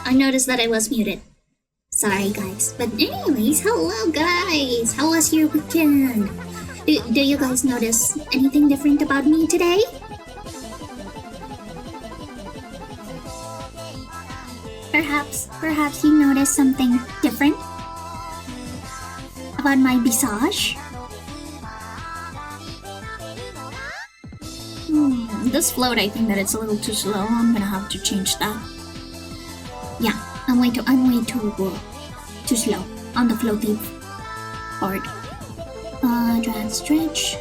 I noticed that I was muted. Sorry, guys. But anyways, hello, guys. How was your weekend? Do you guys notice anything different about me today? Perhaps you noticed something different about my visage? This float, I think that it's a little too slow. I'm gonna have to change that. Yeah, I'm way too slow on the floaty part. Drag stretch.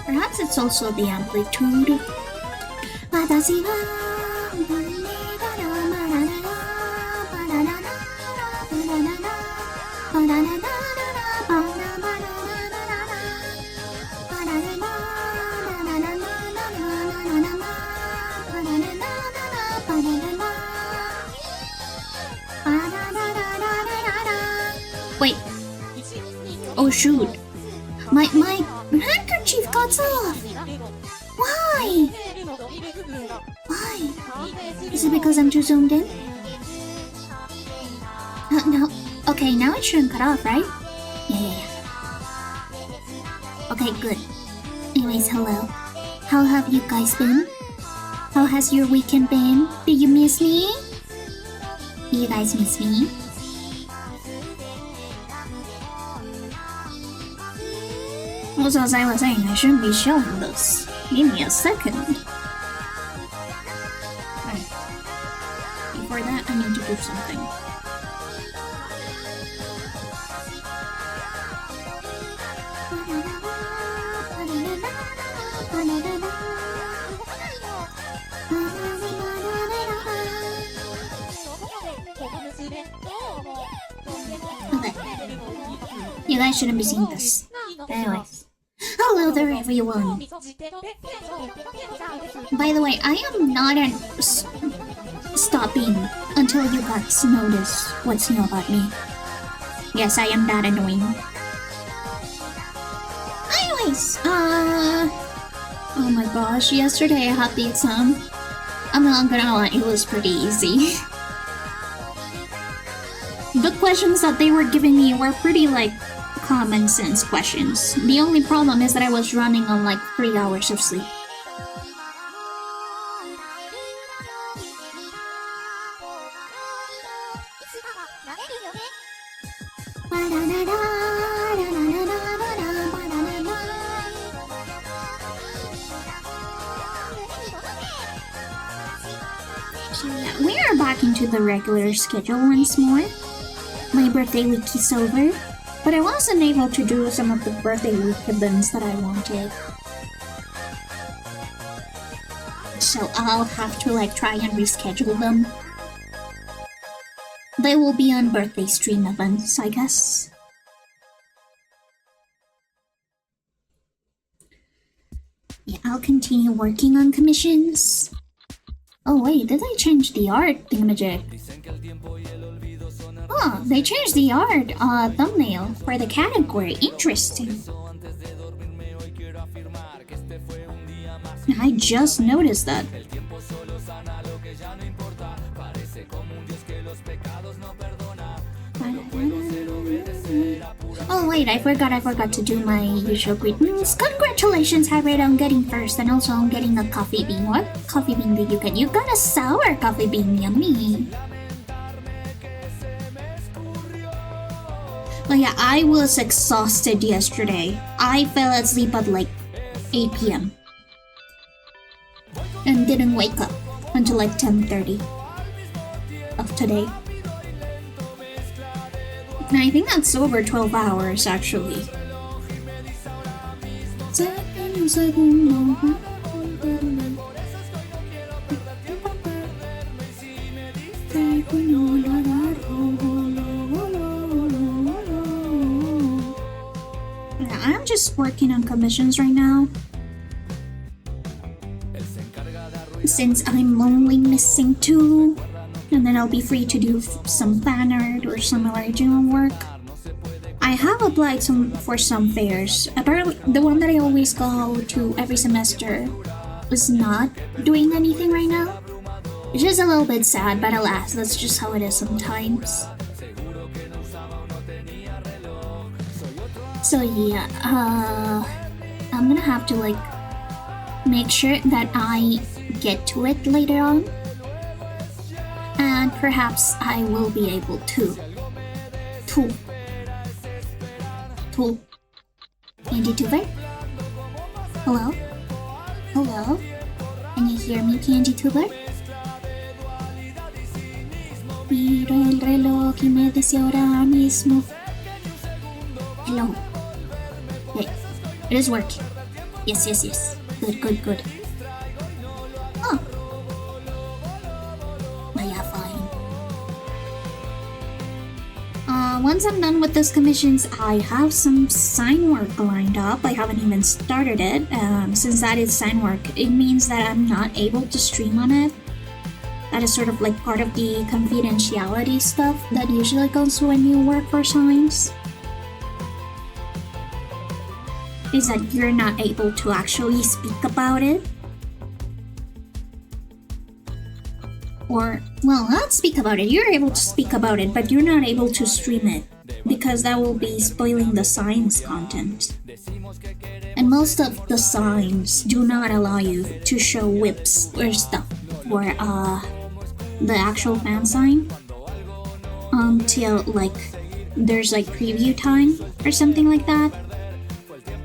Perhaps it's also the amplitude. Wait. Oh shoot. My handkerchief got off. Why? Is it because I'm too zoomed in? No. Okay, now it shouldn't cut off, right? Yeah. Okay, good. Anyways, hello. How have you guys been? How has your weekend been? Do you miss me? Do you guys miss me? Also, as I was saying, I shouldn't be showing this. Give me a second. Right. Before that, I need to do something. Okay. You guys shouldn't be seeing this. Anyways. Hello there, everyone. By the way, I am not stopping until you guys notice what's new about me. Yes, I am that annoying. Anyways, oh my gosh, yesterday I had the exam. I'm not gonna lie, it was pretty easy. The questions that they were giving me were pretty, like, common sense questions. The only problem is that I was running on like 3 hours of sleep. So yeah, we are back into the regular schedule once more. My birthday week is over. But I wasn't able to do some of the birthday week events that I wanted. So I'll have to like try and reschedule them. They will be on birthday stream events, I guess. Yeah, I'll continue working on commissions. Oh wait, did I change the art thingamajig? Oh, they changed the art thumbnail for the category. Interesting. I just noticed that. Oh wait, I forgot to do my usual greetings. Congratulations, Hybrid, on getting first, and also on getting a coffee bean. What coffee bean did you get? You got a sour coffee bean, yummy. But yeah, I was exhausted yesterday. I fell asleep at like 8 p.m. and didn't wake up until like 10:30 of today. And I think that's over 12 hours actually. I'm just working on commissions right now. Since I'm only missing 2, and then I'll be free to do some fan art or some original work. I have applied for some fairs. Apparently, the one that I always go to every semester is not doing anything right now. Which is a little bit sad, but alas, that's just how it is sometimes. So yeah, I'm gonna have to like make sure that I get to it later on. And perhaps I will be able to. Candy Tuber? Hello? Hello? Can you hear me, Candy Tuber? Miro el reloj y me dice ahora mismo. Hello. Hey, it is working. Yes. Good. Oh. Yeah, fine. Once I'm done with those commissions, I have some sign work lined up. I haven't even started it. Since that is sign work, it means that I'm not able to stream on it. That is sort of like part of the confidentiality stuff that usually goes when you work for signs. Is that you're not able to actually speak about it. Or, well, not speak about it. You're able to speak about it, but you're not able to stream it because that will be spoiling the signs content. And most of the signs do not allow you to show whips or stuff for the actual fan sign until like there's like preview time or something like that.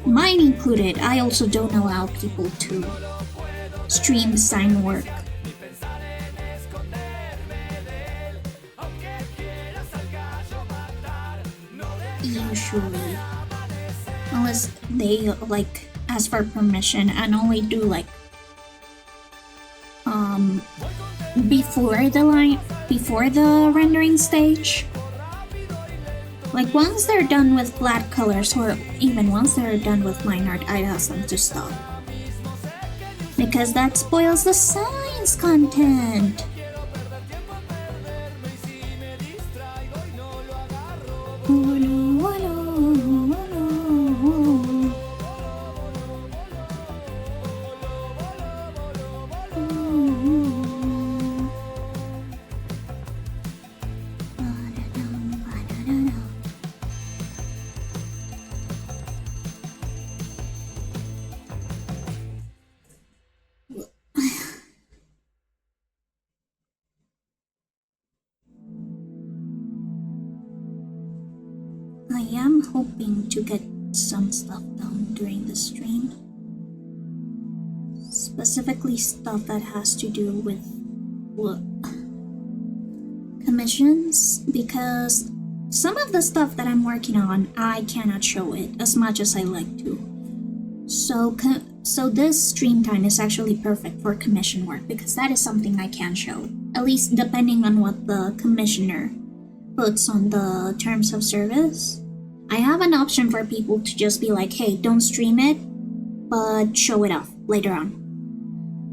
Mine included, I also don't allow people to stream sign work. Usually. Unless they like ask for permission and only do like before the rendering stage. Like once they're done with flat colors, or even once they're done with line art, I ask them to stop. Because that spoils the science content! I am hoping to get some stuff done during the stream. Specifically stuff that has to do with commissions, because some of the stuff that I'm working on, I cannot show it as much as I like to. So this stream time is actually perfect for commission work, because that is something I can show, at least depending on what the commissioner puts on the terms of service. I have an option for people to just be like, hey, don't stream it, but show it off later on.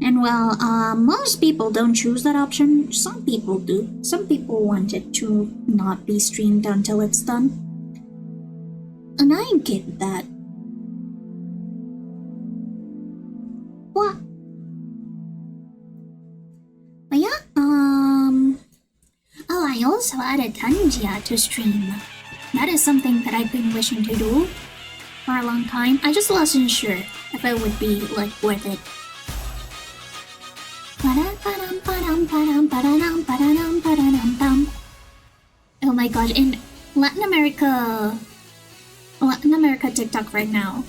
And well, most people don't choose that option. Some people do. Some people want it to not be streamed until it's done. And I get that. What? But yeah, oh, I also added Tanjia to stream. That is something that I've been wishing to do for a long time. I just wasn't sure if it would be like worth it. Oh my god, in Latin America TikTok right now,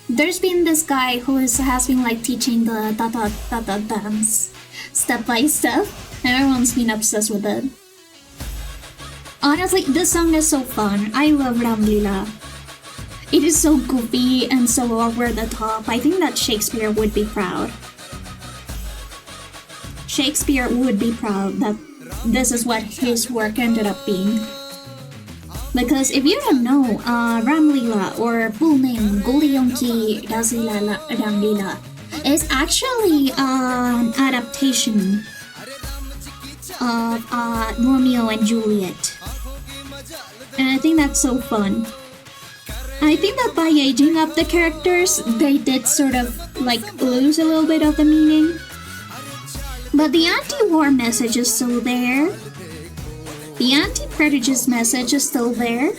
there's been this guy who has been like teaching the tata dance step by step, and everyone's been obsessed with it. Honestly, this song is so fun. I love Ramlila. It is so goofy and so over the top. I think that Shakespeare would be proud. Shakespeare would be proud that this is what his work ended up being. Because if you don't know, Ramlila, or full name Gulyonki Razila Ramlila, is actually an adaptation of Romeo and Juliet. And I think that's so fun. I think that by aging up the characters, they did sort of like lose a little bit of the meaning. But the anti-war message is still there. The anti-prejudice message is still there.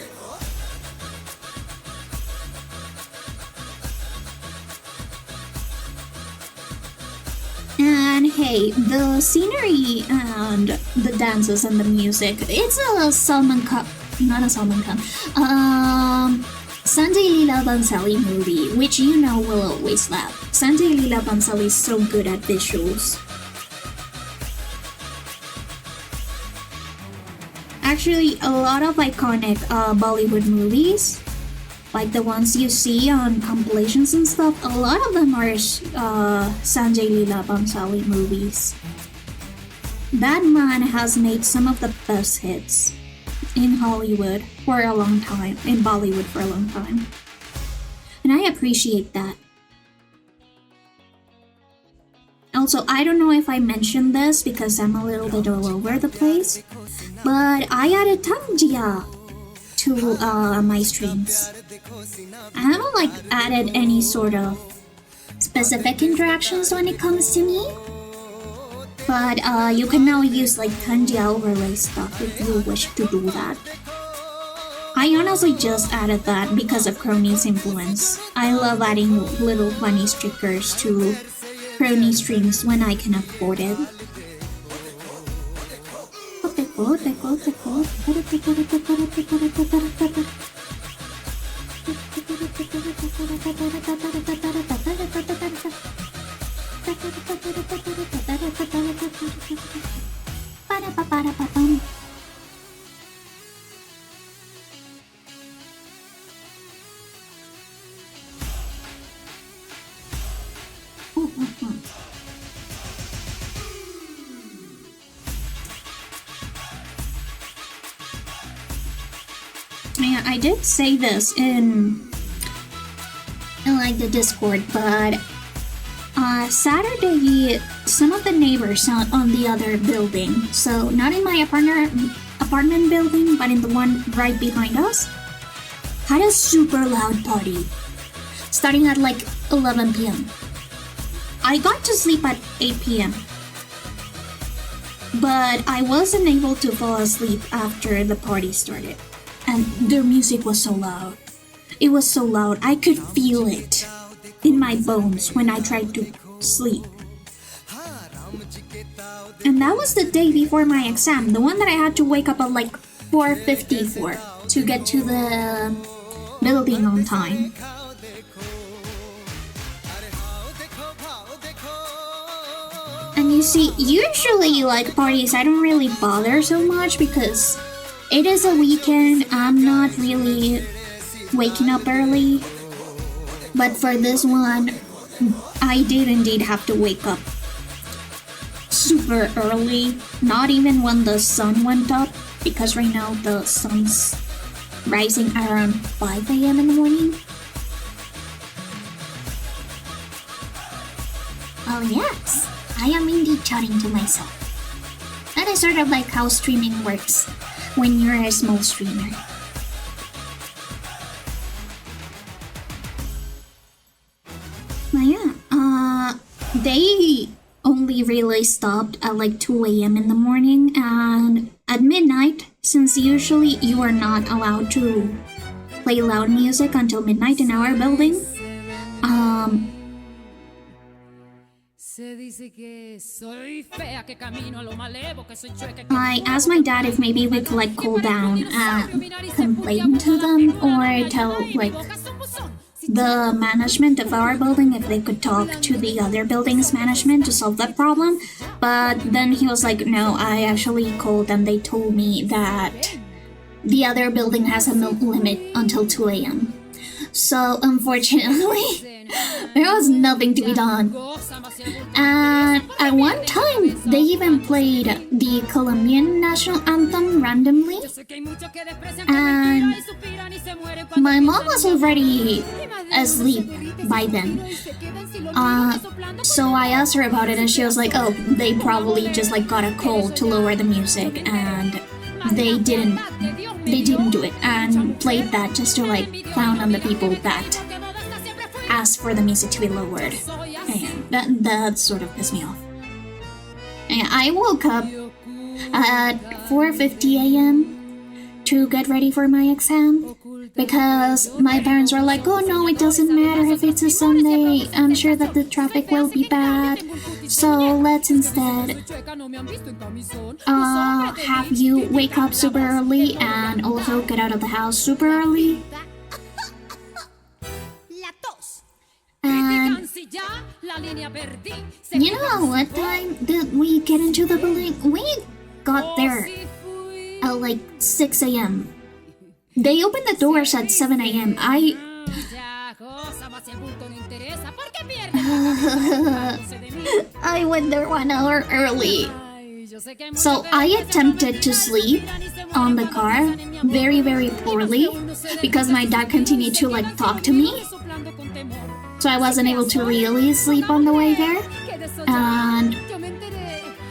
And hey, the scenery and the dances and the music, it's a Sanjay Leela Bhansali movie, which you know will always laugh. Sanjay Leela Bhansali is so good at visuals. Actually, a lot of iconic Bollywood movies, like the ones you see on compilations and stuff, a lot of them are Sanjay Leela Bhansali movies. That man has made some of the best hits in Hollywood for a long time, in Bollywood for a long time. And I appreciate that. Also, I don't know if I mentioned this because I'm a little bit all over the place, but I added Tangia to my streams. I haven't added any sort of specific interactions when it comes to me, but you can now use Tangia overlay stuff if you wish to do that. I honestly just added that because of Crony's influence. I love adding little funny stickers to Crony streams when I can afford it. Yeah, I did say this in the Discord, but Saturday, some of the neighbors on the other building, so not in my apartment building, but in the one right behind us, had a super loud party, starting at 11 p.m. I got to sleep at 8 p.m. But I wasn't able to fall asleep after the party started. And their music was so loud. It was so loud, I could feel it in my bones when I tried to sleep. And that was the day before my exam, the one that I had to wake up at 4:50 for to get to the building on time. And you see, usually parties I don't really bother so much because it is a weekend, I'm not really waking up early. But for this one, I did indeed have to wake up super early, not even when the sun went up, because right now the sun's rising around 5 a.m. in the morning. Oh yes, I am indeed chatting to myself. That is sort of like how streaming works when you're a small streamer. But yeah, they only really stopped at 2 a.m. in the morning, and at midnight, since usually you are not allowed to play loud music until midnight in our building, I asked my dad if maybe we could cool down and complain to them or tell the management of our building if they could talk to the other building's management to solve that problem. But then he was like, no, I actually called and they told me that the other building has a milk limit until 2 a.m. So unfortunately, there was nothing to be done. And at one time, they even played the Colombian national anthem randomly. And my mom was already asleep by then. So I asked her about it and she was like, oh, they probably just got a call to lower the music and they didn't do it. And played that just to like clown on the people that asked for the music to be lowered. And that sort of pissed me off. And I woke up at 4:50 a.m. to get ready for my exam because my parents were like, oh no, it doesn't matter if it's a Sunday, I'm sure that the traffic will be bad, so let's instead have you wake up super early and also get out of the house super early. And you know what time did we get into the building? We got there at like 6 a.m. They opened the doors at 7 a.m. I went there 1 hour early. So I attempted to sleep on the car very, very poorly because my dad continued to like talk to me. So I wasn't able to really sleep on the way there. And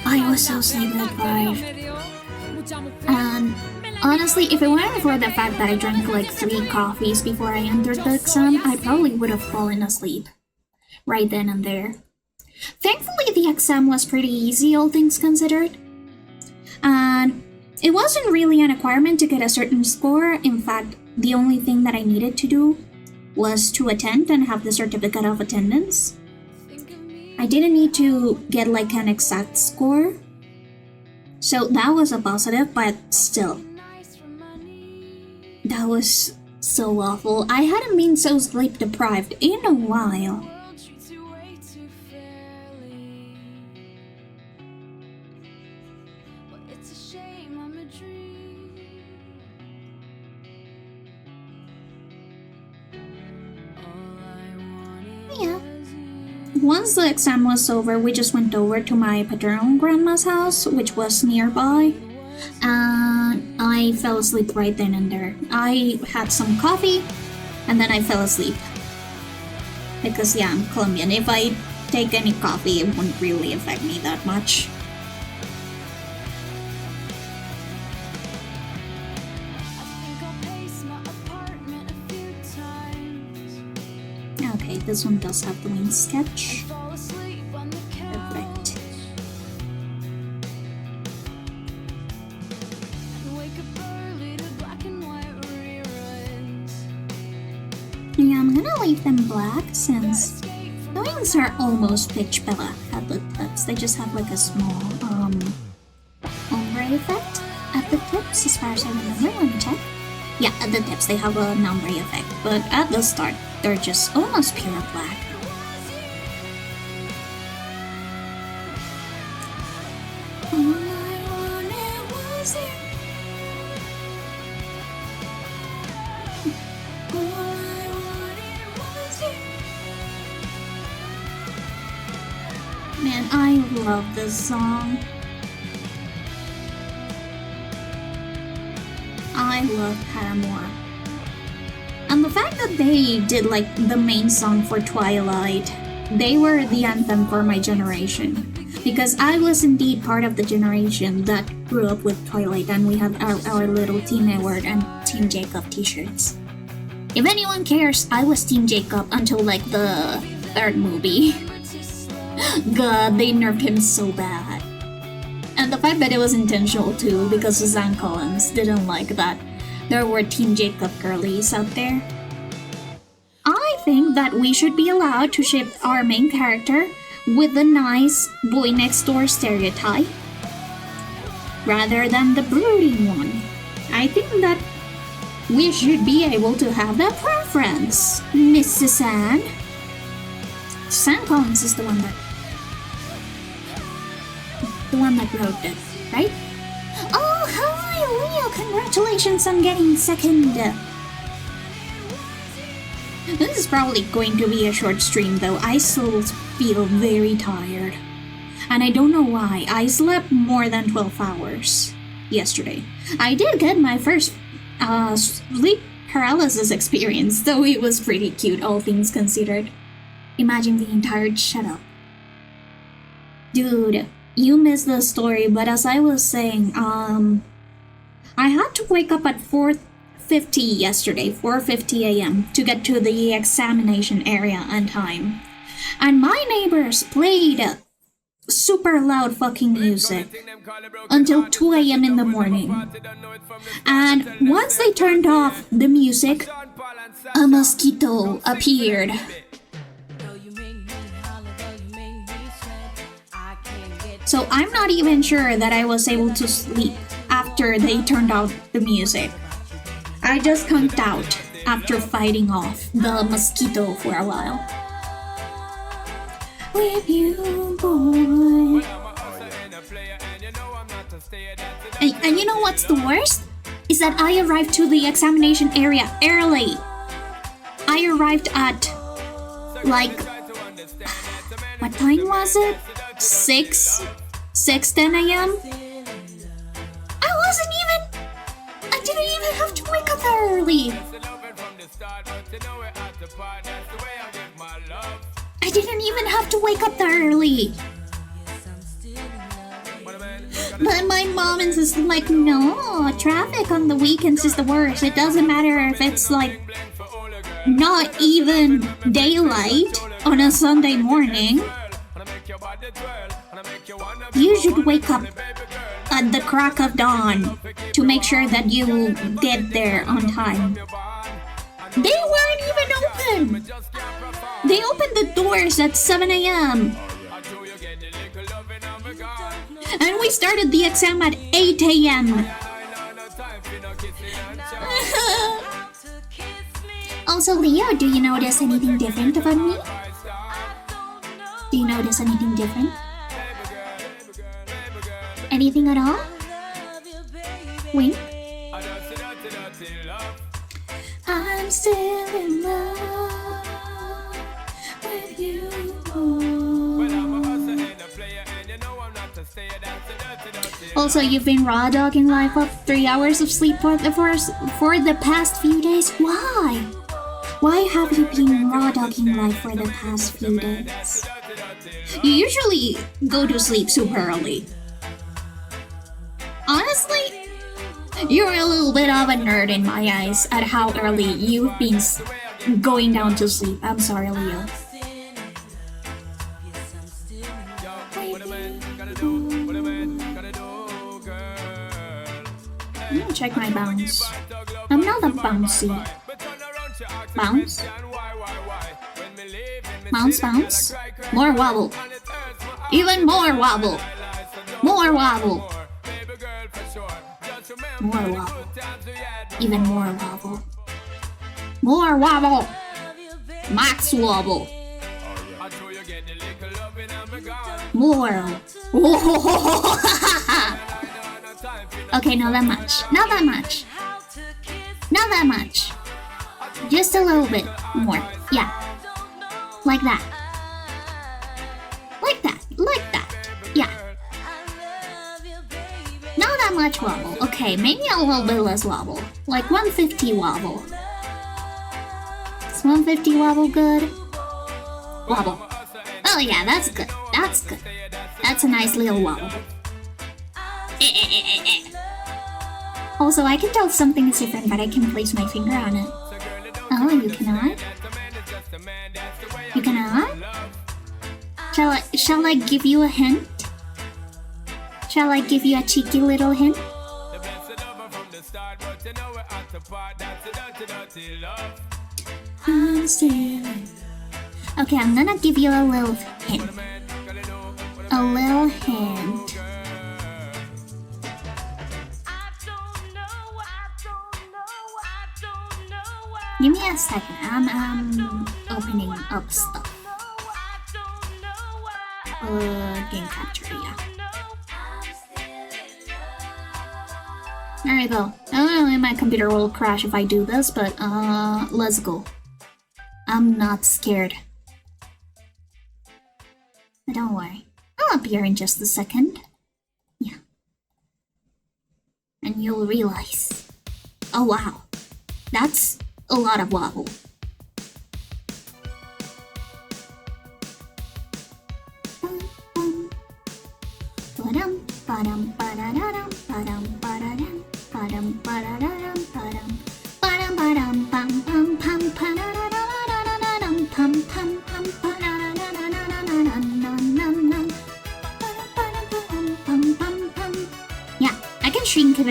I was so sleepy deprived. And honestly, if it weren't for the fact that I drank like 3 coffees before I entered the exam, I probably would have fallen asleep right then and there. Thankfully, the exam was pretty easy, all things considered. And it wasn't really an requirement to get a certain score. In fact, the only thing that I needed to do was to attend and have the certificate of attendance. I didn't need to get like an exact score. So that was a positive, but still. That was so awful. I hadn't been so sleep deprived in a while. Yeah. Once the exam was over, we just went over to my paternal grandma's house, which was nearby. And I fell asleep right then and there. I had some coffee, and then I fell asleep. Because yeah, I'm Colombian. If I take any coffee, it wouldn't really affect me that much. Okay, this one does have the wing sketch. Perfect. Yeah, I'm gonna leave them black since the wings are almost pitch black at the tips. They just have like a small ombre effect at the tips, as far as I remember. Let me check. Yeah, at the tips they have an ombre effect, but at the start they're just almost pure black. All I wanted was you. All I wanted was you. Man, I love this song. I love Paramore. And the fact that they did like the main song for Twilight, they were the anthem for my generation. Because I was indeed part of the generation that grew up with Twilight, and we had our little Team Edward and Team Jacob t-shirts. If anyone cares, I was Team Jacob until like the 3rd movie. God, they nerfed him so bad. And the fact that it was intentional too, because Suzanne Collins didn't like that there were Team Jacob girlies out there. I think that we should be allowed to ship our main character with the nice boy next door stereotype, rather than the brooding one. I think that we should be able to have that preference, Miss Suzanne. Suzanne Collins is the one that wrote it, right? Oh, hi, Leo! Congratulations on getting 2nd. This is probably going to be a short stream, though. I still feel very tired. And I don't know why. I slept more than 12 hours yesterday. I did get my first sleep paralysis experience, though it was pretty cute, all things considered. Imagine the entire shut up. Dude, you missed the story, but as I was saying, I had to wake up at 4:50 4:50 yesterday, 4:50 a.m. to get to the examination area on time. And my neighbors played super loud fucking music until 2 a.m. in the morning. And once they turned off the music, a mosquito appeared. So I'm not even sure that I was able to sleep after they turned off the music. I just conked out after fighting off the mosquito for a while. With you, boy. And you know what's the worst? Is that I arrived to the examination area early. I arrived at, like, what time was it? 10 a.m. I didn't even have to wake up that early. I didn't even have to wake up that early. But my mom is just like, no, traffic on the weekends is the worst. It doesn't matter if it's like not even daylight on a Sunday morning. You should wake up at the crack of dawn to make sure that you get there on time. They weren't even open. They opened the doors at 7 a.m. And we started the exam at 8 a.m. Also, Leo, do you notice anything different about me? Do you notice anything different? Anything at all? Wink. I'm still in love with you. Also, you've been raw dogging life off 3 hours of sleep for the past few days. Why? Why have you been raw dogging life for the past few days? You usually go to sleep super early. Honestly, you're a little bit of a nerd in my eyes at how early you've been going down to sleep. I'm sorry, Leo. I'm gonna check my bounce. I'm not that bouncy. Bounce? Bounce, bounce. More wobble. Even more wobble. More wobble. More wobble. Even more wobble. More wobble. Max wobble. More. Okay, not that much. Not that much. Not that much. Just a little bit more. Yeah. Like that. Like that. Like that. Yeah. Not that much wobble. Okay, maybe a little bit less wobble. Like 150 wobble. Is 150 wobble good? Wobble. Oh yeah, that's good. That's good. That's a nice little wobble. Also, I can tell something is different, but I can place my finger on it. Oh, you cannot? You cannot? Shall I give you a hint? Shall I give you a cheeky little hint? Okay, I'm gonna give you a little hint. A little hint. Give me a second. I'm opening up stuff. Game capture, yeah. There we go. Oh, my computer will crash if I do this, but let's go. I'm not scared. But don't worry. I'll appear in just a second. Yeah. And you'll realize. Oh wow. That's a lot of wobble.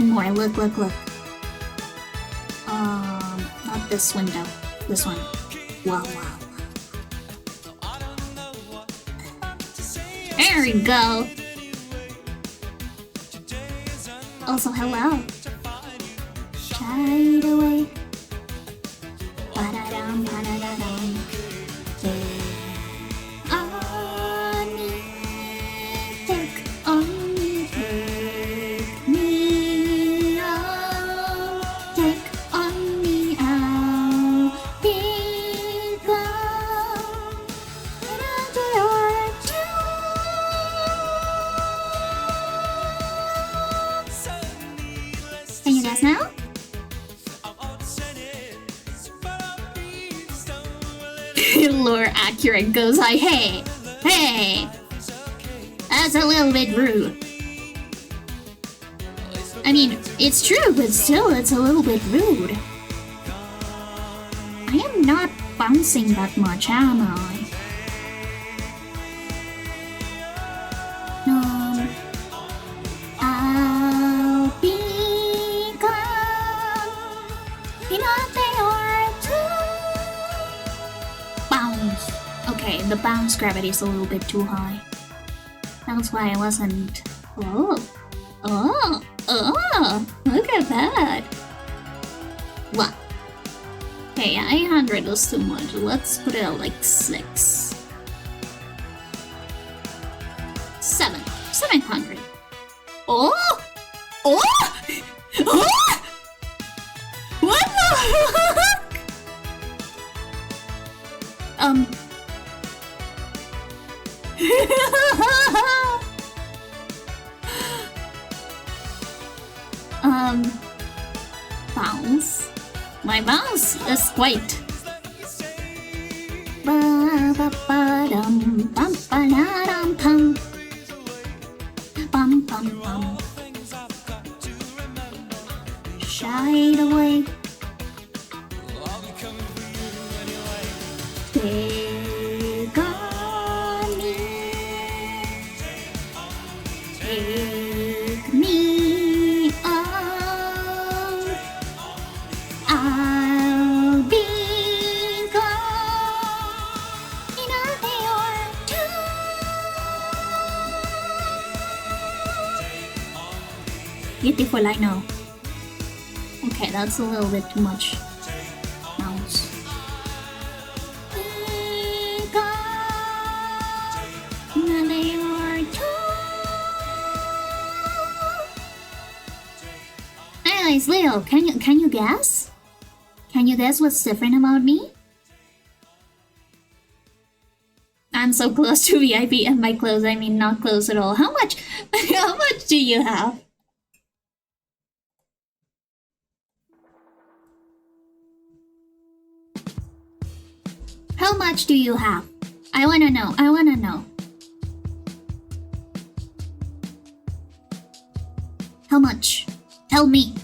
even more. Look. Not this window. This one. Wow. There we go. Also, hello. Shine away. Ba-da-dum. Can you guess now? Lore accurate goes like, hey, that's a little bit rude. I mean, it's true, but still, it's a little bit rude. I am not bouncing that much, am I? I'll be gone. Bounce. Okay, the bounce gravity is a little bit too high. That's why I wasn't. Oh, look at that. What? Okay, 800 is too much. Let's put it at like 6. 700. Oh! What the fuck? Bounce. My bounce is quite. Shine away. Take on me. Take me on. I'll be gone in a day or two. Beautiful, I know. Okay, that's a little bit too much. Bounce. Be gone in a day or two. Anyways, Leo, can you guess? Can you guess what's different about me? I'm so close to VIP, and by close I mean not close at all. How much do you have? How much do you have? I wanna know. How much? Tell me.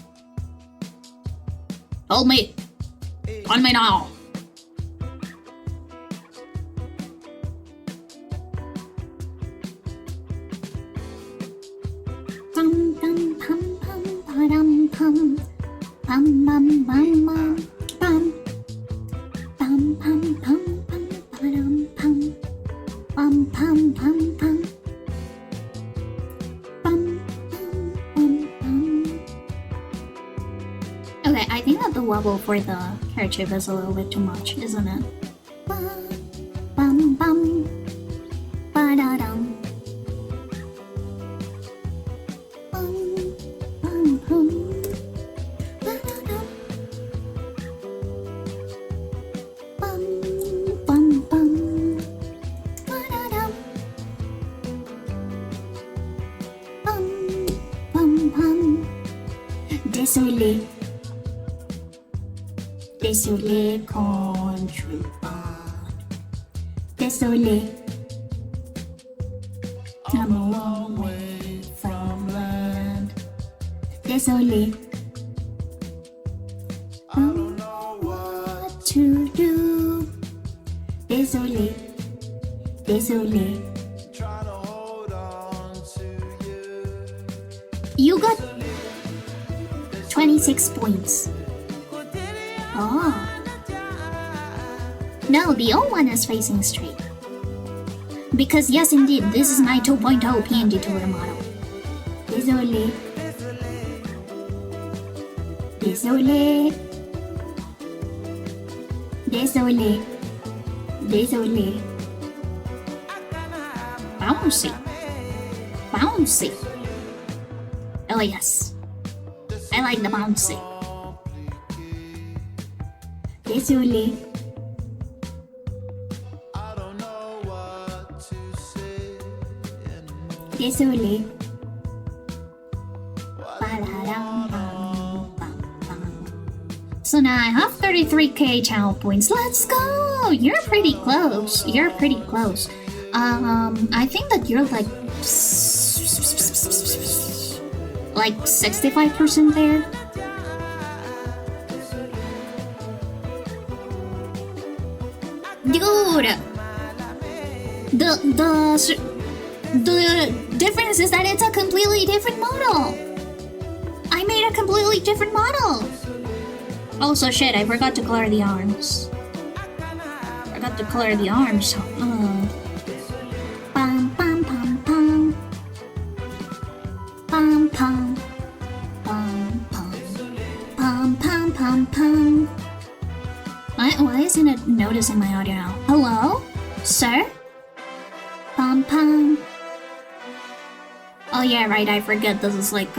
Tell me now. Pum pum pum pum pum pum pum pum pum pum pum pum pum pum pum pum pum pum pum. Okay, I think that the wobble for the hair chip is a little bit too much, isn't it? Bum bum ba-da-dum. Bum bum bum ba-da-dum. Bum bum bum ba-da-dum. Bum bum bum. Désolé. Désolé contrebands. Désolé. I'm a long way from land. Désolé. I don't know what to do. Désolé. Désolé. You got 26 points. Oh. No, the old one is facing straight. Because yes, indeed, this is my 2.0 PNG tour model. Désolé. Désolé. Désolé. Désolé. Bouncy. Bouncy. Oh yes. I like the bouncy. Désolé. Désolé. So now I have 33k channel points. Let's go! You're pretty close. You're pretty close. I think that you're like 65% there. Dude! The difference is that it's a completely different model. I made a completely different model. Also, shit, I forgot to color the arms. Forgot to color the arms. Pam pam pam pam. Pam pam. Pam pam. Pam pam pam pam. Why isn't it noticing my audio now? Hello? Sir? Pam pam. Oh yeah, right, I forget this is like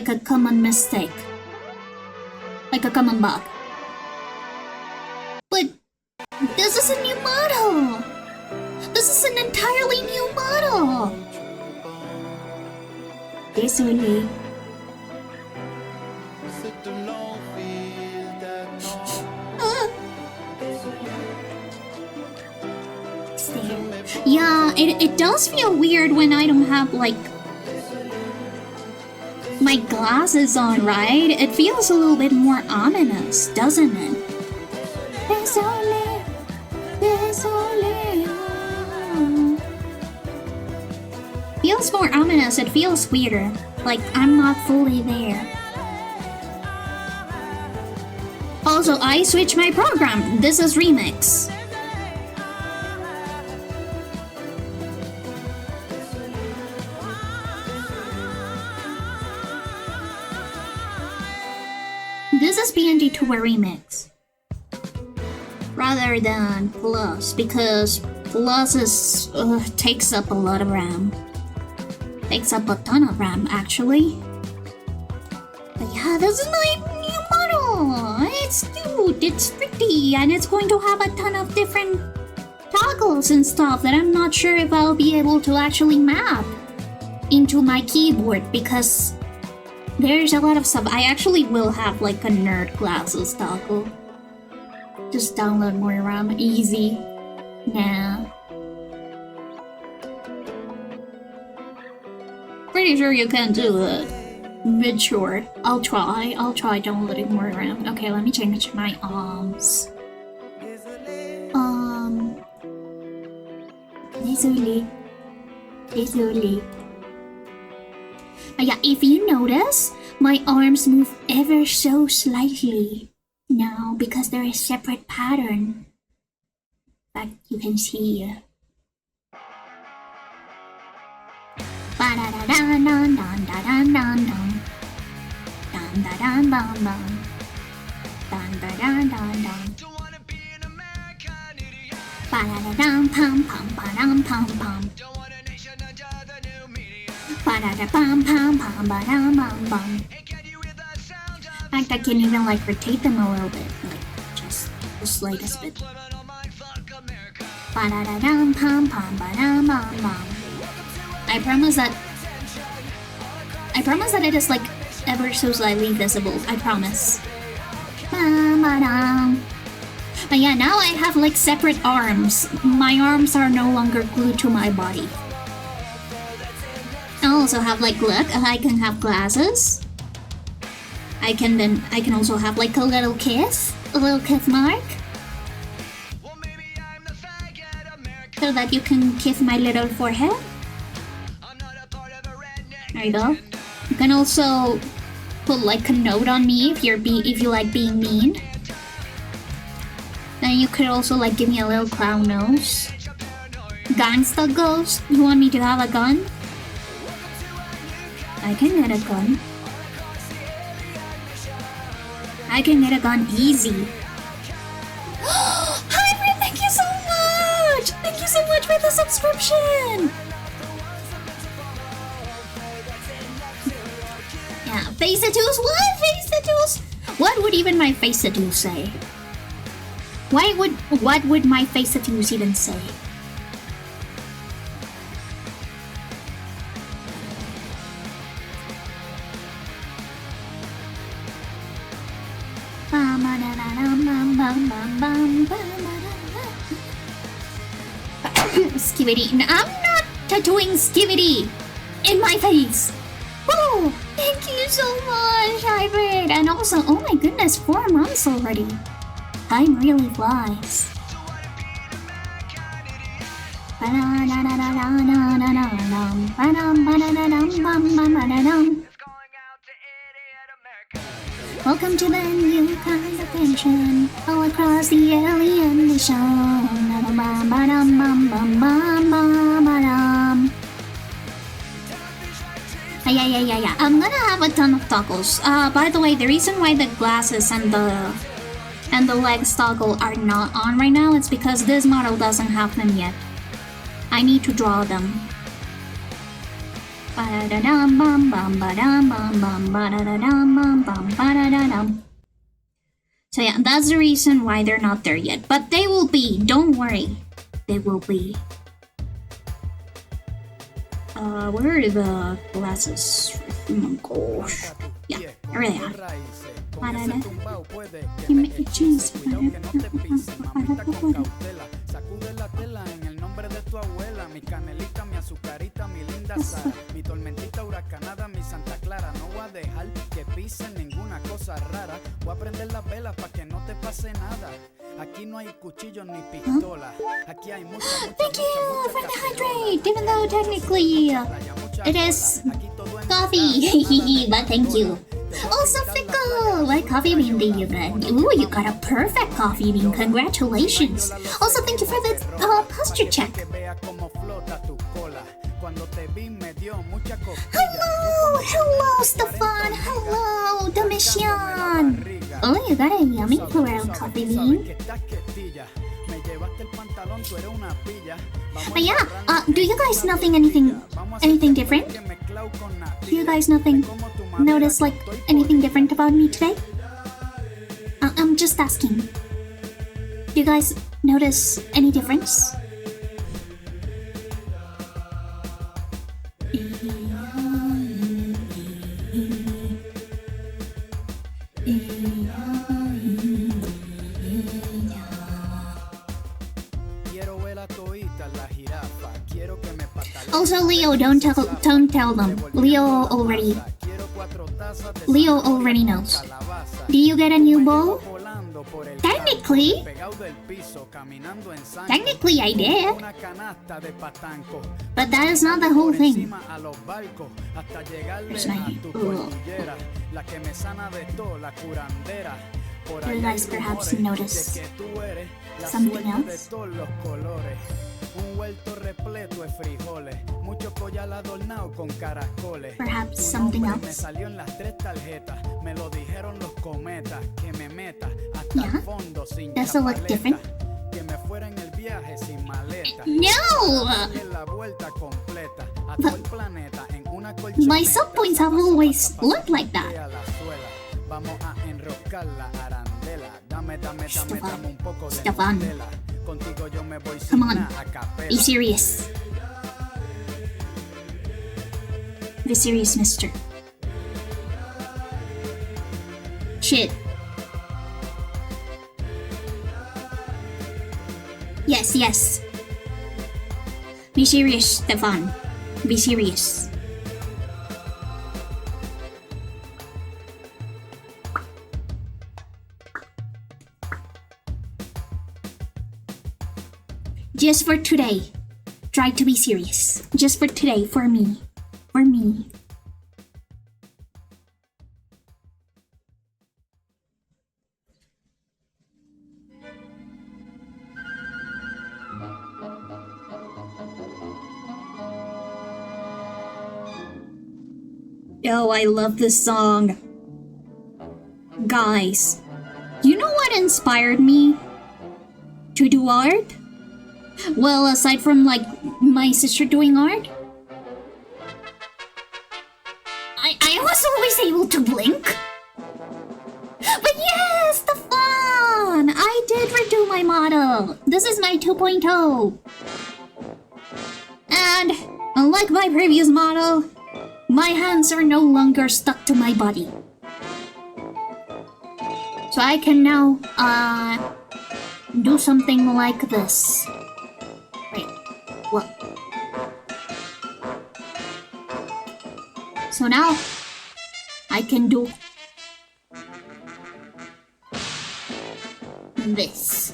a common mistake. Like a common bug. But this is a new model! This is an entirely new model! Désolé. Yeah, it does feel weird when I don't have, like, my glasses on, right? It feels a little bit more ominous, doesn't it? Désolé, désolé. Feels more ominous, it feels weirder. Like, I'm not fully there. Also, I switched my program. This is Remix. This is PNG Tour Remix rather than Plus, because Plus is takes up a lot of RAM. Takes up a ton of RAM, actually. But yeah, this is my new model. It's pretty, and it's going to have a ton of different toggles and stuff that I'm not sure if I'll be able to actually map into my keyboard, because there's a lot of stuff. I actually will have like a nerd glasses toggle. Just download more RAM. Easy. Nah. Pretty sure you can do it. Mid-short. I'll try downloading more RAM. Okay, let me change my arms. Désolé. Yeah, if you notice, my arms move ever so slightly now because they're a separate pattern that you can see. In fact, I can even like rotate them a little bit, like just the slightest bit. I promise that it is like ever so slightly visible. I promise. But yeah, now I have like separate arms. My arms are no longer glued to my body. I also have like, look, I can have glasses. I can also have like a little kiss mark. So that you can kiss my little forehead. There you go. You can also put like a note on me if you like being mean. Then you could also like give me a little clown nose. Gangsta ghost, you want me to have a gun? I can get a gun. I can get a gun easy. Hybrid, thank you so much! Thank you so much for the subscription! Yeah, face tattoos? What? Face tattoos? What would even my face tattoos say? What would my face tattoos even say? Skibidi. No, I'm not tattooing Skibidi in my face. Oh, thank you so much, Hybrid. And also, oh my goodness, 4 months already. Time really flies. Welcome to the new kind of tension all across the alien nation. Yeah. I'm gonna have a ton of toggles. By the way, the reason why the glasses and the legs toggle are not on right now is because this model doesn't have them yet. I need to draw them. So yeah, that's the reason why they're not there yet. But they will be, don't worry. They will be. Where are the glasses? Oh my gosh. Yeah, there they are. You make a chance. Mi canelita, mi azucarita, mi linda Sara, mi tormentita huracanada, mi Santa Clara. No voy a dejar que pisen ninguna cosa rara. Voy a prender las velas para que no te pase nada. Aquí no hay cuchillos ni pistola. Aquí hay mucha. Thank you for the hydrate, even though technically it is coffee. But thank you. Also, Fickle! What coffee bean did you get? Ooh, you got a perfect coffee bean. Congratulations. Also, thank you for the posture check. Hello, Stefan. Hello, Domitian. Oh, you got a yummy floral coffee bean. But yeah, do you guys anything different? Do you guys notice like anything different about me today? I'm just asking. Do you guys notice any difference? Also, Leo, don't tell them. Leo already knows. Do you get a new bow? Technically I did. But that is not the whole thing. There's my... Do you guys perhaps notice something else? Perhaps something else? Yeah? Does it look different? No! But my sub points have always looked like that. Stefan. Come on, be serious. Be serious, mister. Shit. Yes. Be serious, Stefan. Be serious. Just for today, try to be serious. Just for today, for me. For me. Oh, I love this song. Guys, you know what inspired me to do art? Well, aside from like my sister doing art, I was always able to blink. But yes, the fun! I did redo my model. This is my 2.0. And unlike my previous model, my hands are no longer stuck to my body. So I can now, do something like this. Wait, what? So now, I can do this.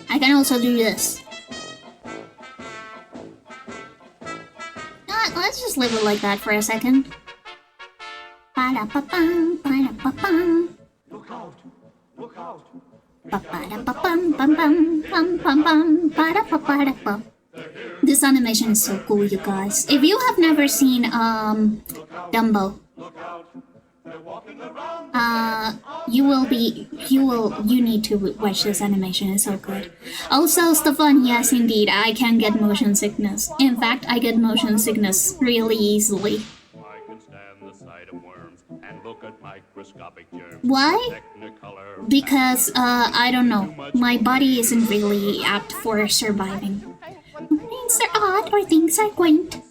I can also do this. Let's just leave it like that for a second. Ba-da-ba-bum, ba-da-ba-bum. Look out! Look out! Ba-ba-da-ba-bum, bum-bum-bum, ba-da-ba-ba-da-bum. This animation is so cool, you guys. If you have never seen Dumbo, you need to watch this animation. It's so good. Also, Stefan, yes, indeed, I can get motion sickness. In fact, I get motion sickness really easily. I can stand the sight of worms and look at microscopic germs. Why? Because, I don't know. My body isn't really apt for surviving. Things are odd or things are quaint.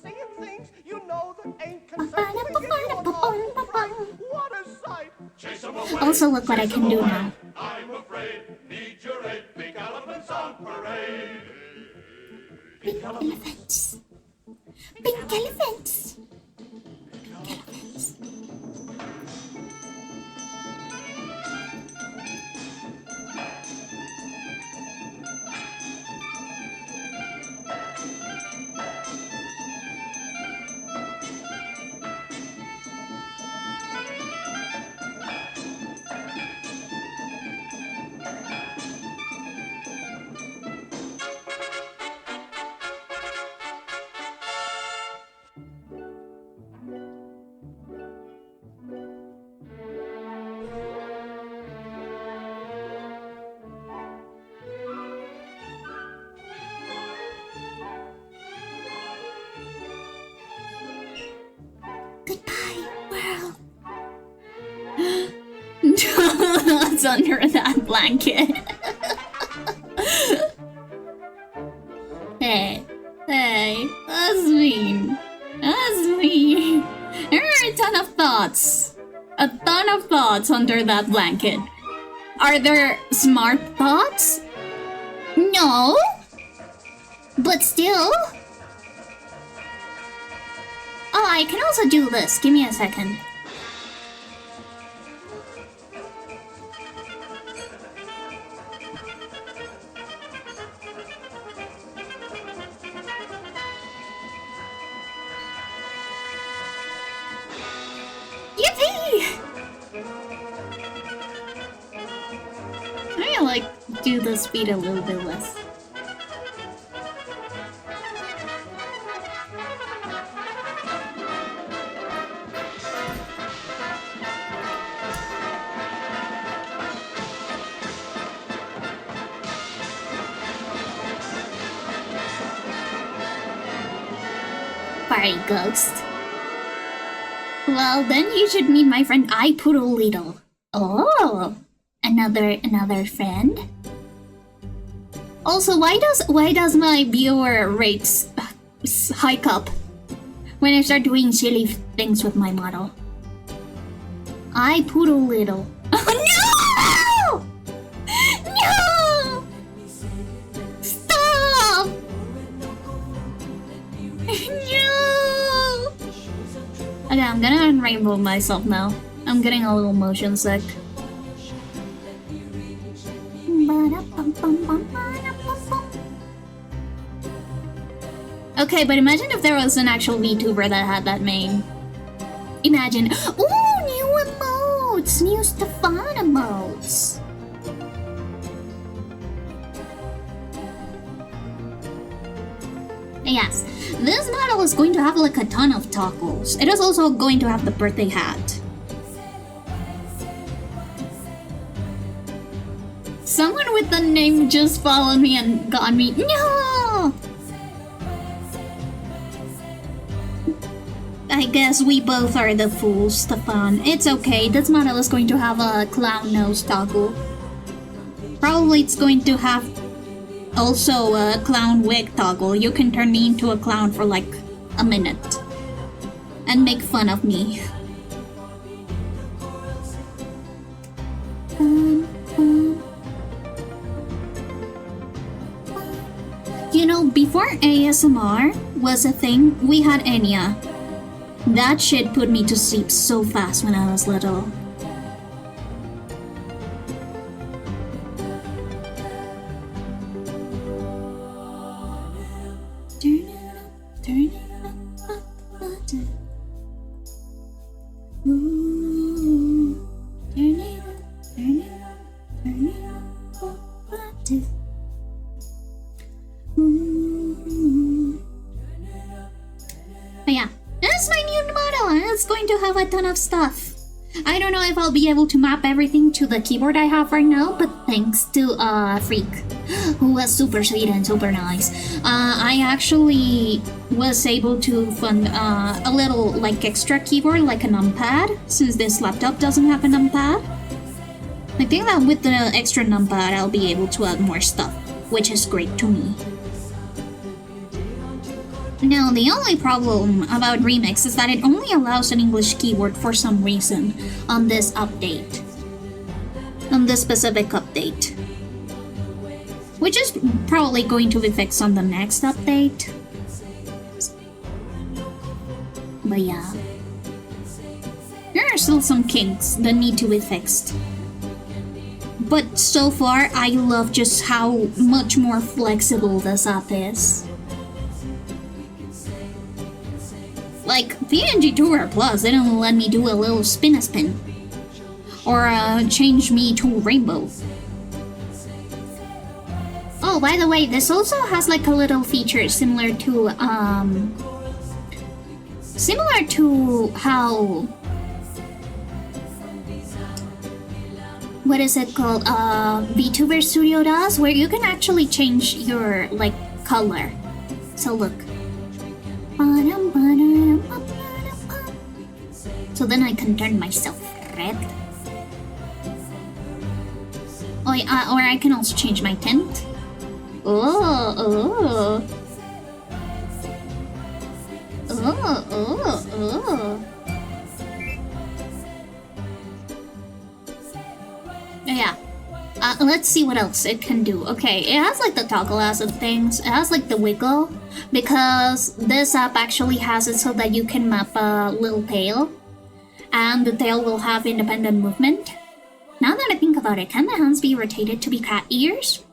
Also, look what I can do now. I'm afraid, need your aid, big elephants on parade. Pink elephants. Pink elephants. Pink elephants. Goodbye, world. It's under that blanket. Hey, that's mean. That's mean. There are a ton of thoughts. A ton of thoughts under that blanket. Are there smart thoughts? No. But still. Oh, I can also do this. Give me a second. Yippee! I like do the speed a little bit less. Party ghost. Well, then you should meet my friend iPoodleLiddle. Oh, another friend. Also, why does my viewer rates hike up when I start doing silly things with my model? iPoodleLiddle. Oh no! No! Stop! No! Okay, I'm gonna unrainbow myself now. I'm getting a little motion sick. Okay, but imagine if there was an actual VTuber that had that mane. Imagine. Ooh, new emotes! New Stefan emotes! Yes, this model is going to have like a ton of toggles. It is also going to have the birthday hat. Someone with the name just followed me and got me. No! I guess we both are the fools, Stefan. It's okay, this model is going to have a clown nose toggle. Probably it's going to have also a clown wig toggle. You can turn me into a clown for like a minute and make fun of me. You know, before ASMR was a thing, we had Enya. That shit put me to sleep so fast when I was little. A ton of stuff. I don't know if I'll be able to map everything to the keyboard I have right now, but thanks to Freak, who was super sweet and super nice, I actually was able to fund a little like extra keyboard, like a numpad, since this laptop doesn't have a numpad. I think that with the extra numpad I'll be able to add more stuff, which is great to me. Now, the only problem about Remix is that it only allows an English keyword for some reason on this update. On this specific update. Which is probably going to be fixed on the next update. But yeah. There are still some kinks that need to be fixed. But so far, I love just how much more flexible this app is. Like, PNG Tour Plus didn't let me do a little spin-a-spin. Or change me to rainbow. Oh, by the way, this also has like a little feature similar to how... what is it called? VTuber Studio does, where you can actually change your, like, color. So look. So then I can turn myself red. Oh, or I can also change my tint. Oh. Yeah. Let's see what else it can do. Okay, it has like the toggle acid things. It has like the wiggle, because this app actually has it so that you can map a little tail, and the tail will have independent movement. Now that I think about it, can the hands be rotated to be cat ears?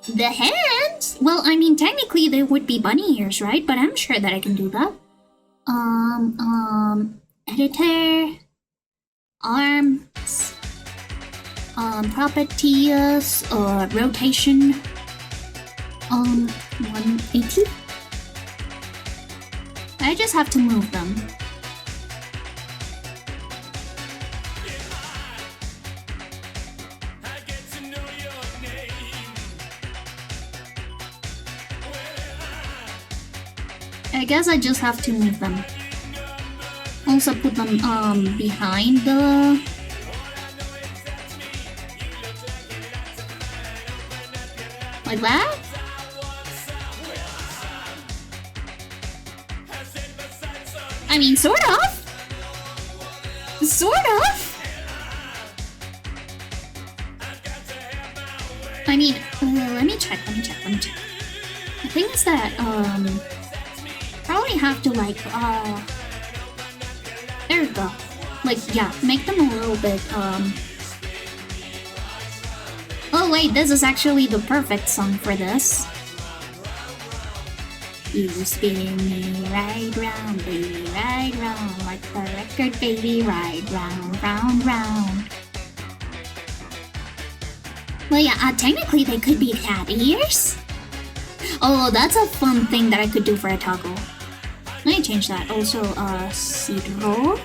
The hands? Well, I mean, technically they would be bunny ears, right? But I'm sure that I can do that. Editor, arms, properties, rotation, 180. I just have to move them. I guess I just have to move them. Also put them behind the... like that? I mean, sort of! Sort of! I mean, let me check. The thing is that, probably have to, like, there we go. Like, yeah, make them a little bit, oh wait, this is actually the perfect song for this. You spin me right round, baby, right round, like a record, baby, right round, round, round. Well, yeah, technically they could be cat ears. Oh, that's a fun thing that I could do for a toggle. Let me change that. Also, zero.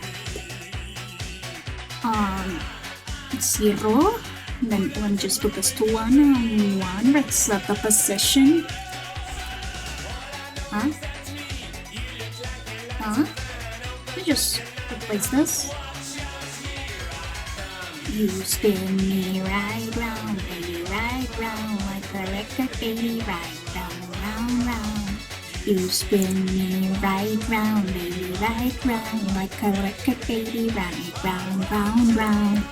Zero. Then let me just put this to 1 and 1. Let's set the position. Huh? Let me just replace this. You spin me right round, baby, right round, like a record, baby, right round, round, round. You spin me right round, baby, right round, like a record, baby, right round, round, round.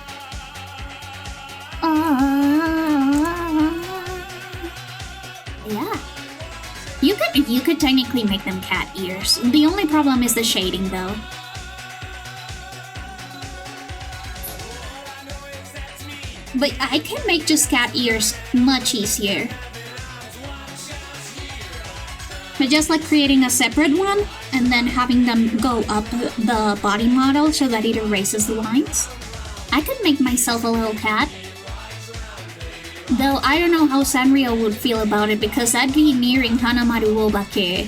Yeah. You could technically make them cat ears. The only problem is the shading, though. But I can make just cat ears much easier. But just like creating a separate one and then having them go up the body model so that it erases the lines. I could make myself a little cat. Though I don't know how Sanrio would feel about it because that'd be nearing Hanamaru Obake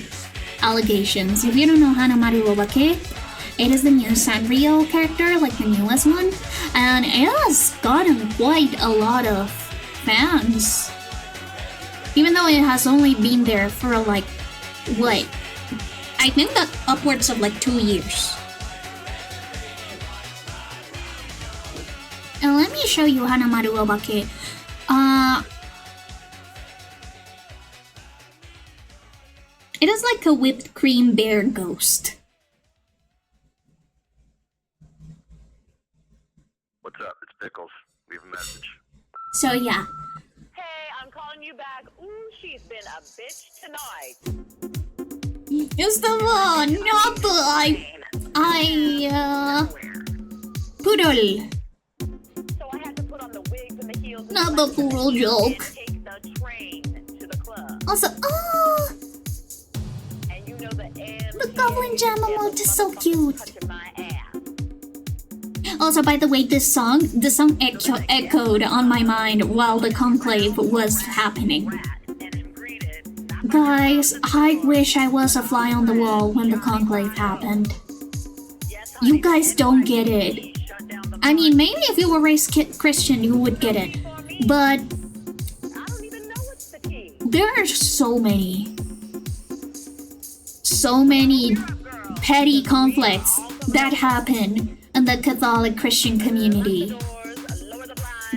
allegations. If you don't know Hanamaru Obake, it is the new Sanrio character, like the newest one, and it has gotten quite a lot of fans. Even though it has only been there for like, what? I think that upwards of like 2 years. And let me show you Hanamaru Obake. It is like a whipped cream bear ghost. What's up? It's Pickles. Leave a message. So yeah. Hey, I'm calling you back. Ooh, she's been a bitch tonight. It's the one, not the poodle. So I had to put on the wigs and the heels. Not the poodle joke. Take the train to the club. Also, And you know the Goblin Jam emote is so cute. touching my ass. Also, by the way, the song echoed on my mind while the conclave was happening. Guys, I wish I was a fly on the wall when the conclave happened. You guys don't get it. I mean, maybe if you were raised Christian, you would get it. But I don't even know what's the key. there are so many petty conflicts that happen in the Catholic Christian community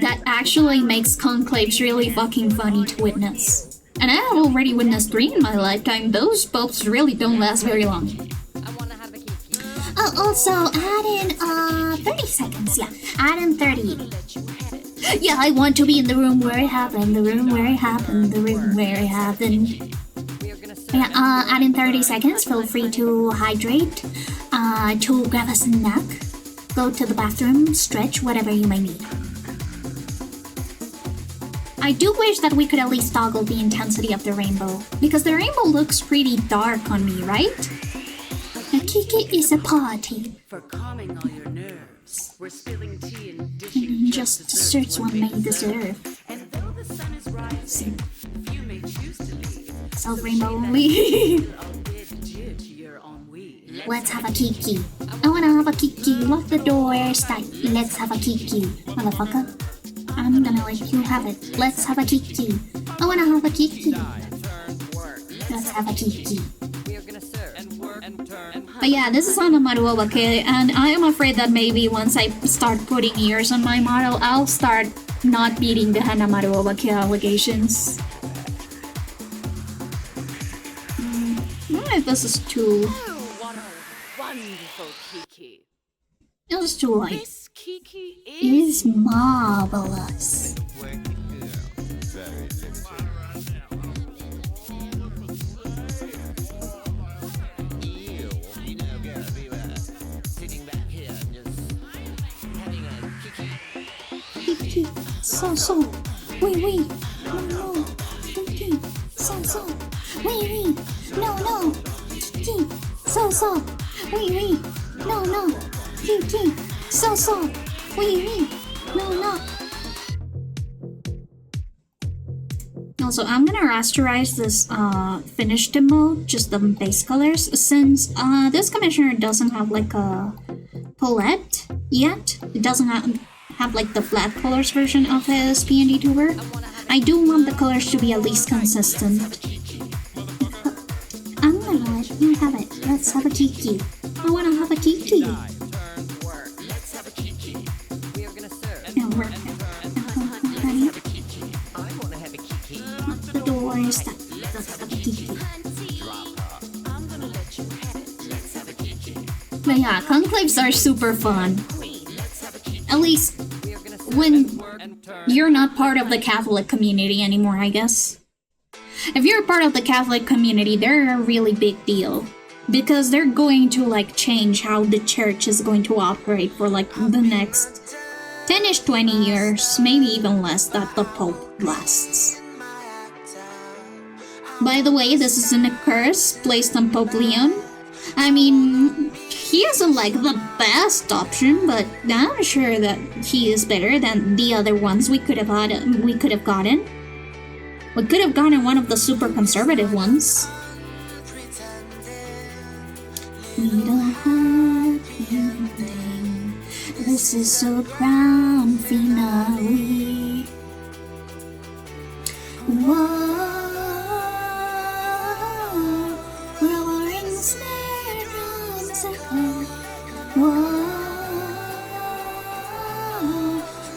that actually makes conclaves really fucking funny to witness. And I have already witnessed 3 in my lifetime. Those popes really don't last very long. Oh, also, add in 30 seconds, yeah. Add in 30. Yeah, I want to be in the room where it happened, the room where it happened, the room where it happened. Yeah, add in 30 seconds. Feel free to hydrate, to grab a snack, go to the bathroom, stretch, whatever you may need. I do wish that we could at least toggle the intensity of the rainbow, because the rainbow looks pretty dark on me, right? A Kiki is a party. For calming all your nerves, we're spilling tea and dishing Just desserts one may deserve. And though the sun is rising, you may choose to leave. Self rainbow only. I'll bid adieu to your ennui. Let's have a Kiki. I wanna have a Kiki. Lock the doors tight. Let's have a Kiki. Motherfucker. I'm gonna let you have it. Let's have a Kiki. I wanna have a Kiki. Let's have a Kiki. But yeah, this is Hanamaru Obake, and I am afraid that maybe once I start putting ears on my model, I'll start not beating the Hanamaru Obake allegations. I don't know if this is too... Oh, what a wonderful Kiki. It was too light. This Kiki Is marvelous. Kiki, so, wait, no, Kiki, so, wait, No, no. Kiki. So. Oui. No. Kiki. So. Oui. No. Also, I'm gonna rasterize this finished demo, just the base colors, since this commissioner doesn't have like a palette yet. It doesn't have like the flat colors version of his PNG tuber. I do want the colors to be at least consistent. I'm gonna let you have it. Let's have a kiki. I wanna have a kiki. The doors. Let's have a kiki. But yeah, conclaves are super fun. At least when you're not part of the Catholic community anymore, I guess. If you're part of the Catholic community, they're a really big deal. Because they're going to like change how the church is going to operate for like the next 10-ish, 20 years, maybe even less, that the Pope lasts. By the way, this isn't a curse placed on Pope Leon. I mean, he isn't like the best option, but I'm sure that he is better than the other ones we could have gotten. We could have gotten one of the super conservative ones. We don't have anything. This is a grand finale. Whoa.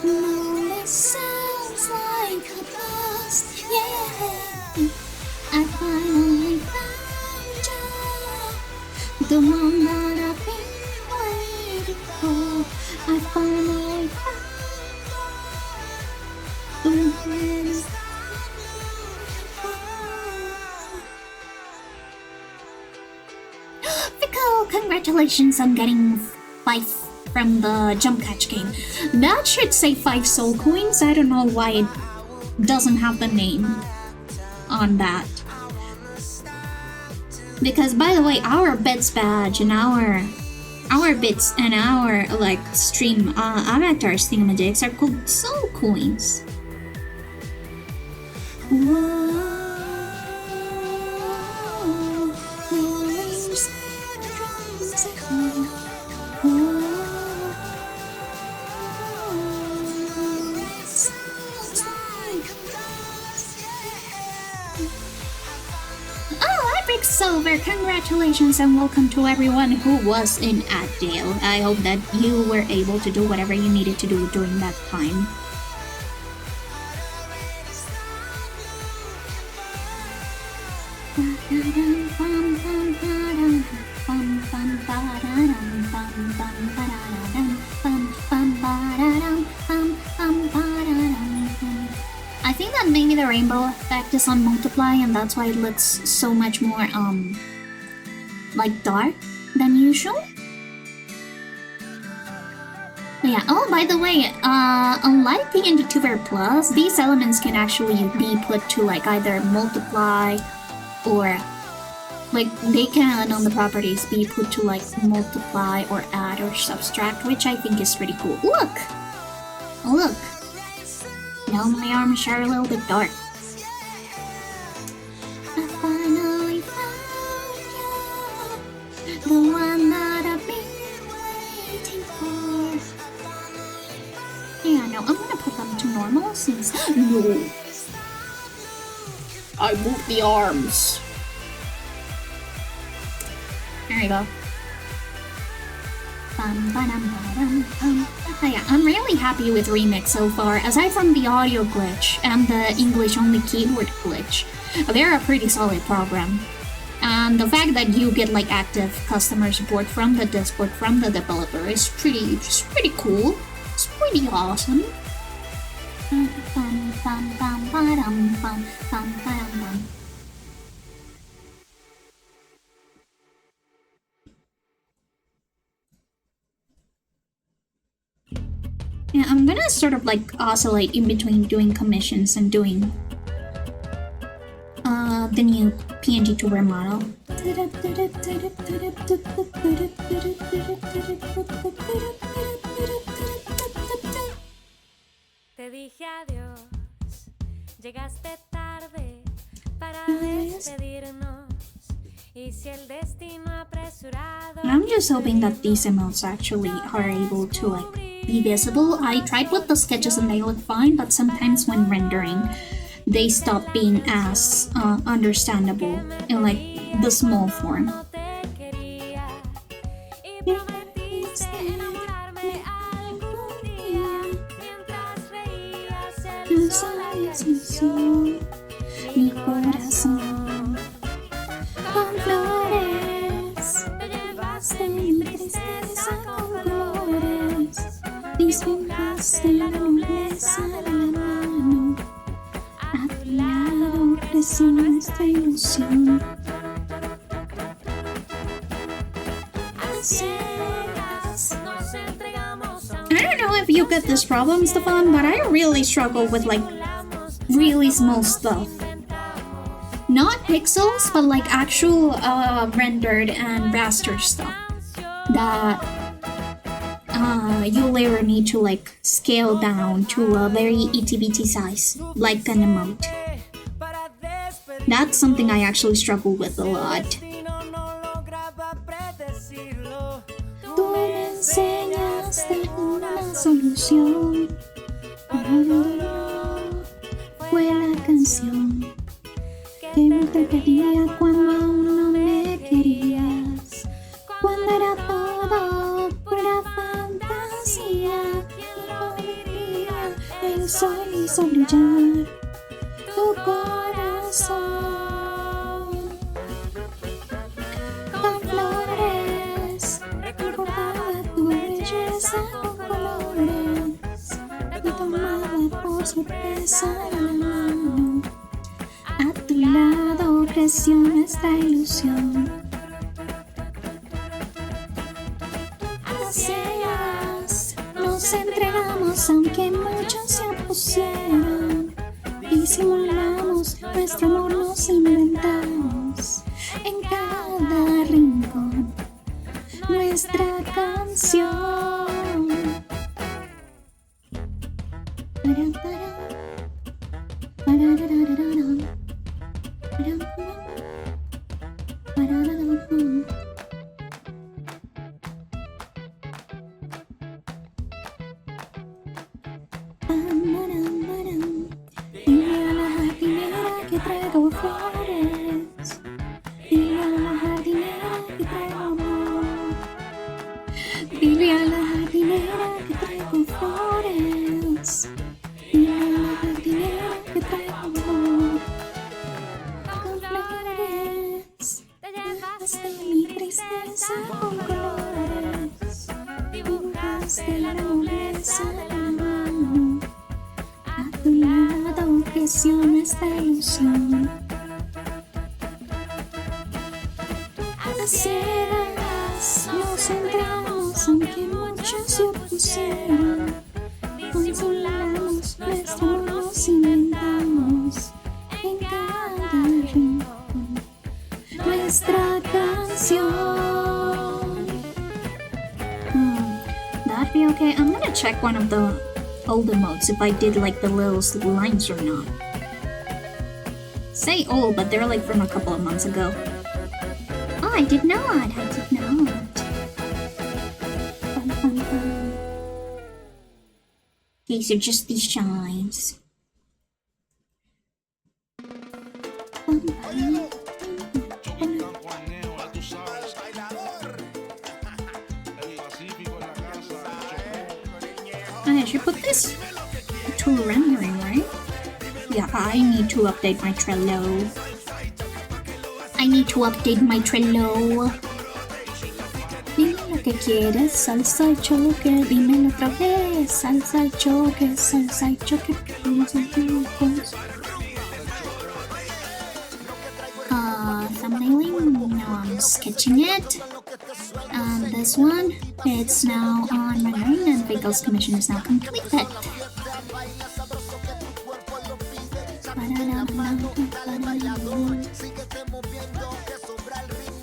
It sounds like a blast, yeah. I finally found you, the one that I've been waiting for. I finally found you, the one. Vico, congratulations on getting 5 from the jump catch game. That should say 5 soul coins. I don't know why it doesn't have the name on that. Because by the way, our bits badge and our bits and our like stream avatars thingamajigs are called soul coins. Whoa. Silver, congratulations and welcome to everyone who was in Addale. I hope that you were able to do whatever you needed to do during that time. I think that maybe the rainbow effect is on multiply and that's why it looks so much more like dark than usual. But yeah, oh by the way, unlike the Tuber Plus, these elements can actually be put to like either multiply or like they can on the properties be put to like multiply or add or subtract, which I think is pretty cool. Look! Look! Now my arms are a little bit dark. I finally found you, the one that I've been waiting for. Yeah, no, I'm gonna put them to normal since... No! I moved the arms. There you go. Yeah, I'm really happy with Remix so far. Aside from the audio glitch and the English-only keyboard glitch, they're a pretty solid program. And the fact that you get like active customer support from the Discord from the developer is pretty cool. It's pretty awesome. Yeah, I'm gonna sort of like oscillate in between doing commissions and doing the new PNG to wear model. Te dije adiós, llegaste tarde para despedirnos. Y si el destino apresurado. I'm just hoping that these emotes actually are able to like be visible. I tried with the sketches and they look fine, but sometimes when rendering, they stop being as understandable in like the small form. Mi corazón con flores, te llevaste mi tristeza con colores, disfrutaste la nobleza de la mano, a tu lado creció nuestra ilusión. I don't know if you get this problem, Stefan, but I really struggle with like really small stuff. Not pixels, but like actual rendered and raster stuff that you later need to like scale down to a very itty-bitty size, like an emote. That's something I actually struggle with a lot. Tú me enseñaste una solución para el dolor, fue la canción que no te pedía cuando aún no me querías, cuando era todo pura fantasía, y no vivía, el sol hizo brillar tu corazón. Con flores, recordaba tu belleza con colores, y tomaba por sorpresa la mano. A tu lado creció nuestra ilusión. A ciegas nos entregamos aunque muchos se opusieran. Disimulamos nuestro amor, nos inventamos en cada rincón nuestra canción. Dile a la jardinera que traigo flores. Dile a la jardinera que traigo amor. Dile a la jardinera que traigo flores. Dile a la jardinera que traigo amor. Con flores, te llevaste mi tristeza con colores. Dibujaste la nobleza de la mano. A tu lado creció nuestra ilusión. A ciegas nos entregamos aunque muchos se opusieran. Consolamos nuestro amor, nos inventamos en cada rincón nuestra canción. That'd be okay. I'm gonna check one of the old emotes if I did like the little lines or not. Say old, but they're like from a couple of months ago. Oh, I did not. Fun. These are just the shines. I should put this to rendering, right? Yeah, I need to update my Trello. Dime lo que quieres, salsa y choque, dímelo otra vez, salsa y choque, thumbnailing, now I'm sketching it. This one, it's now on rendering and Fakel's commission is now completed.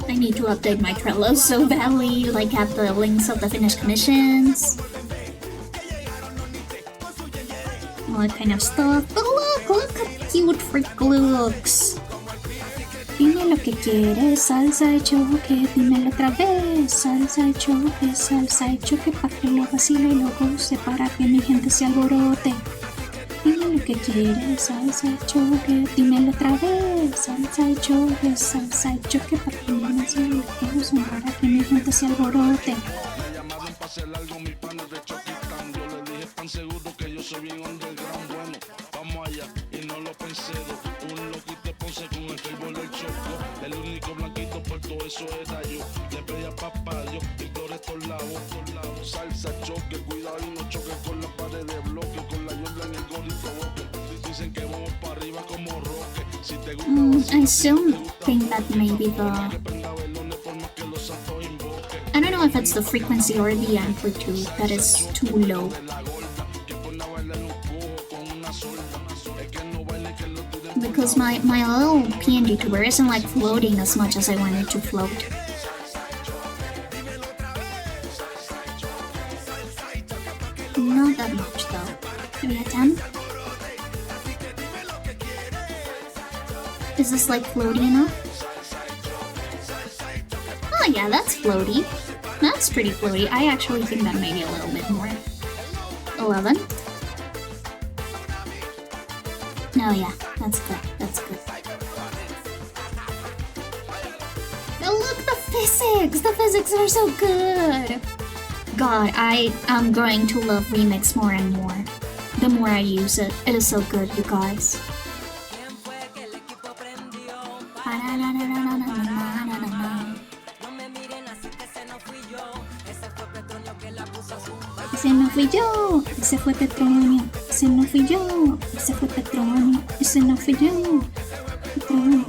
I need to update my Trello so badly, like have the links of the finished commissions. All that kind of stuff. But look how cute Freak looks. Dime lo que quieres, salsa y choque, dímelo otra vez, salsa y choque, pa' que lo vacile y lo goce, para que mi gente se alborote. Dime lo que quieres, salsa y choque, dímelo otra vez, salsa y choque, pa' que mi gente se goce, para que mi gente se alborote. Vamos allá y no lo pensé, un loquito Ponce con el fútbol del choco, el único blanquito por todo eso era yo, le pedí a papá Dios y por estos lados, salsa choque, cuidado y no choque con la pared de bloque, con la yola en el gol y provoque, dicen que vamos para arriba como roque, si te gusta I still think that maybe I don't know if it's the frequency or the amplitude that is too low. Because my little PNG tuber isn't like floating as much as I want it to float. Not that much though. Maybe a 10? Is this like floaty enough? Oh yeah, that's floaty. That's pretty floaty. I actually think that maybe a little bit more. 11? Oh yeah, that's good, that's good. Oh look, the physics! The physics are so good! God, I am growing to love Remix more and more. The more I use it, it is so good, you guys. Ese no fui yo, ese fue Petronio. Ese no fui yo, ese fue Petronio. Ese no fui yo, Petronio.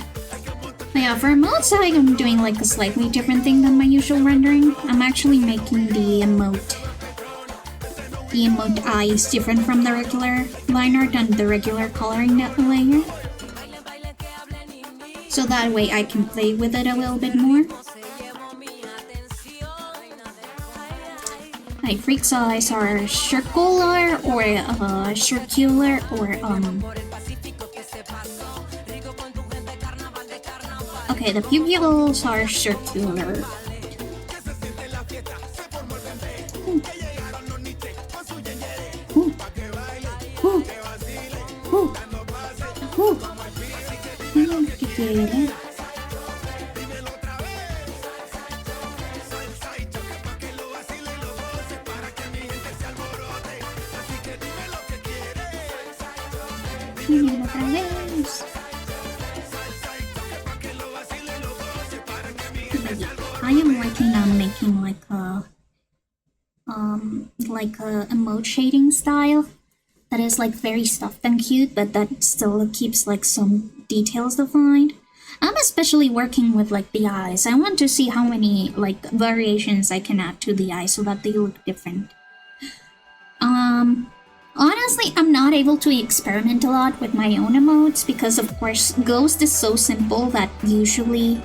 Yeah, for emotes I am doing like a slightly different thing than my usual rendering. I'm actually making the emote eyes different from the regular line art and the regular coloring layer. So that way I can play with it a little bit more. My Freak's eyes are circular or circular or okay, the pupils are circular. I am working on making like a emote shading style that is like very stuffed and cute, but that still keeps like some details defined. I'm especially working with like the eyes. I want to see how many like variations I can add to the eyes so that they look different. Honestly, I'm not able to experiment a lot with my own emotes because of course Ghost is so simple that usually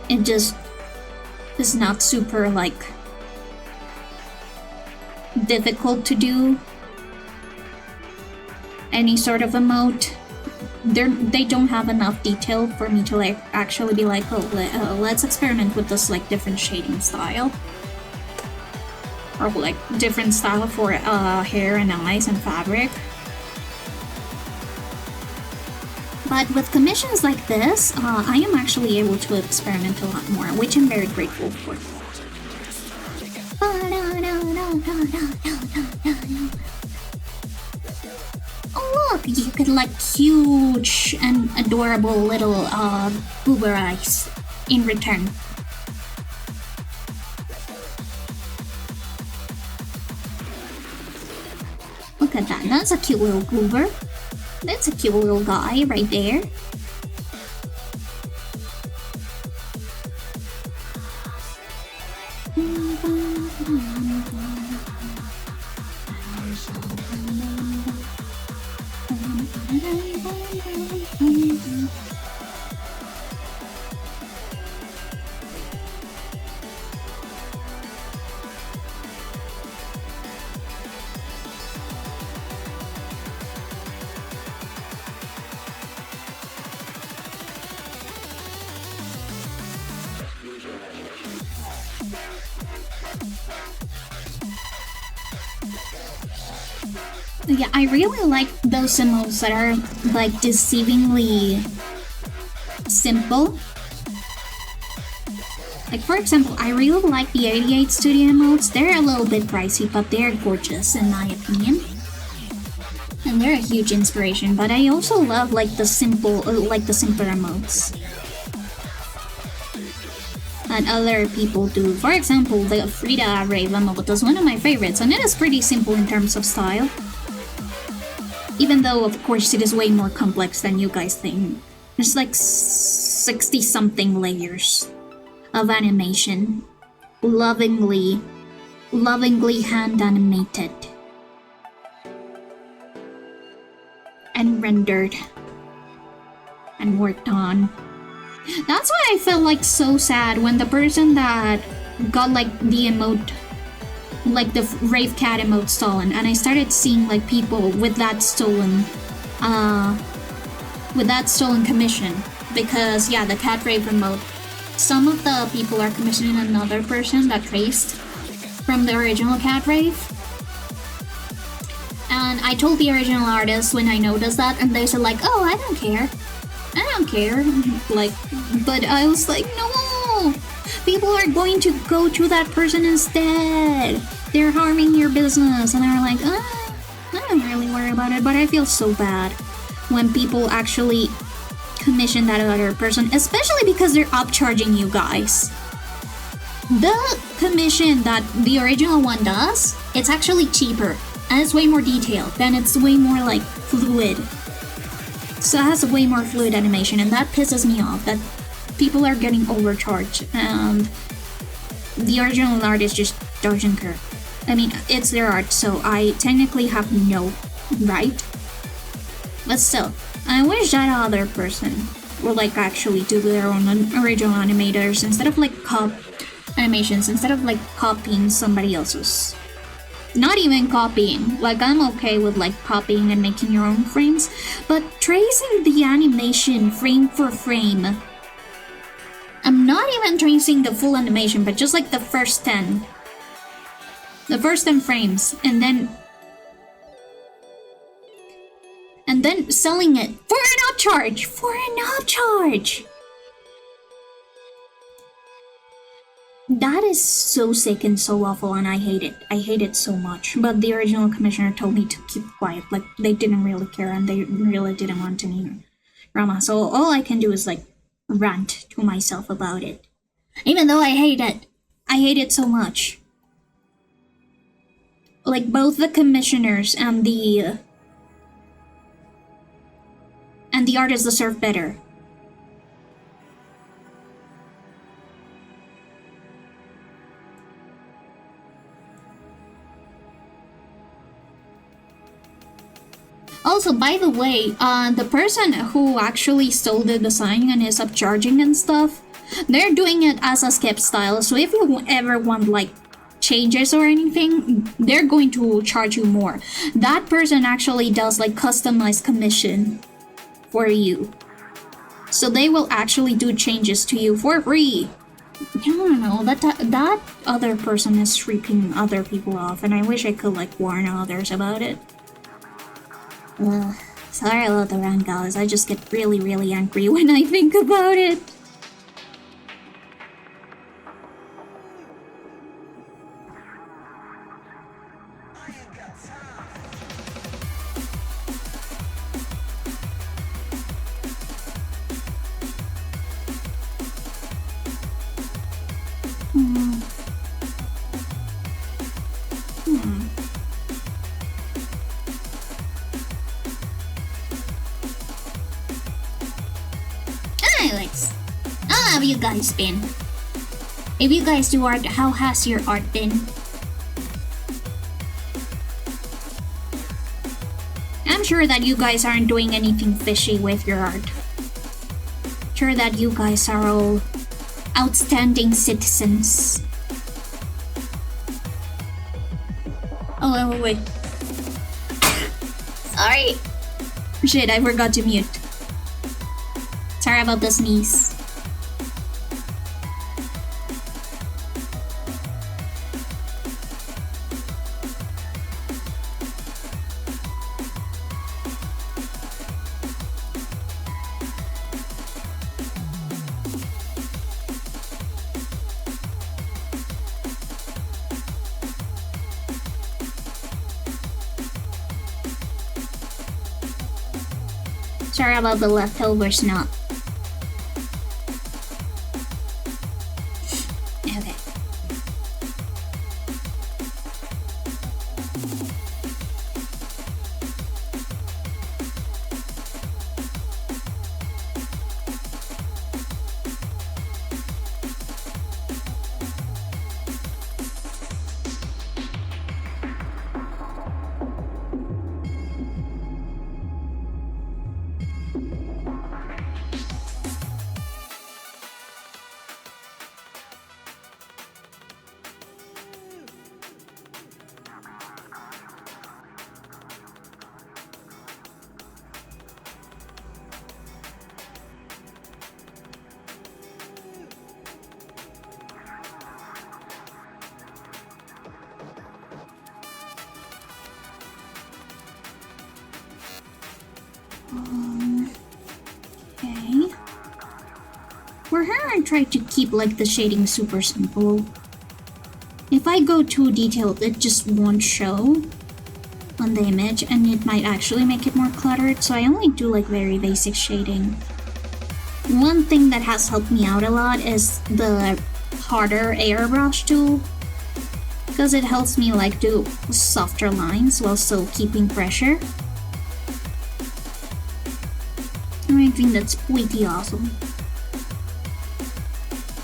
it just is not super like difficult to do any sort of emote. They don't have enough detail for me to like actually be like, oh, let's experiment with this like different shading style. Or like different style for hair and eyes and fabric. But with commissions like this, I am actually able to experiment a lot more, which I'm very grateful for. Oh look, you could like huge and adorable little boober eyes in return. Look at that, that's a cute little goober. That's a cute little guy right there. Yeah, I really like those emotes that are like deceivingly simple. Like for example, I really like the 88 Studio emotes. They're a little bit pricey, but they're gorgeous in my opinion. And they're a huge inspiration, but I also love like the simpler emotes that other people do. For example, the Frida Rave emote is one of my favorites, and it is pretty simple in terms of style. Even though, of course, it is way more complex than you guys think. There's like 60-something layers of animation. Lovingly hand animated. And rendered. And worked on. That's why I felt like so sad when the person that got like the emote, like the Rave Cat emote stolen, and I started seeing like people with that stolen commission, because yeah, the Cat Rave emote, some of the people are commissioning another person that traced from the original Cat Rave. And I told the original artist when I noticed that, and they said like, oh, I don't care. Like, but I was like, no! People are going to go to that person instead! They're harming your business! And they're like, I don't really worry about it, but I feel so bad when people actually commission that other person, especially because they're upcharging you guys. The commission that the original one does, it's actually cheaper, and it's way more detailed, then it's way more like fluid. So it has a way more fluid animation, and that pisses me off, that people are getting overcharged and the original artist just doesn't care. I mean, it's their art, so I technically have no right. But still, I wish that other person would like actually do their own original animators instead of like animations, instead of like copying somebody else's. Not even copying, like I'm okay with like copying and making your own frames, but tracing the animation frame for frame. I'm not even tracing the full animation, but just like the first 10. The first 10 frames, and then selling it for an upcharge! For an upcharge! That is so sick and so awful, and I hate it. I hate it so much. But the original commissioner told me to keep quiet. Like, they didn't really care, and they really didn't want any drama. So all I can do is, like, rant to myself about it. Even though I hate it. I hate it so much. Like, both the commissioners and the artists deserve better. Also, by the way, the person who actually stole the design and is upcharging and stuff, they're doing it as a skip style, so if you ever want, like, changes or anything, they're going to charge you more. That person actually does, like, customized commission for you. So they will actually do changes to you for free. I don't know, that other person is ripping other people off, and I wish I could, like, warn others about it. Sorry about the rant, guys. I just get really, really angry when I think about it. Anyways, how have you guys been? If you guys do art, how has your art been? I'm sure that you guys aren't doing anything fishy with your art. Sure that you guys are all outstanding citizens. Oh, wait. Sorry. Shit, I forgot to mute. Sorry about the sneeze. Sorry about the leftovers not. Okay. Okay. For her, I try to keep like the shading super simple. If I go too detailed, it just won't show on the image, and it might actually make it more cluttered, so I only do like very basic shading. One thing that has helped me out a lot is the harder airbrush tool, because it helps me like do softer lines while still keeping pressure. And I think that's pretty awesome.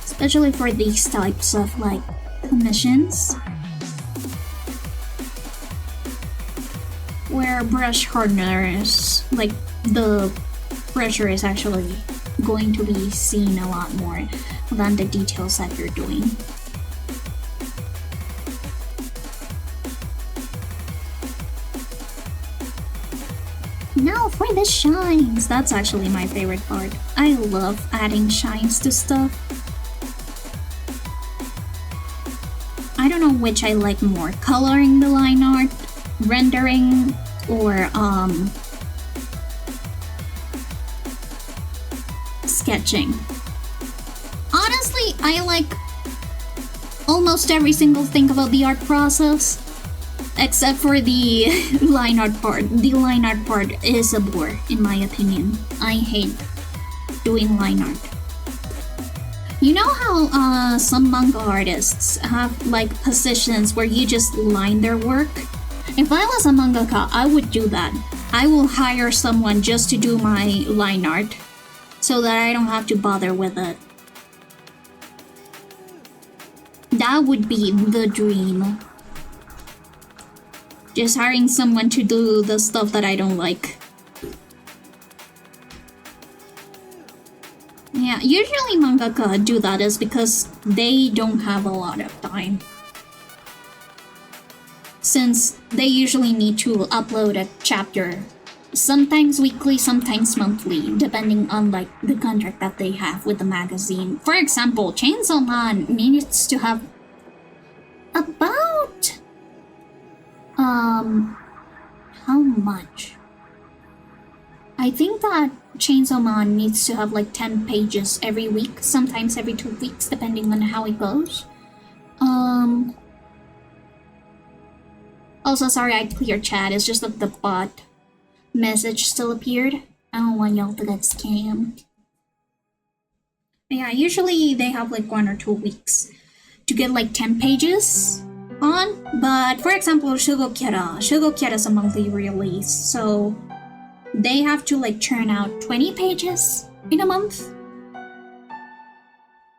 Especially for these types of like commissions, where brush hardener is like the pressure is actually going to be seen a lot more than the details that you're doing. Now for the shines, that's actually my favorite part. I love adding shines to stuff. I don't know which I like more, coloring the line art, rendering, or sketching. Honestly, I like almost every single thing about the art process, except for the line art part. The line art part is a bore, in my opinion. I hate doing line art. You know how some manga artists have like positions where you just line their work? If I was a mangaka, I would do that. I will hire someone just to do my line art, so that I don't have to bother with it. That would be the dream. Just hiring someone to do the stuff that I don't like. Yeah, usually mangaka do that is because they don't have a lot of time. Since they usually need to upload a chapter, sometimes weekly, sometimes monthly, depending on like the contract that they have with the magazine. For example, Chainsaw Man needs to have about how much? I think that Chainsaw Man needs to have like 10 pages every week, sometimes every 2 weeks, depending on how it goes. Also, sorry I cleared chat, it's just that the bot message still appeared. I don't want y'all to get scammed. But yeah, usually they have like 1 or 2 weeks to get like 10 pages on. But for example, Shugokera is a monthly release, so they have to like churn out 20 pages in a month.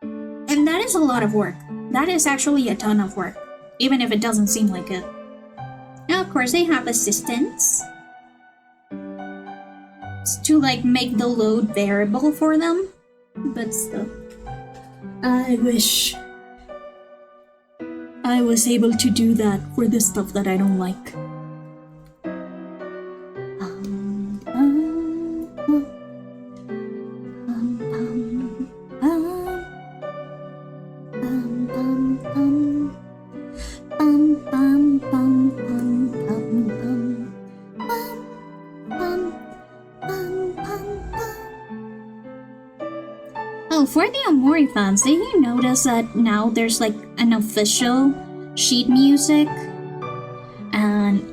And that is a lot of work. That is actually a ton of work, even if it doesn't seem like it. Now, of course, they have assistants to like make the load variable for them, but still, I wish I was able to do that for the stuff that I don't like. Oh, for the Omori fans, did you notice that now there's like an official sheet music? And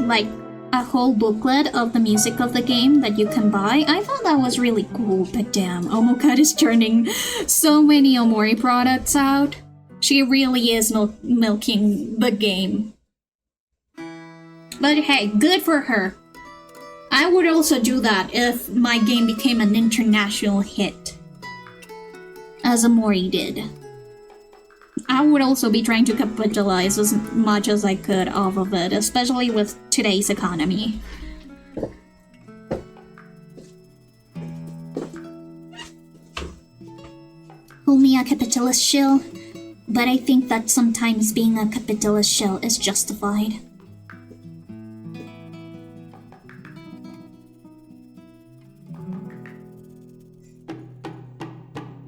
like a whole booklet of the music of the game that you can buy. I thought that was really cool, but damn, Omokat is turning so many Omori products out. She really is milking the game. But hey, good for her. I would also do that if my game became an international hit, as Omori did. I would also be trying to capitalize as much as I could off of it, especially with today's economy. Call me a capitalist shill, but I think that sometimes being a capitalist shill is justified.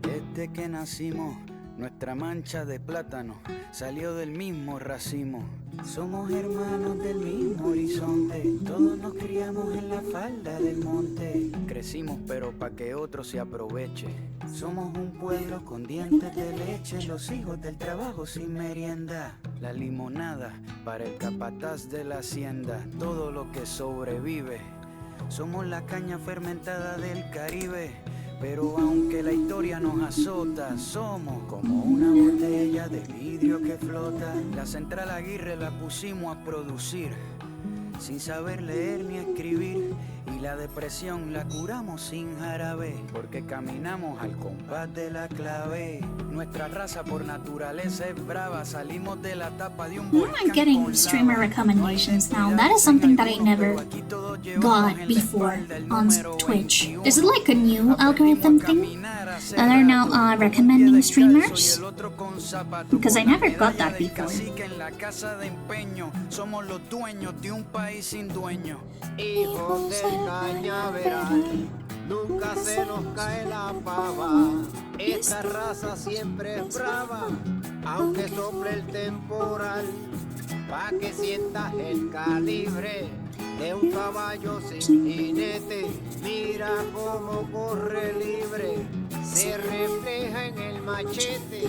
Desde que nacimos, nuestra mancha de plátano salió del mismo racimo. Somos hermanos del mismo horizonte, todos nos criamos en la falda del monte. Crecimos pero pa' que otro se aproveche. Somos un pueblo con dientes de leche, los hijos del trabajo sin merienda. La limonada para el capataz de la hacienda, todo lo que sobrevive. Somos la caña fermentada del Caribe. Pero aunque la historia nos azota, somos como una botella de vidrio que flota. La central Aguirre la pusimos a producir, sin saber leer ni escribir. Y la depresión la curamos sin jarabe, porque caminamos al compás de la clave. Nuestra raza por naturaleza es brava, salimos de la tapa de un volcán. I'm getting streamer recommendations now. That is something that I never got before on Twitch. Is it like a new algorithm thing? That are now recommending streamers? Because I never got that before. Hijos del cañaveral, nunca se nos cae la pava. Esta raza siempre es brava, aunque sople el temporal. Pa' que sientas el calibre de un caballo sin jinete. Mira cómo corre libre, se refleja en el machete.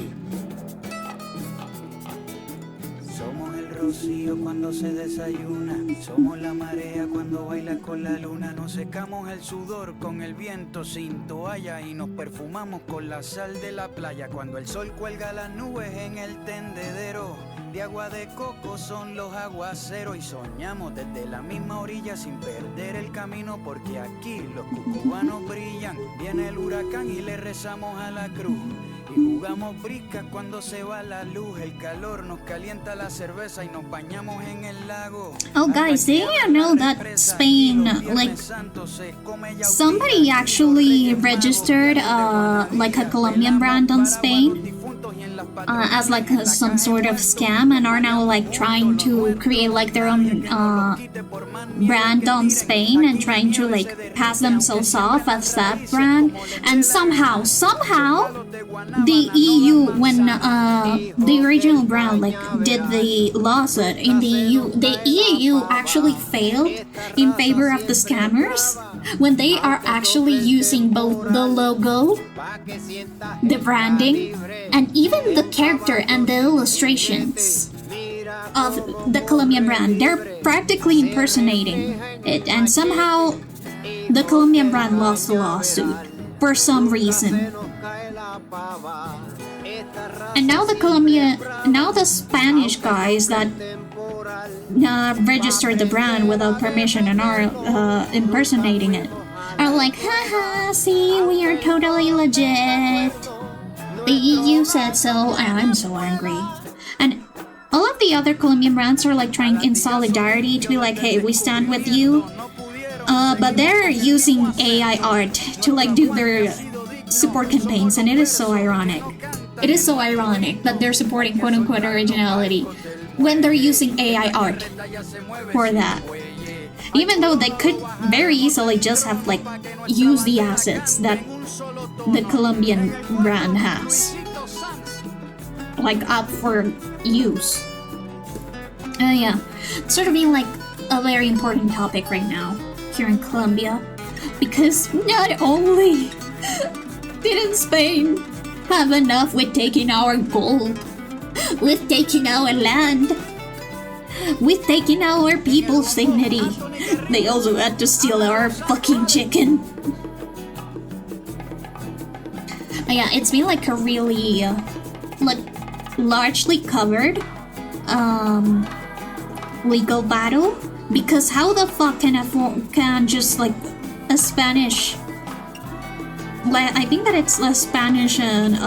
Somos el rocío cuando se desayuna, somos la marea cuando baila con la luna. Nos secamos el sudor con el viento sin toalla y nos perfumamos con la sal de la playa. Cuando el sol cuelga las nubes en el tendedero, de agua de coco son los aguaceros. Y soñamos desde la misma orilla sin perder el camino, porque aquí los cucubanos brillan. Viene el huracán y le rezamos a la cruz. Y jugamos briscas cuando se va la luz. El calor nos calienta la cerveza y nos bañamos en el lago. Oh guys, did you know that Spain, like, somebody actually registered like a Colombian brand on Spain as like some sort of scam, and are now like trying to create like their own brand on Spain and trying to like pass themselves off as that brand. And somehow the EU, when the original brand like did the lawsuit in the EU actually failed in favor of the scammers when they are actually using both the logo, the branding, and even the character and the illustrations of the Colombian brand. They're practically impersonating it, and somehow the Colombian brand lost the lawsuit for some reason. And now the Spanish guys that registered the brand without permission and are impersonating it are like, haha, see, we are totally legit. The EU said so, and I'm so angry. And all of the other Colombian brands are like trying in solidarity to be like, hey, we stand with you. But they're using AI art to like do their support campaigns, and it is so ironic. It is so ironic that they're supporting quote-unquote originality when they're using AI art for that. Even though they could very easily just have like used the assets that the Colombian brand has, like up for use. Yeah, it's sort of being like a very important topic right now here in Colombia, because not only didn't Spain have enough with taking our gold, with taking our land, With taking our people's dignity, they also had to steal our fucking chicken. Yeah, it's been like a really, like, largely covered, legal battle. Because how the fuck can just like a Spanish, like, I think that it's a Spanish and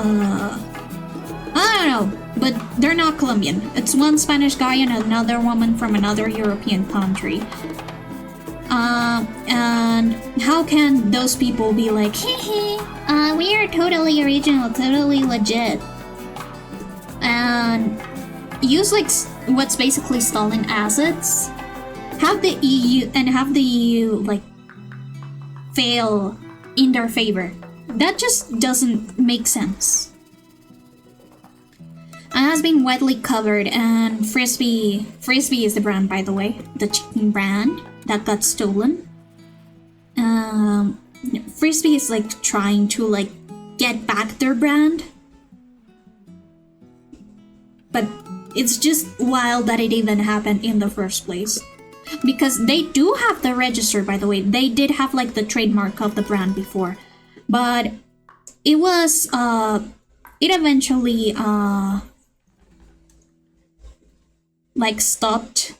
I don't know, but they're not Colombian. It's one Spanish guy and another woman from another European country. And how can those people be like, hey, we are totally original, totally legit, and use like what's basically stolen assets, have the EU like fail in their favor? That just doesn't make sense. It has been widely covered, and Frisbee is the brand, by the way, the chicken brand that got stolen. Frisbee is like trying to like get back their brand, but it's just wild that it even happened in the first place. Because they do have the register, by the way. They did have like the trademark of the brand before, but it was it eventually like stopped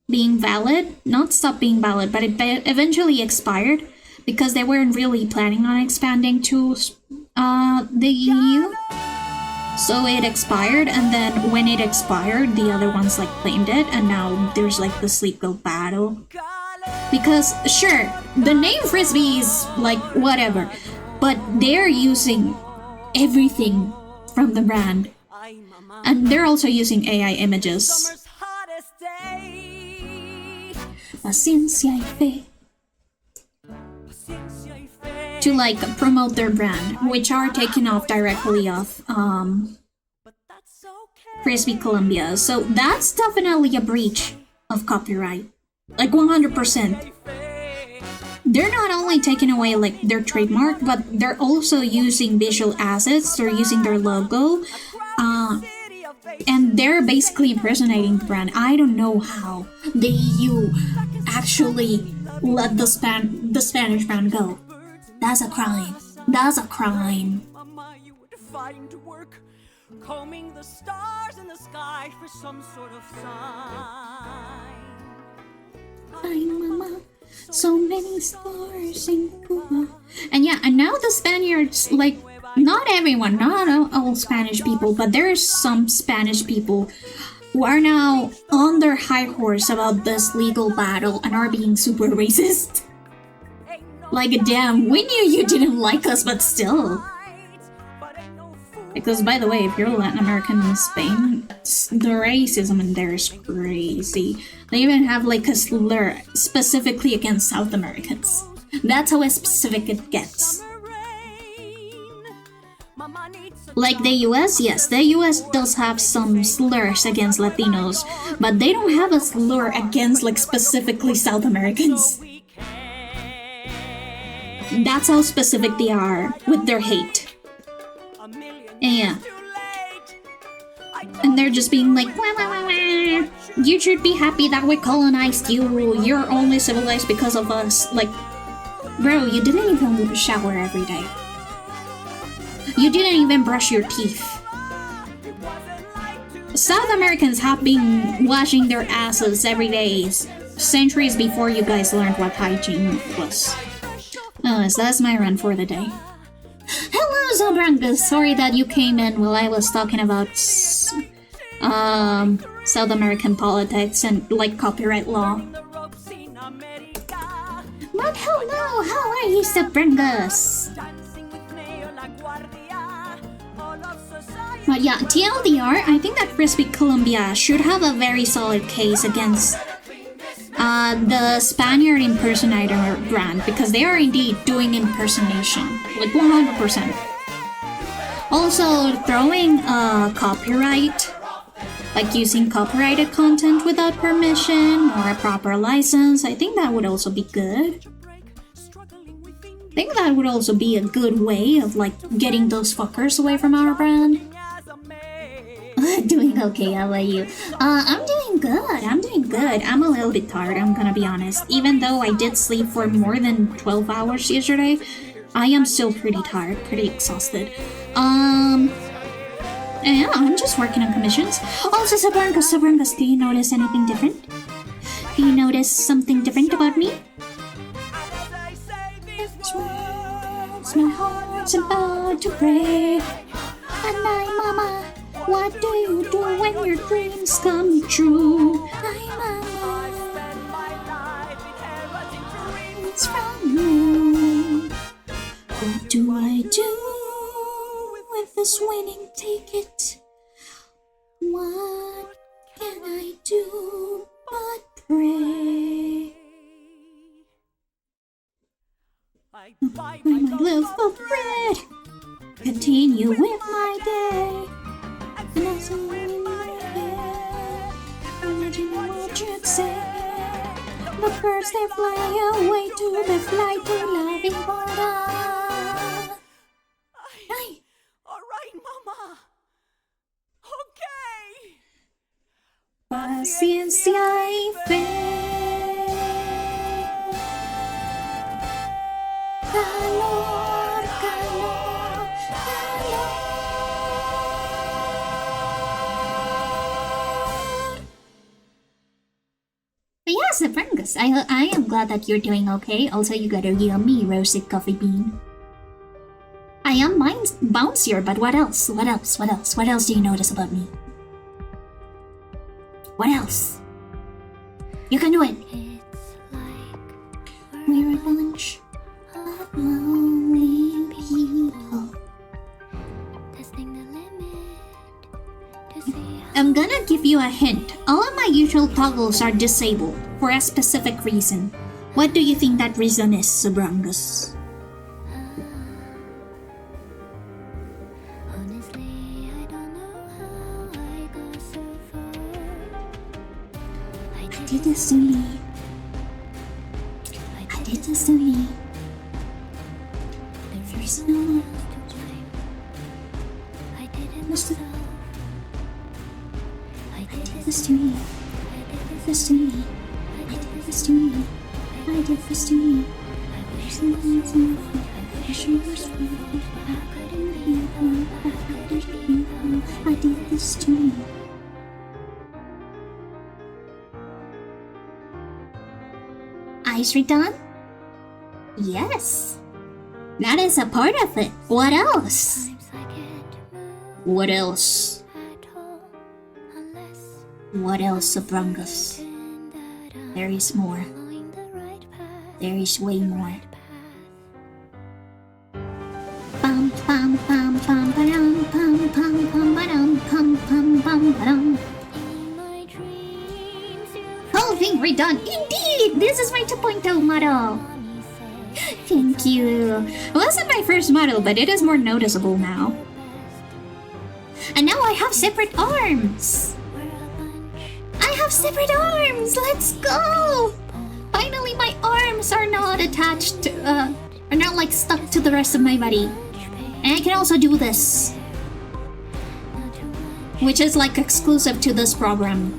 being valid. Not stopped being valid, but it eventually expired because they weren't really planning on expanding to the EU. So it expired, and then when it expired, the other ones like claimed it, and now there's like this legal battle. Because sure, the name Frisbee is like whatever, but they're using everything from the brand, and they're also using AI images. Paciencia y fe. To like promote their brand, which are taken off directly off Frisbee Colombia. So that's definitely a breach of copyright, like 100%. They're not only taking away like their trademark, but they're also using visual assets. They're using their logo, and they're basically impersonating the brand. I don't know how the EU actually let the Spanish brand go. That's a crime. That's a crime. Mama, you were defying to work, combing the stars in the sky for some sort of sign. Ay, mama, so many stars in Cuba. And yeah, and now the Spaniards, like, not everyone, not all Spanish people, but there's some Spanish people who are now on their high horse about this legal battle and are being super racist. Like, damn, we knew you didn't like us, but still. Because, by the way, if you're Latin American in Spain, the racism in there is crazy. They even have, like, a slur specifically against South Americans. That's how specific it gets. Like the US, yes, the US does have some slurs against Latinos, but they don't have a slur against, like, specifically South Americans. That's how specific they are with their hate. Yeah. And they're just being like, wah, wah, wah, wah. You should be happy that we colonized you. You're only civilized because of us. Like, bro, you didn't even shower every day. You didn't even brush your teeth. South Americans have been washing their asses every day centuries before you guys learned what hygiene was. So that's my run for the day. Hello, Zobrangus! Sorry that you came in while I was talking about South American politics and, like, copyright law. But hello, how are you, Zobrangus? But yeah, TLDR, I think that Frisbee Colombia should have a very solid case against the Spaniard impersonator brand, because they are indeed doing impersonation, like 100%. Also, throwing copyright, like using copyrighted content without permission or a proper license, I think that would also be good. I think that would also be a good way of, like, getting those fuckers away from our brand. Doing okay, how about you? I'm doing good, good. I'm a little bit tired, I'm gonna be honest. Even though I did sleep for more than 12 hours yesterday, I am still pretty tired, pretty exhausted. Yeah, I'm just working on commissions. Also, Sabrangas, do you notice anything different? Do you notice something different about me? My heart's about to break. And mama, what do you do when your dreams come true? Mama, it's from you. What do I do with this winning ticket? What can I do but pray? My loaf of bread, continue with my day. And as I lay in my bed, imagine what you'd say. The birds they fly away to the flight to La Vida. Alright, Mama. Okay. Paciencia y fe. Calor, calor, calor. Yes, Sabrangas, I am glad that you're doing okay. Also, you got a yummy roasted coffee bean. I am bouncier, but what else? What else do you notice about me? What else? You can do it. We're a bunch of lonely people. I'm gonna give you a hint. All of my usual toggles are disabled for a specific reason. What do you think that reason is, Sabrangas? I did this to me. I did this to me. There's no one to blame. I did it myself. I did this to me. I did this to me. I did this to me. I did this to me. I wish there was nothing. I wish it was real. I couldn't be one. I couldn't be one. I did this to me. Eyes redone? Yes. That is a part of it. What else? What else? What else, Sabrangas? There is more. There is way more. Bum bum bum bum ba-dum bum bum bum ba-dum bum bum bum ba-dum. Whole thing redone. Indeed! This is my 2.0 model. Thank you. It wasn't my first model, but it is more noticeable now. And now I have separate arms. I have separate arms. Let's go. Finally, my arms are not attached to, are not like stuck to the rest of my body. And I can also do this, which is like exclusive to this program.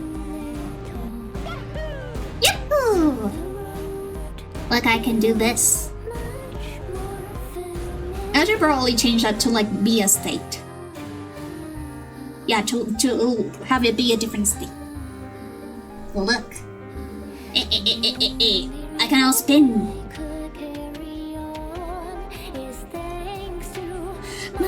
Yahoo! Like I can do this. I should probably change that to like be a state. Yeah, to have it be a different state. Look. I can now spin. My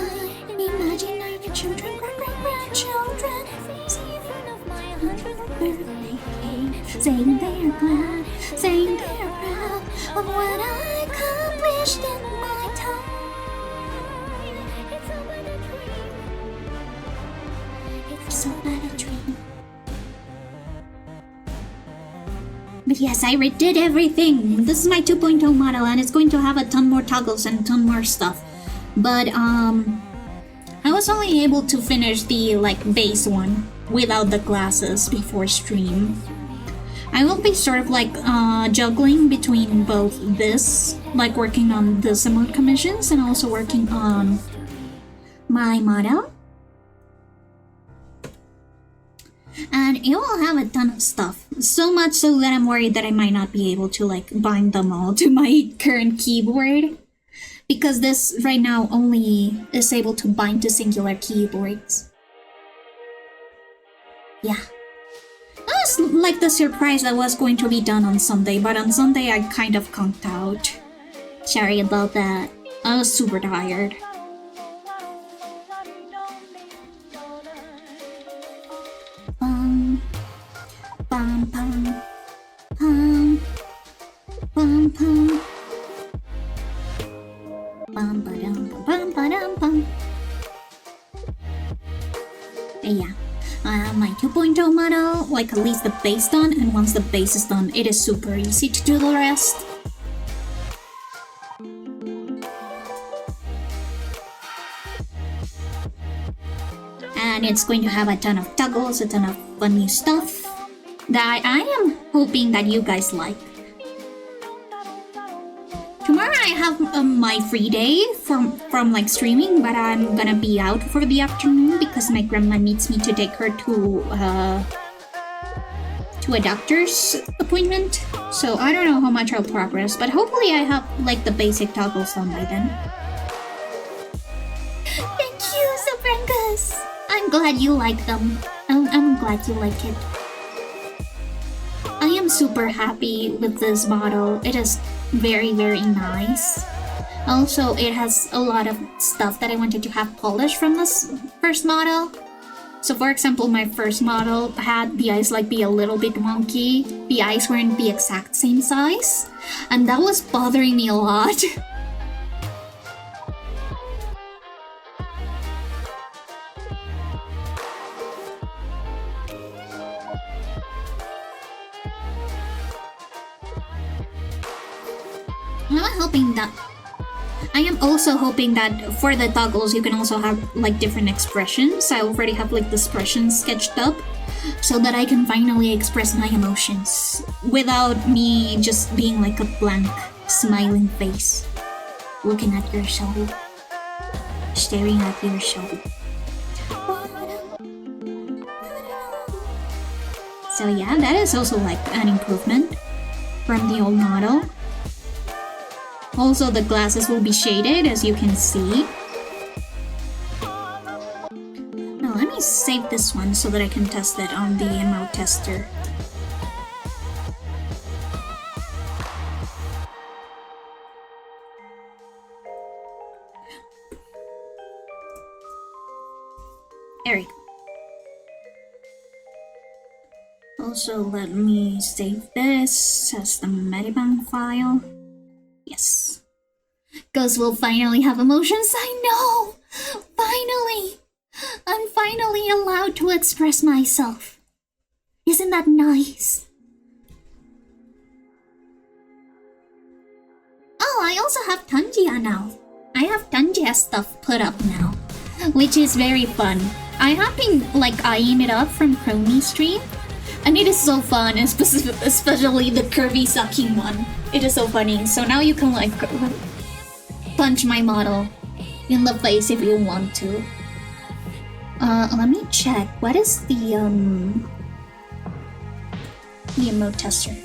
imaginary children, grandchildren, even of my 100th birthday came, saying they're glad, saying they're proud of what I accomplished in my time. It's all but a dream. It's all but a dream. But yes, I redid everything. This is my 2.0 model and it's going to have a ton more toggles and a ton more stuff. But I was only able to finish the like base one without the glasses before stream. I will be sort of like juggling between both this, like working on the emote commissions and also working on my model. And it will have a ton of stuff. So much so that I'm worried that I might not be able to like bind them all to my current keyboard. Because this right now only is able to bind to singular keyboards. Yeah. That was like the surprise that was going to be done on Sunday, but on Sunday I kind of conked out. Sorry about that. I was super tired. Bum, bum, bum, bum, bum, bum. Bum, ba-dum, bum, ba-dum, bum. Yeah. I have my 2.0 model, like at least the base done, and once the base is done, it is super easy to do the rest. And it's going to have a ton of toggles, a ton of fun new stuff that I am hoping that you guys like. Tomorrow I have my free day from like streaming, but I'm gonna be out for the afternoon because my grandma needs me to take her to a doctor's appointment. So I don't know how much I'll progress, but hopefully I have like the basic toggles done by then. Thank you, Sobrangas! I'm glad you like them. I'm glad you like it. I am super happy with this model. It is very, very nice. Also, it has a lot of stuff that I wanted to have polished from this first model. So for example, my first model had the eyes like be a little bit wonky. The eyes weren't the exact same size. And that was bothering me a lot. I am also hoping that for the toggles you can also have like different expressions. I already have like the expressions sketched up so that I can finally express my emotions without me just being like a blank smiling face looking at your soul, staring at your soul. So yeah, that is also like an improvement from the old model. Also, the glasses will be shaded, as you can see. Now, let me save this one so that I can test it on the emote tester. There we go. Also, let me save this as the Medibang file. Yes. Because we'll finally have emotions. I know! Finally! I'm finally allowed to express myself. Isn't that nice? Oh, I also have Tanjia now. I have Tanjia stuff put up now, which is very fun. I have been like eyeing it up from Crony stream, and it is so fun, especially the curvy sucking one. It is so funny. So now you can like punch my model in the face if you want to. Let me check. What is the emote tester?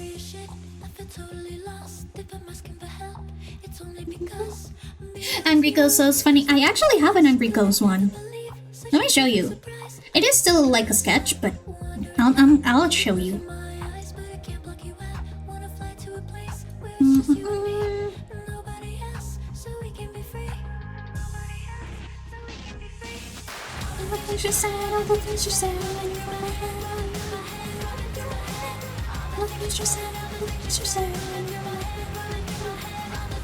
Angry Ghost, so it's funny. I actually have an Angry Ghost one. Let me show you. It is still like a sketch, but I'll show you.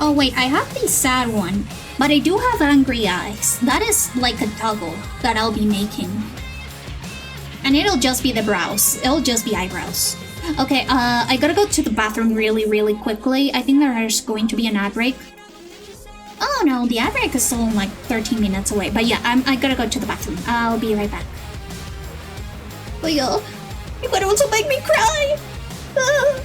Oh wait, I have the sad one, but I do have angry eyes. That is like a toggle that I'll be making. And it'll just be the brows. It'll just be eyebrows. Okay, I gotta go to the bathroom really quickly. I think there's going to be an ad break. Oh no, the ad break is still like 13 minutes away. But yeah, I gotta go to the bathroom. I'll be right back. But yeah, you would also make me cry! Ah.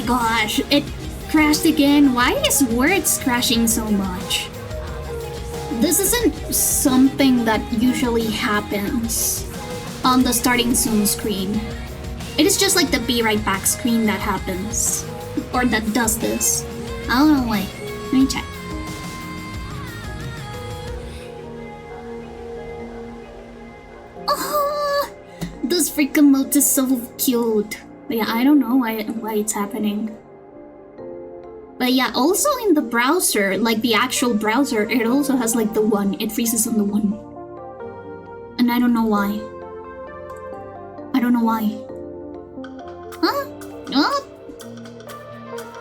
gosh, it crashed again. Why is Words crashing so much? This isn't something that usually happens on the starting soon screen. It is just like the be right back screen that happens. Or that does this. I don't know, wait. Let me check. Oh, this freaking emote is so cute. But yeah, I don't know why it's happening. But yeah, also in the browser, like the actual browser, it also has like the 1. It freezes on the 1. And I don't know why. I don't know why. Huh? Oh.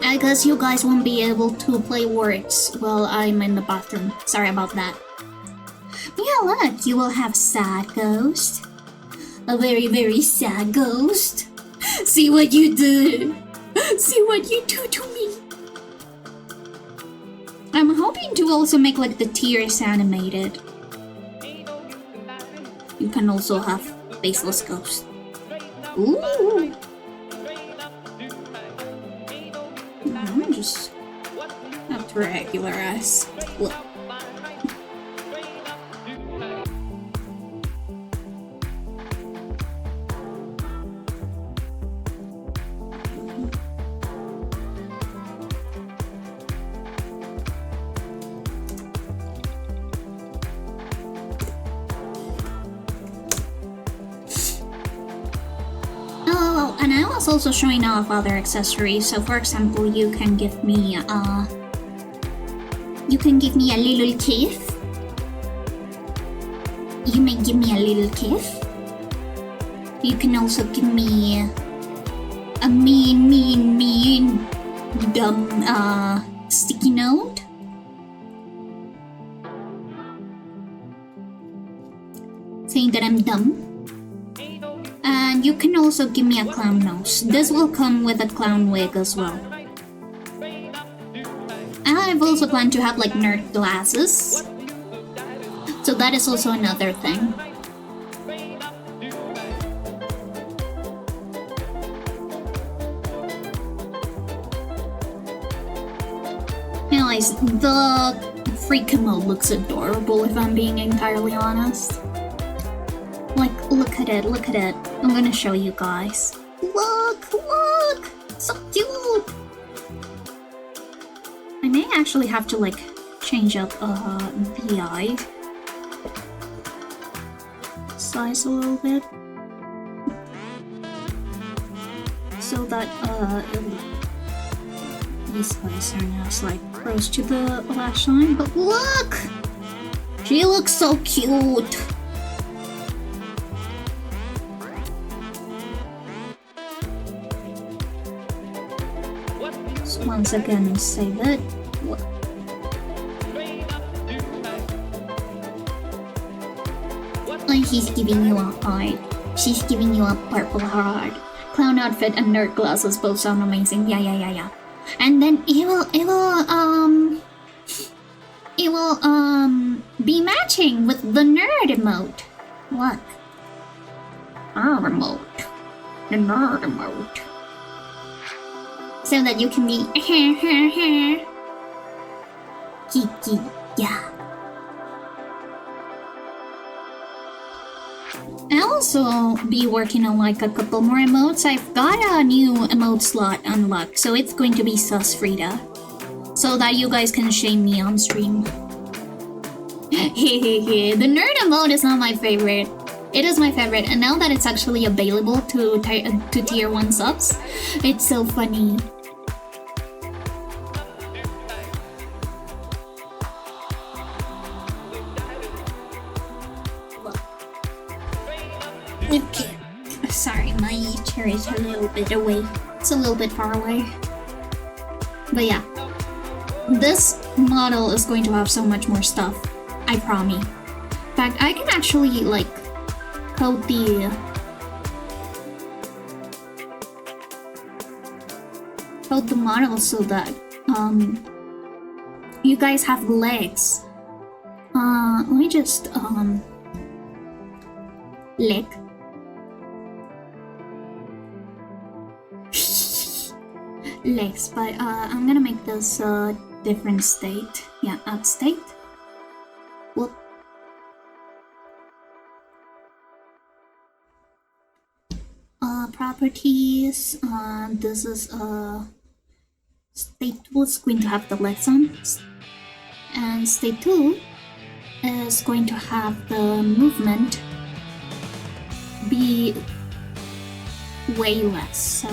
I guess you guys won't be able to play Words while I'm in the bathroom. Sorry about that. Yeah, look, you will have sad ghost. A very, very sad ghost. See what you did. See what you do to me. I'm hoping to also make like the tears animated. You can also have faceless ghost. Ooh. I'm just have to regularize. Look. Also showing off other accessories. So for example, you can give me a little kiss. You may give me a little kiss. You can also give me a mean dumb sticky note. Saying that I'm dumb. And you can also give me a clown nose. This will come with a clown wig as well. And I've also planned to have like nerd glasses. So that is also another thing. Anyways, the freak mode looks adorable if I'm being entirely honest. Like, look at it, look at it. I'm gonna show you guys. Look, look! So cute! I may actually have to, like, change up the eye size a little bit. So that, these guys are now, like, close to the lash line. But look! She looks so cute! Once again, save it. And she's giving you a heart. She's giving you a purple heart. Clown outfit and nerd glasses both sound amazing. Yeah. And then it will be matching with the nerd emote. Look. Our emote. The nerd emote. So that you can be Kiki, yeah. I'll also be working on like a couple more emotes. I've got a new emote slot unlocked, so it's going to be Sus Frida. So that you guys can shame me on stream. The nerd emote is not my favorite. It is my favorite, and now that it's actually available to tier 1 subs, it's so funny. Okay. Sorry, my chair is a little bit away. It's a little bit far away. But yeah. This model is going to have so much more stuff. I promise. In fact, I can actually, like, code the model so that, you guys have legs. Let me just, leg. legs, but I'm gonna make this a different state. Yeah, add state. Whoop. Properties. This is state 2 is going to have the legs on, and state 2 is going to have the movement be way less. So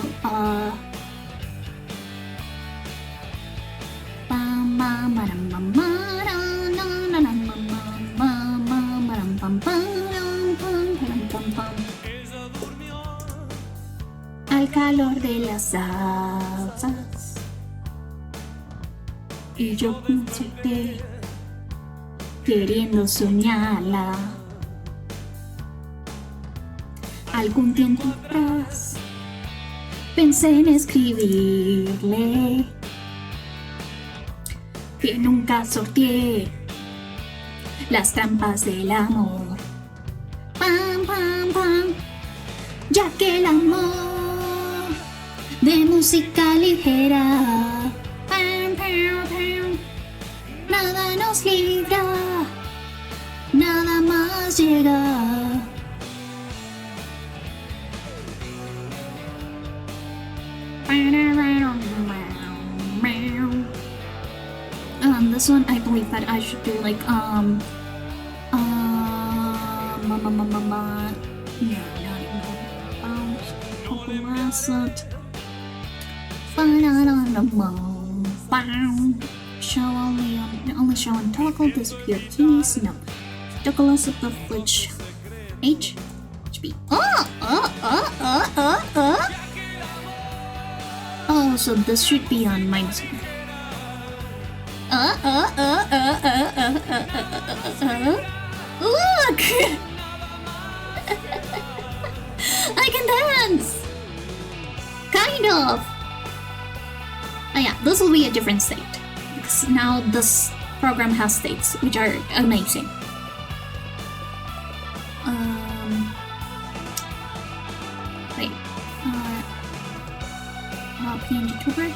al calor de las salsas y yo pensé queriendo soñarla. Algún tiempo atrás pensé en escribirle que nunca sorteé las trampas del amor. Pam, pam, pam, ya que el amor de música ligera, pam, pam, pam, nada nos libra, nada más llega. This one I believe that I should do like no, not even show only show and toggle disappear keys. No, toggle of the switch H B. Oh, so this should be on minus 1. Look! I can dance! Kind of! Oh yeah, this will be a different state. Because now this program has states, which are amazing. Wait. PNG tuber.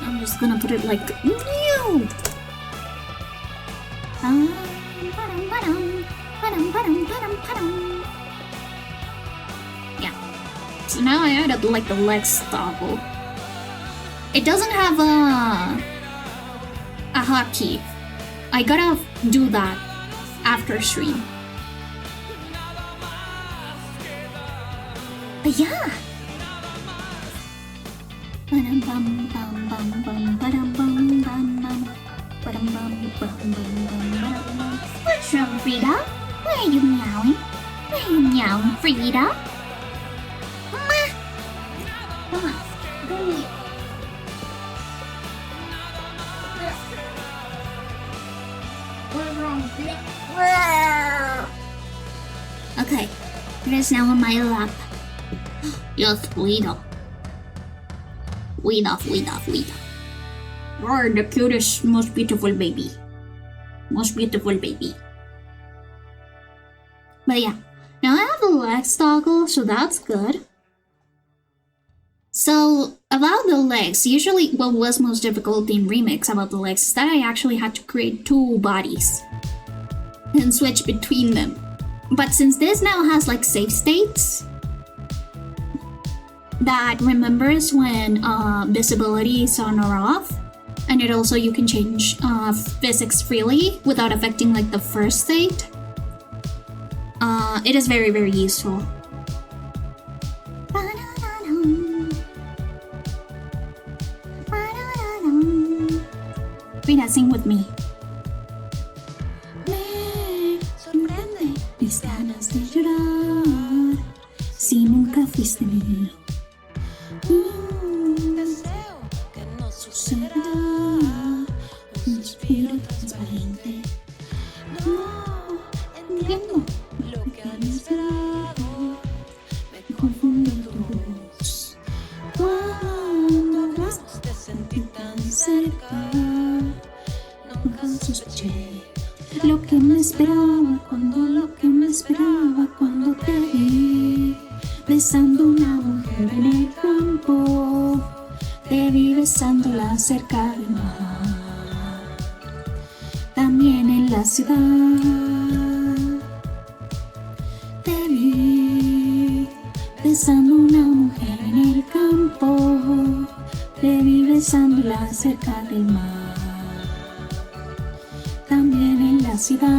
I'm just gonna put it like new. Yeah. So now I added like the legs toggle. It doesn't have a hotkey. I gotta do that after stream. But yeah. What's wrong, Frida? Why are you meowing? Why are you meowing, Frida? Ma! Come on, go here. What's wrong, Frida? Okay, it is now on my lap. Yes, Frida. Frida. You're the cutest, most beautiful baby. Most beautiful baby. But yeah, now I have the legs toggle, so that's good. So, about the legs, usually what was most difficult in Remix about the legs is that I actually had to create 2 bodies and switch between them. But since this now has like save states, that remembers when visibility is on or off, and it also you can change physics freely without affecting like the first state. It is very, very useful. Frida, sing with me. Me sorprende mis ganas de llorar si nunca fuiste mío. Deseo que no suceda. Un suspiro transparente. No entiendo lo que han esperado. Me confundo tu voz. Cuando hablas te sentí tan cerca. Nunca sospeché lo que me esperaba cuando te vi. besando una mujer en el campo, te vi besándola cerca del mar, también en la ciudad, te vi besando una mujer en el campo, te vi besándola cerca del mar, también en la ciudad.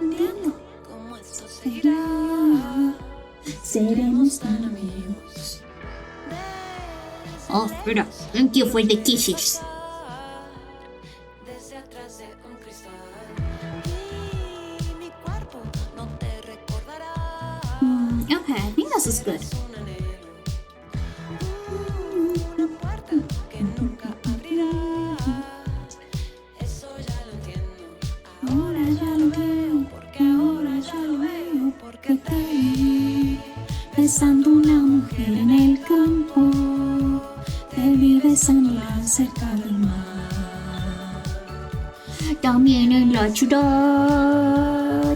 Entiendo cómo esto seguirá. Seremos tan amigos. Oh, pero thank you for the kisses. Desde atrás de un cristal. Y mi cuerpo no te recordará. Okay, I think this is good. Una puerta que nunca abrirás. Eso ya lo entiendo. Ahora ya lo veo, porque ahora ya lo veo, porque te vi besando una mujer en el campo, te vi besándola cerca del mar, también en la ciudad.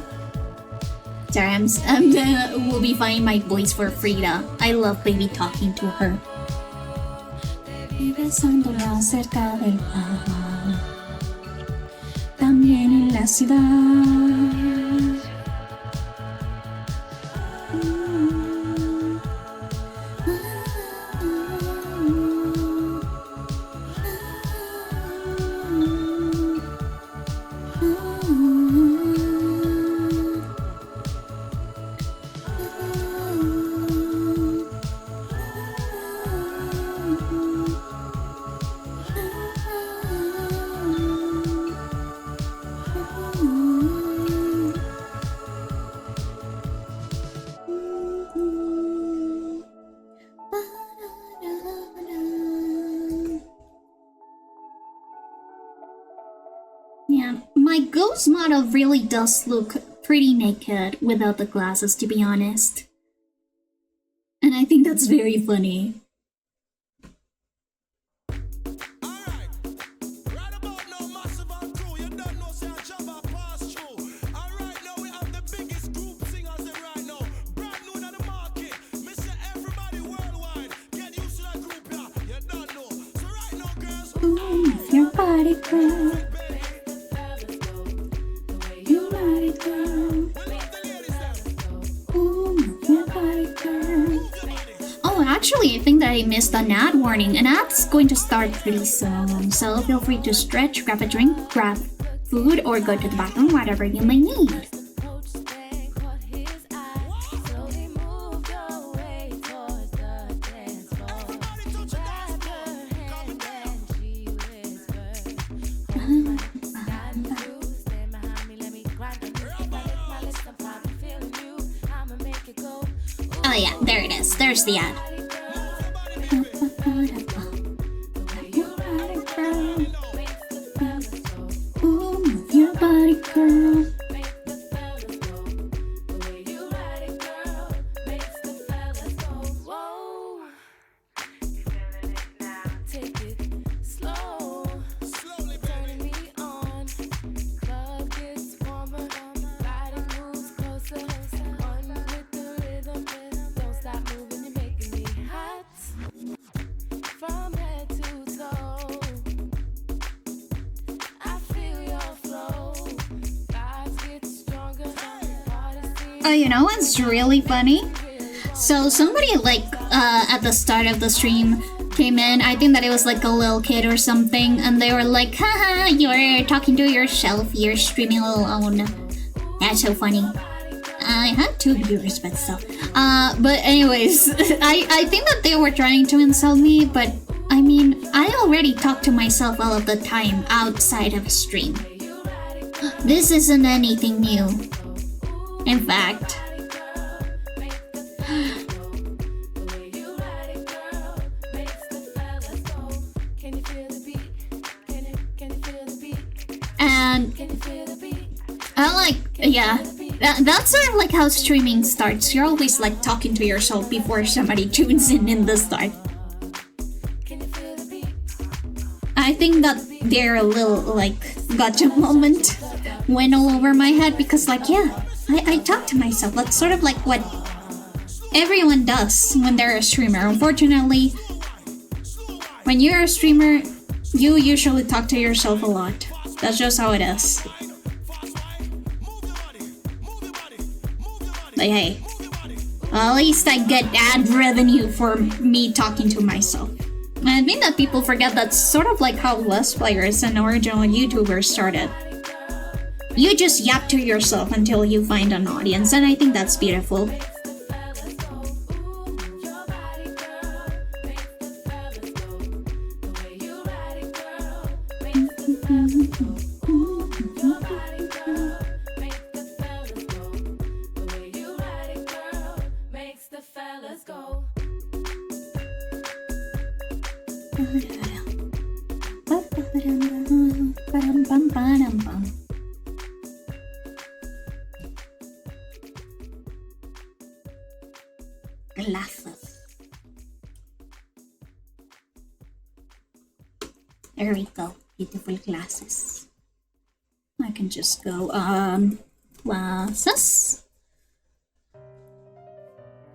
Sorry, we'll be finding my voice for Frida. I love baby talking to her. Te vi besándola cerca del mar, también en la ciudad. Yeah, my ghost model really does look pretty naked without the glasses, to be honest. And I think that's very funny. Your body, girl. Your body, girl. Your body, girl. Oh, actually, I think that I missed an ad warning. An ad's going to start pretty soon, so feel free to stretch, grab a drink, grab food, or go to the bathroom, whatever you may need. Oh yeah, there it is. There's the ad. Ooh, move your body, girl. Oh, you know what's really funny? So somebody at the start of the stream came in. I think that it was like a little kid or something, and they were like, haha, you're talking to yourself, you're streaming alone. That's so funny. I had 2 viewers, but still. But anyways, I think that they were trying to insult me, but I mean, I already talk to myself all of the time outside of a stream. This isn't anything new. In fact, and I like, yeah, that's sort of like how streaming starts. You're always like talking to yourself before somebody tunes in the start. I think that they're a little like gotcha moment went all over my head because, like, yeah, I talk to myself. That's sort of like what everyone does when they're a streamer. Unfortunately, when you're a streamer, you usually talk to yourself a lot. That's just how it is. Like, hey, at least I get ad revenue for me talking to myself. And I think that people forget that's sort of like how Let's Players and original YouTubers started. You just yap to yourself until you find an audience, and I think that's beautiful. Glasses. There we go. Beautiful glasses. I can just go, glasses.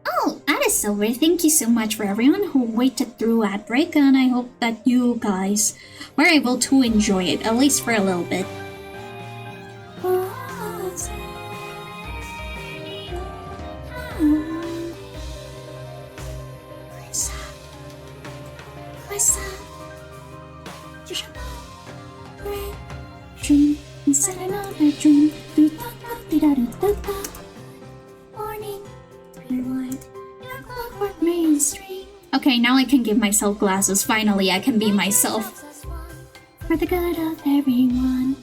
Oh, that is over. Thank you so much for everyone who waited through ad break, and I hope that you guys were able to enjoy it, at least for a little bit. Dream inside another dream. Morning, rewind, clockwork main street. Okay, now I can give myself glasses. Finally, I can be myself. For the good of everyone.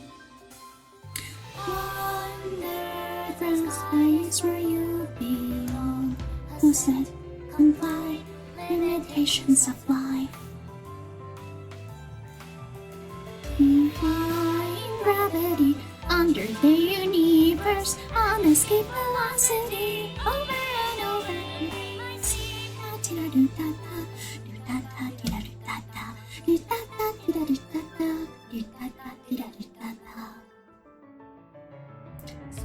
Underground sky is where you belong. Who said comply? Limitations of life. Defying gravity under the universe on escape velocity over and over.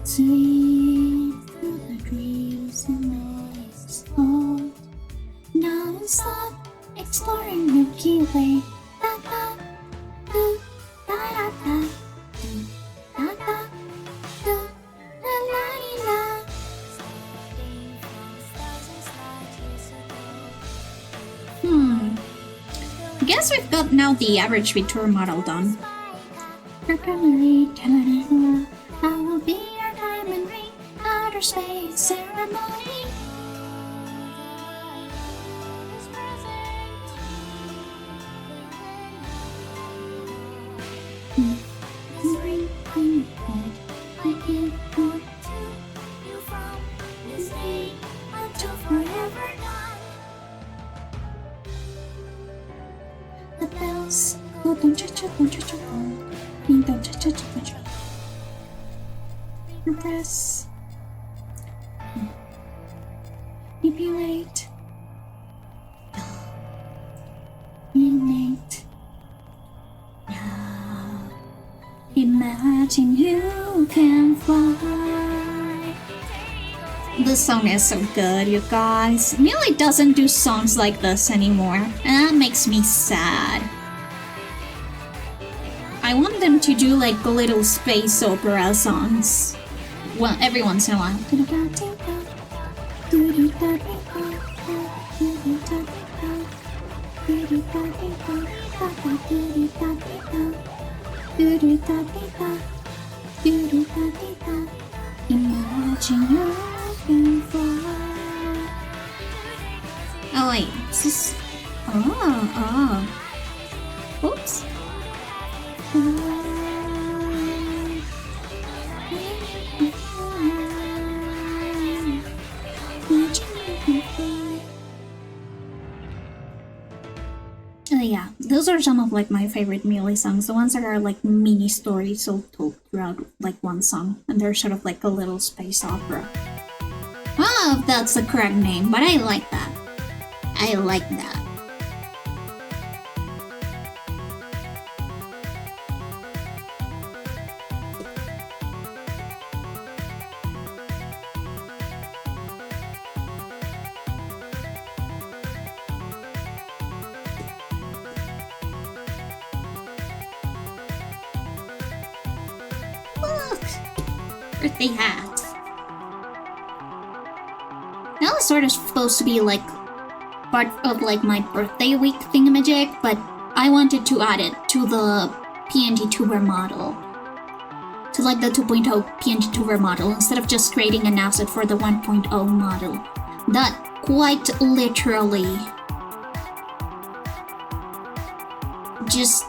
Sweep through the dreams and maze old. Non-stop exploring Milky Way. Guess we've got now the average speed tour model done. I will be your diamond ring, outer space ceremony. I give more to you from this day until forever done. The bells go don't cha-cha, don't cha-cha, don't cha-cha, don't cha-cha. Press. Manipulate. Innate. Now. Imagine you can fly. This song is so good, you guys. Millie doesn't do songs like this anymore, and that makes me sad. I want them to do like little space opera songs. Well, every once in a while. Imagine you can fly. Oh wait, is this... Oh. Oops. Yeah, those are some of like my favorite Melee songs, the ones that are like mini stories so told throughout like one song, and they're sort of like a little space opera. I don't know if that's the correct name, but I like that. I like that. birthday hat. That was sort of supposed to be like part of like my birthday week thingamajig, but I wanted to add it to the PNG tuber model. To like the 2.0 PNG tuber model instead of just creating an asset for the 1.0 model. That quite literally just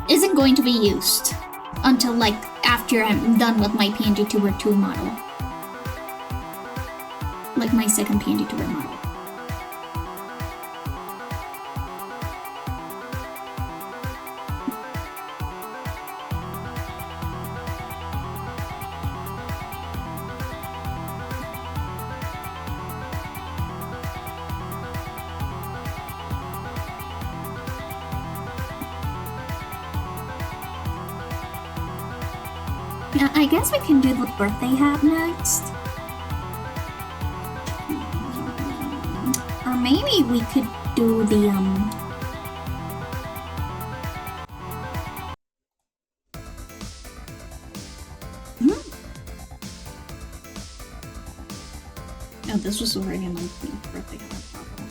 isn't going to be used until like after I'm done with my PNG tuber 2 model. Like my second PNG tuber model. Yeah, I guess we can do the birthday hat next. Or maybe we could do the No, this was already an birthday hat problem.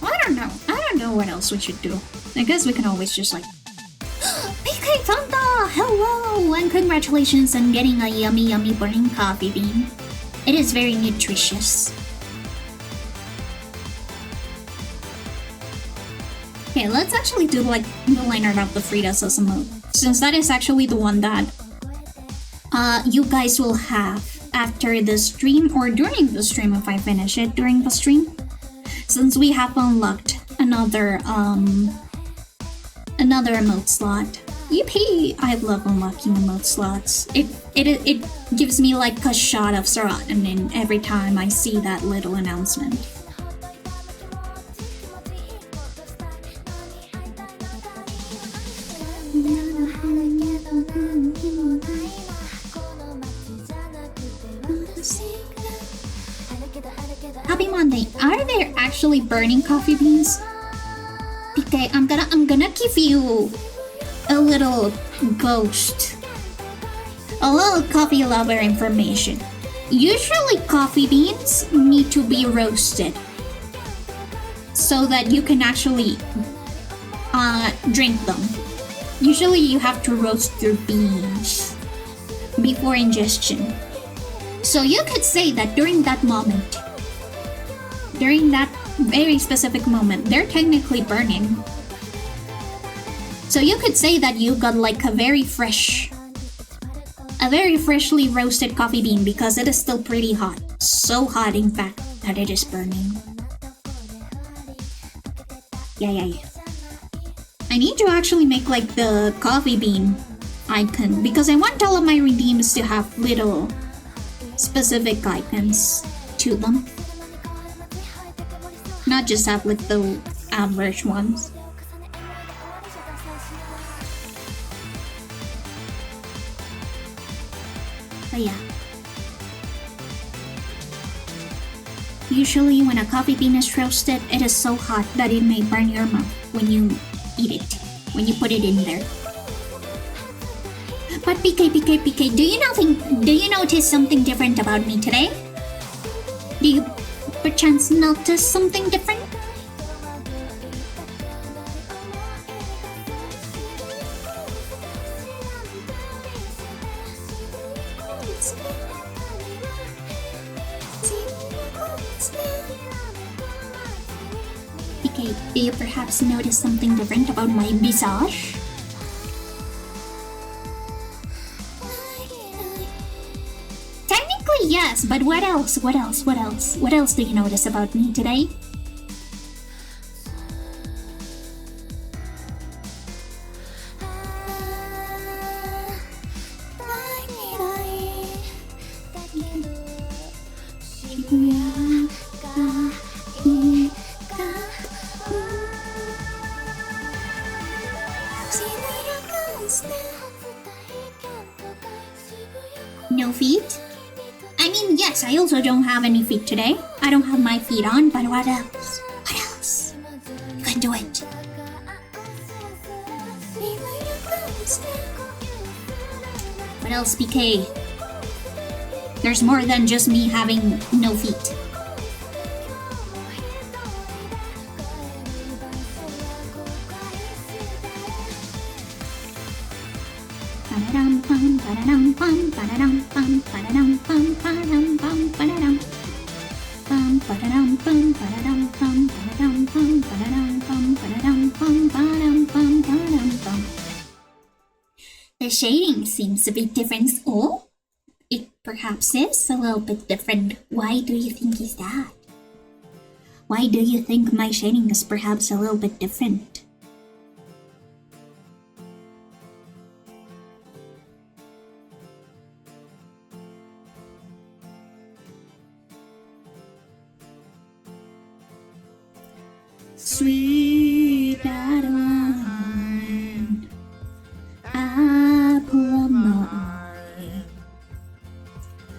I don't know. I don't know what else we should do. I guess we can always just like PK Fanta! Hello! And congratulations on getting a yummy burning coffee bean. It is very nutritious. Okay, let's actually do like the liner of the Frida Sesamo, since that is actually the one that you guys will have after the stream or during the stream if I finish it during the stream. Since we have unlocked another emote slot. Yippee! I love unlocking emote slots. It gives me like a shot of serotonin every time I see that little announcement. Happy Monday. Are there actually burning coffee beans? Okay, I'm gonna give you a little ghost. A little coffee lover information. Usually coffee beans need to be roasted so that you can actually drink them. Usually you have to roast your beans before ingestion. So you could say that during that moment, during that very specific moment, they're technically burning. So you could say that you got like a very freshly roasted coffee bean because it is still pretty hot. So hot, in fact, that it is burning. Yeah. I need to actually make like the coffee bean icon because I want all of my redeems to have little specific icons to them. Not just have like the average ones. But yeah. Usually when a coffee bean is roasted, it is so hot that it may burn your mouth when you eat it, when you put it in there. But PK, do you notice something different about me today? Do you perchance notice something different? PK, do you perhaps notice something different about my visage? Technically, yes, but what else? What else do you notice about me today? No feet? I mean, yes, I also don't have any feet today. I don't have my feet on, but what else? What else? You can do it. What else, PK? There's more than just me having no feet. The shading seems a bit different. Oh, it perhaps is a little bit different. Why do you think is that? Why do you think my shading is perhaps a little bit different? Sweet Adeline, apple of my eye.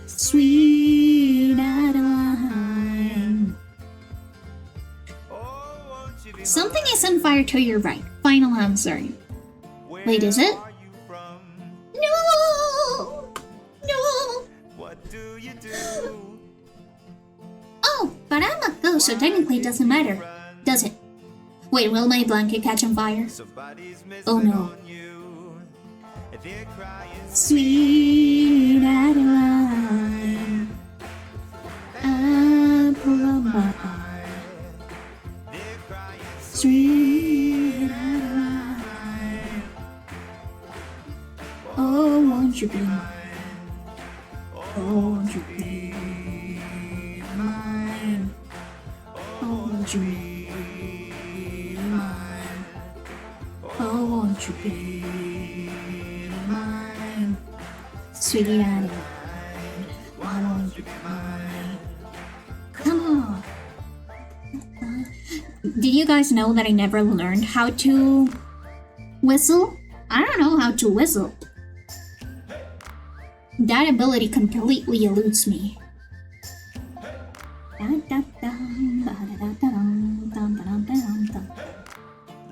Sweet Adeline. Something is on fire to your right. Final answer. Wait, is it? No! No! What do you do? Oh, but I'm a ghost, so technically it doesn't matter, does it? Wait, will my blanket catch on fire? Oh no. Sweet Adeline, apple of my eye. Sweet Adeline, oh, won't you be mine? Oh, won't you be mine? Oh, won't you be mine? Oh, won't you be mine? Sweet Adeline, why won't you be mine? Come on! Did you guys know that I never learned how to whistle? I don't know how to whistle. That ability completely eludes me.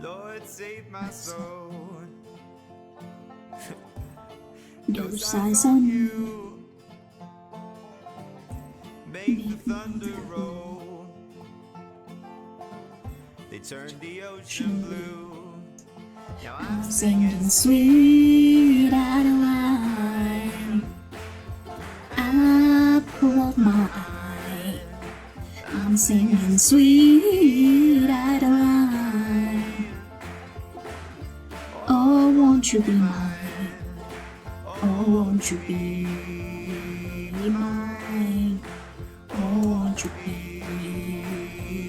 Lord, save my soul. Those eyes on you make the thunder roll. They turn the ocean blue. Now I'm singing Sweet Adeline, apple of my eye. I'm singing Sweet Adeline. Oh, won't you be mine? Oh, won't you be mine? Oh, won't you be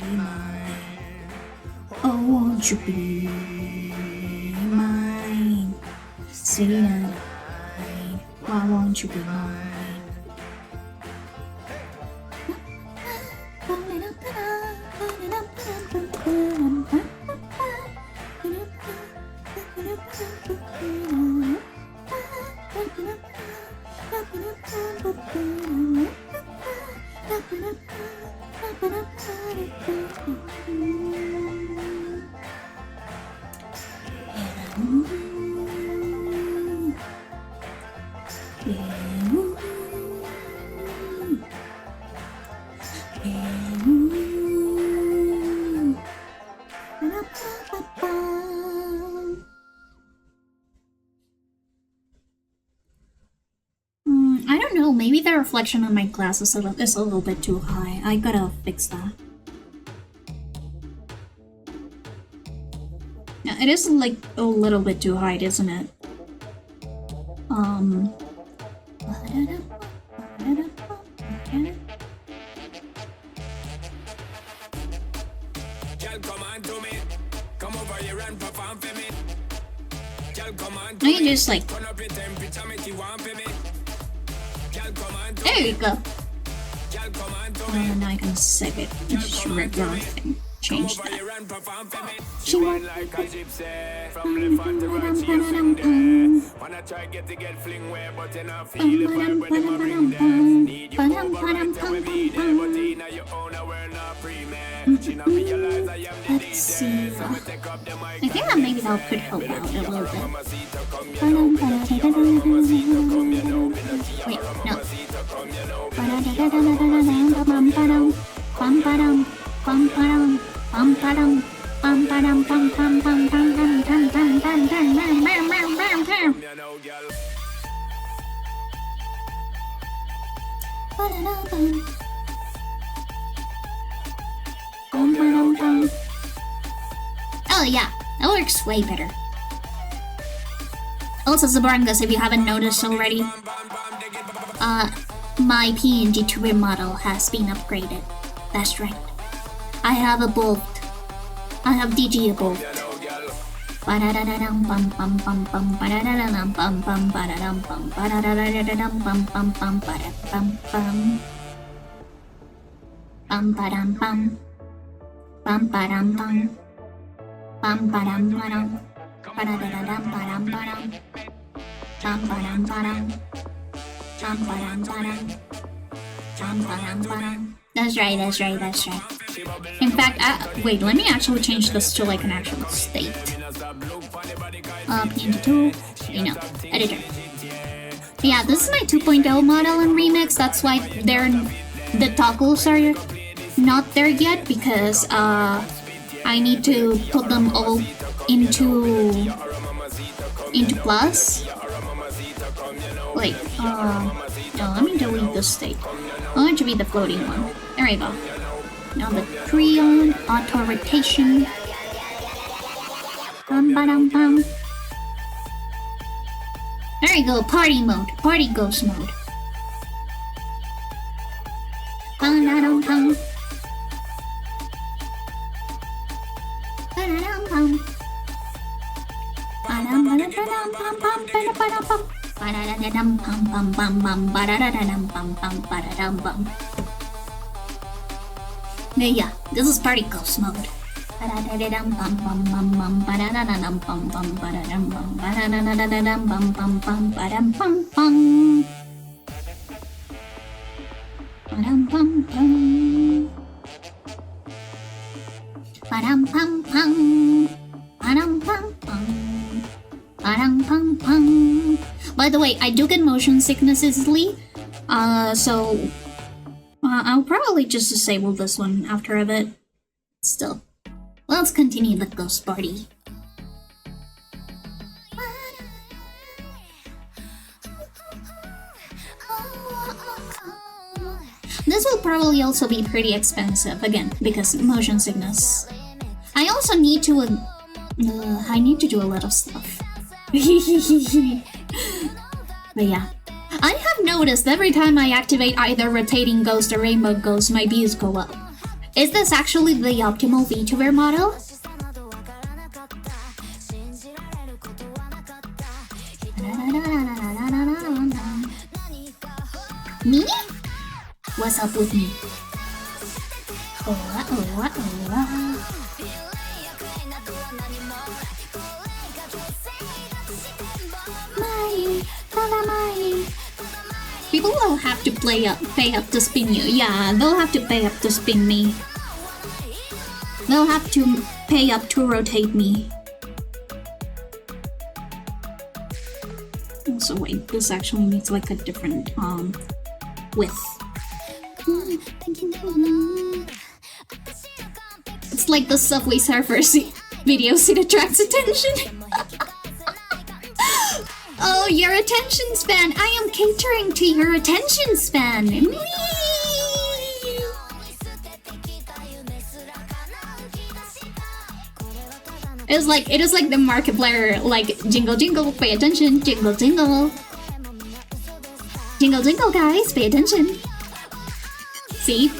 mine? Oh, won't you be mine? Sweet Adeline, why won't you be mine? I don't know, maybe the reflection on my glass is a little bit too high. I gotta fix that. Yeah, it is like a little bit too high, isn't it? I can just like... There you go. Now I can save it. Just regular thing. Change that. She won't like a gypsy. From left hand to right, she a sing there. Wanna try get fling where, but you not feel the vibe when them a bring there. Need you over right and we be there, but in your own, we're not pre-made. Let's see. I think that maybe that could help out a little bit. Wait, no. Oh yeah, that works way better. Also, Zabarangas, if you haven't noticed already, my PNG tuber model has been upgraded. That's right. I have evolved. I have DG evolved. That's right. In fact, wait, let me actually change this to like an actual state. PNG2, editor. Yeah, this is my 2.0 model in Remix, that's why the toggles are not there yet, because I need to put them all into plus. Wait, no, let me delete this state. I want it to be the floating one. There we go. Now the Creon auto rotation. There we go, party mode, party ghost mode. Yeah, this is party ghost mode. By the way, I do get motion sickness easily, so I'll probably just disable this one after a bit. Still, let's continue the ghost party. This will probably also be pretty expensive, again, because motion sickness. I also need to I need to do a lot of stuff. But yeah, I have noticed every time I activate either rotating ghost or rainbow ghost, my views go up. Is this actually the optimal VTuber model? Me? What's up with me? People will have to pay up to spin you. Yeah, they'll have to pay up to spin me. They'll have to pay up to rotate me. Also, wait, this actually needs like a different width. It's like the Subway Surfers videos, it attracts attention. Oh, your attention span! I am catering to your attention span! It is like the Markiplier, like jingle jingle, pay attention, jingle jingle. Jingle jingle, guys, pay attention. See?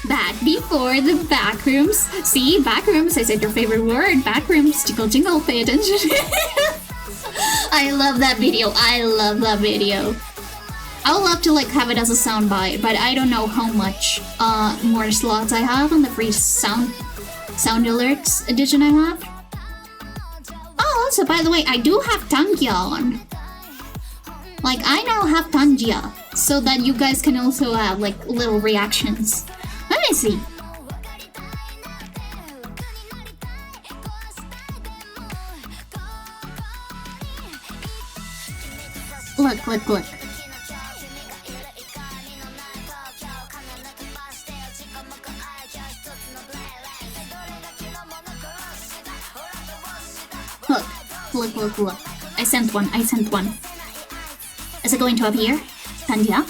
Back before the backrooms. See, backrooms, I said your favorite word, backrooms, jingle jingle, pay attention. I love that video. I love that video. I would love to like have it as a soundbite, but I don't know how much more slots I have on the free sound alerts edition I have. Oh, also by the way, I do have Tangia on. Like I now have Tangia, so that you guys can also have like little reactions. Let me see. Look, look, look. Look, look, look. I sent one. Is it going to appear? Tandia?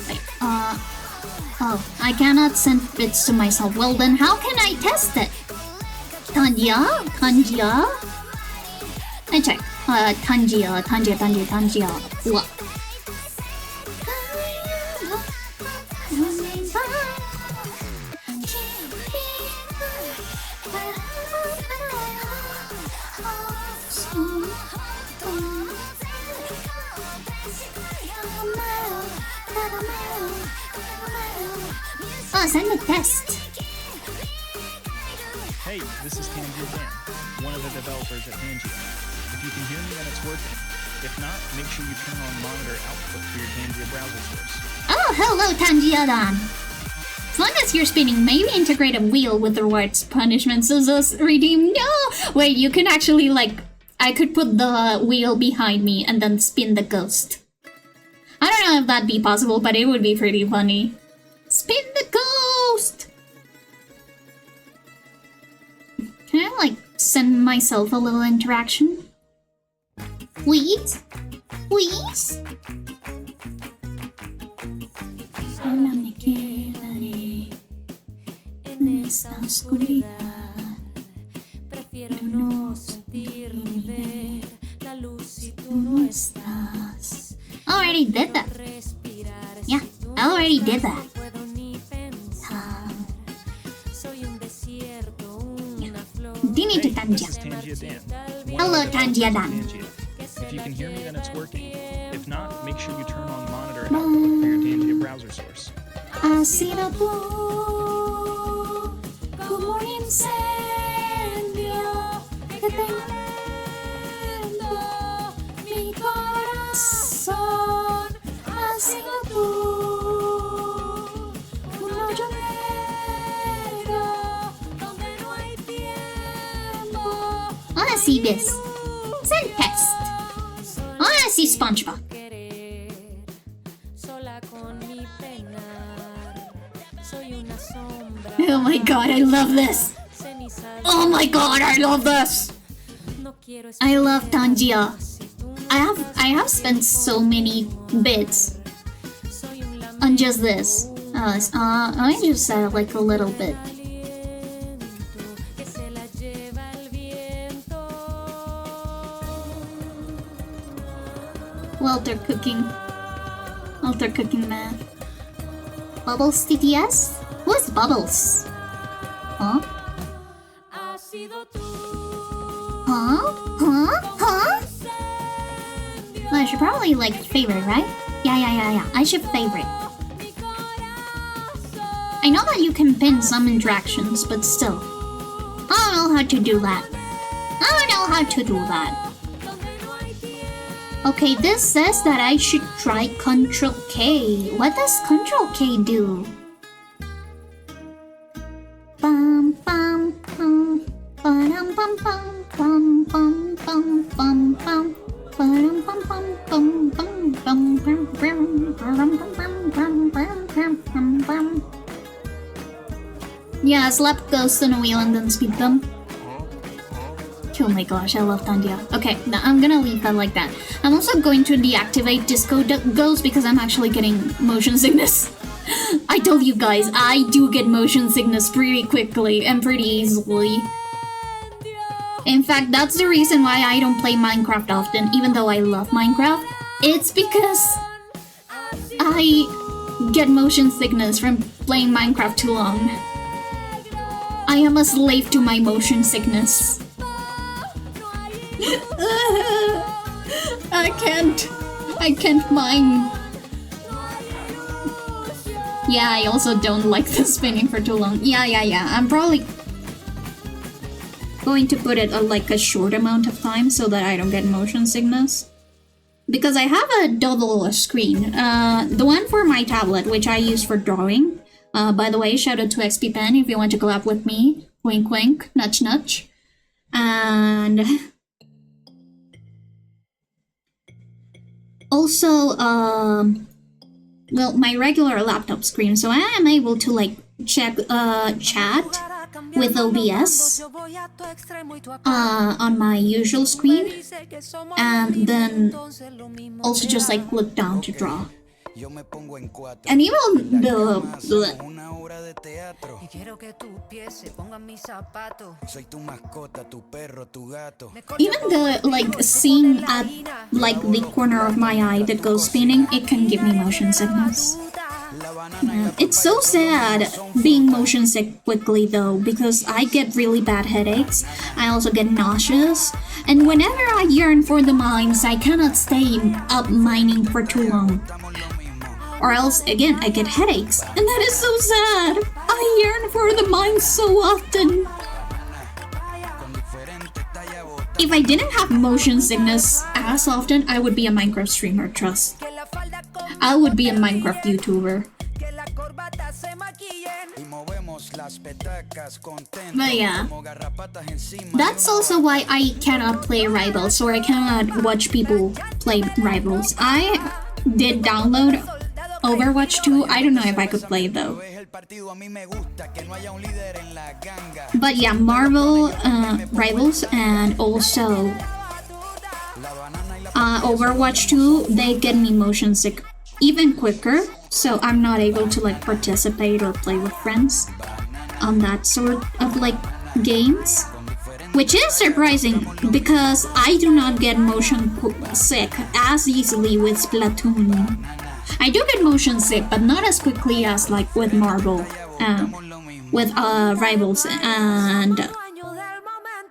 Wait, oh, I cannot send bits to myself. Well then, how can I test it? Tandia? I check. Tangia. What? Oh, send a test. Hey, this is Tangia Dan, one of the developers at Tangia. If you can hear me, then it's working. If not, make sure you turn on monitor output for your Tangia browser source. Oh, hello, Tangia Dan. As long as you're spinning, maybe integrate a wheel with the rewards punishments so those redeem. No! Wait, you can actually, like, I could put the wheel behind me and then spin the ghost. I don't know if that'd be possible, but it would be pretty funny. Spin the ghost! Can I, like, send myself a little interaction? Please? Please? Sola me quedaré en esta oscuridad. Prefiero no sentir ni ver la luz si tú no estás. I already did that. Yeah, I already did that. Dini to Tangia. Hello, Tangia Dan. If you can hear me, then it's working. If not, make sure you turn on monitor output for your Tangia browser source. Ha sido tú como un incendio que tengo mi corazón. Ha sido tú un hoyo negro donde no hay tiempo. I wanna see this. Send test. I wanna see SpongeBob. Oh my god, I love this! Oh my god, I love this! I love Tangia. I have spent so many bits on just this. I just said like a little bit. Walter cooking man. Bubbles TTS? Who's Bubbles? Huh? Huh? Well, I should probably like favorite, right? Yeah. I should favorite. I know that you can pin some interactions, but still. I don't know how to do that. Okay, this says that I should try Ctrl K. What does Ctrl K do? Bum bum bum bum bum bum bum bum bum bum bum bum bum bum bum. Yeah, slap ghosts on a wheel and then speed them. Oh my gosh, I love Tandia. Okay, now I'm gonna leave that like that. I'm also going to deactivate Disco Ghost because I'm actually getting motion sickness. I told you guys, I do get motion sickness pretty quickly and pretty easily. In fact, that's the reason why I don't play Minecraft often, even though I love Minecraft. It's because I get motion sickness from playing Minecraft too long. I am a slave to my motion sickness. I can't mine. Yeah, I also don't like the spinning for too long. Yeah. I'm probably going to put it like a short amount of time so that I don't get motion sickness. Because I have a double screen. The one for my tablet, which I use for drawing. By the way, shout out to XP Pen if you want to collab with me. Wink wink, nudge nudge. And also, well, my regular laptop screen, so I am able to like check chat with OBS on my usual screen, and then also just like look down to draw. And even the like seeing at like the corner of my eye that goes spinning, it can give me motion sickness. It's so sad being motion sick quickly though, because I get really bad headaches, I also get nauseous, and whenever I yearn for the mines, I cannot stay up mining for too long. Or else, again, I get headaches, and that is so sad! I yearn for the mines so often! If I didn't have motion sickness as often, I would be a Minecraft streamer, trust. I would be a Minecraft YouTuber. But yeah, that's also why I cannot play Rivals, or I cannot watch people play Rivals. I did download Overwatch 2, I don't know if I could play though. But yeah, Marvel Rivals and also Overwatch 2, they get me motion sick even quicker, so I'm not able to like participate or play with friends on that sort of like games. Which is surprising, because I do not get motion sick as easily with Splatoon. I do get motion sick, but not as quickly as like with Marvel, with Rivals and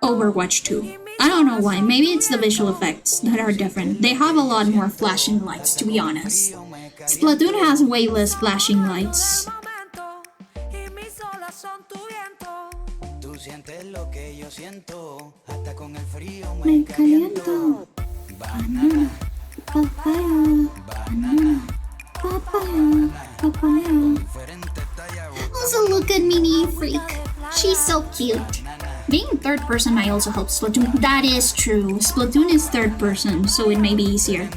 Overwatch 2. I don't know why, maybe it's the visual effects that are different. They have a lot more flashing lights, to be honest. Splatoon has way less flashing lights. Me caliento. Banana, papaya, banana, papaya, papaya. Also look at Mini Freak. She's so cute. Being third person might also help Splatoon. That is true. Splatoon is third person, so it may be easier.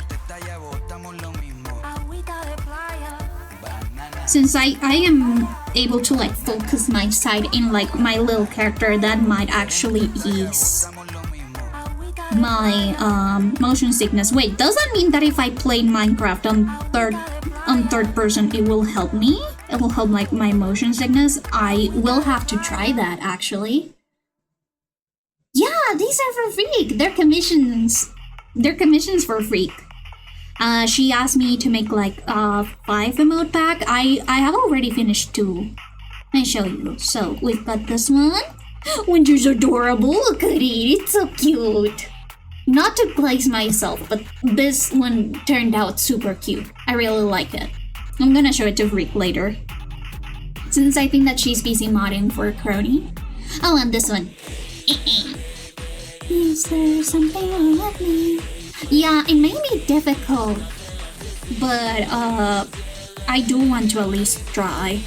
Since I am able to like focus my sight in like my little character, that might actually ease my motion sickness. Wait, does that mean that if I play Minecraft on third person, it will help me? It will help like my motion sickness? I will have to try that actually. Yeah, these are for Freak. They're commissions. They're commissions for Freak. She asked me to make like 5 emote pack. I have already finished 2. I'll show you. So we've got this one, which is adorable. Look at it, it's so cute. Not to place myself, but this one turned out super cute. I really like it. I'm gonna show it to Freak later, since I think that she's busy modding for Crony. Oh, and this one. Is there something wrong with me? Yeah, it may be difficult, but I do want to at least try.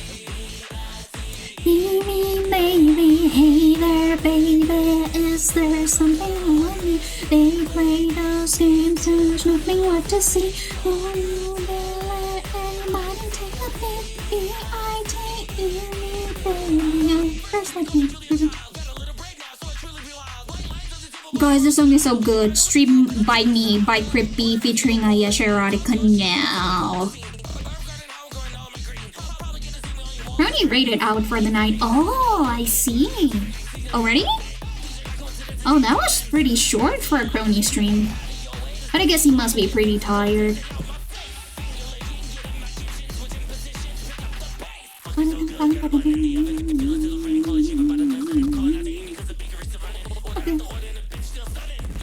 Baby, baby, hey there, baby, is there something wrong with me? They play those games, there's nothing left to see. Will you let anybody take a peek? B-I-T-E-E, baby, first like me. Guys, this song is so good. Stream by me, by Crippy, featuring Ayesha Erotica now. Brownie rated out for the night. Oh, I see. Already? Oh, that was pretty short for a Crony stream. But I guess he must be pretty tired.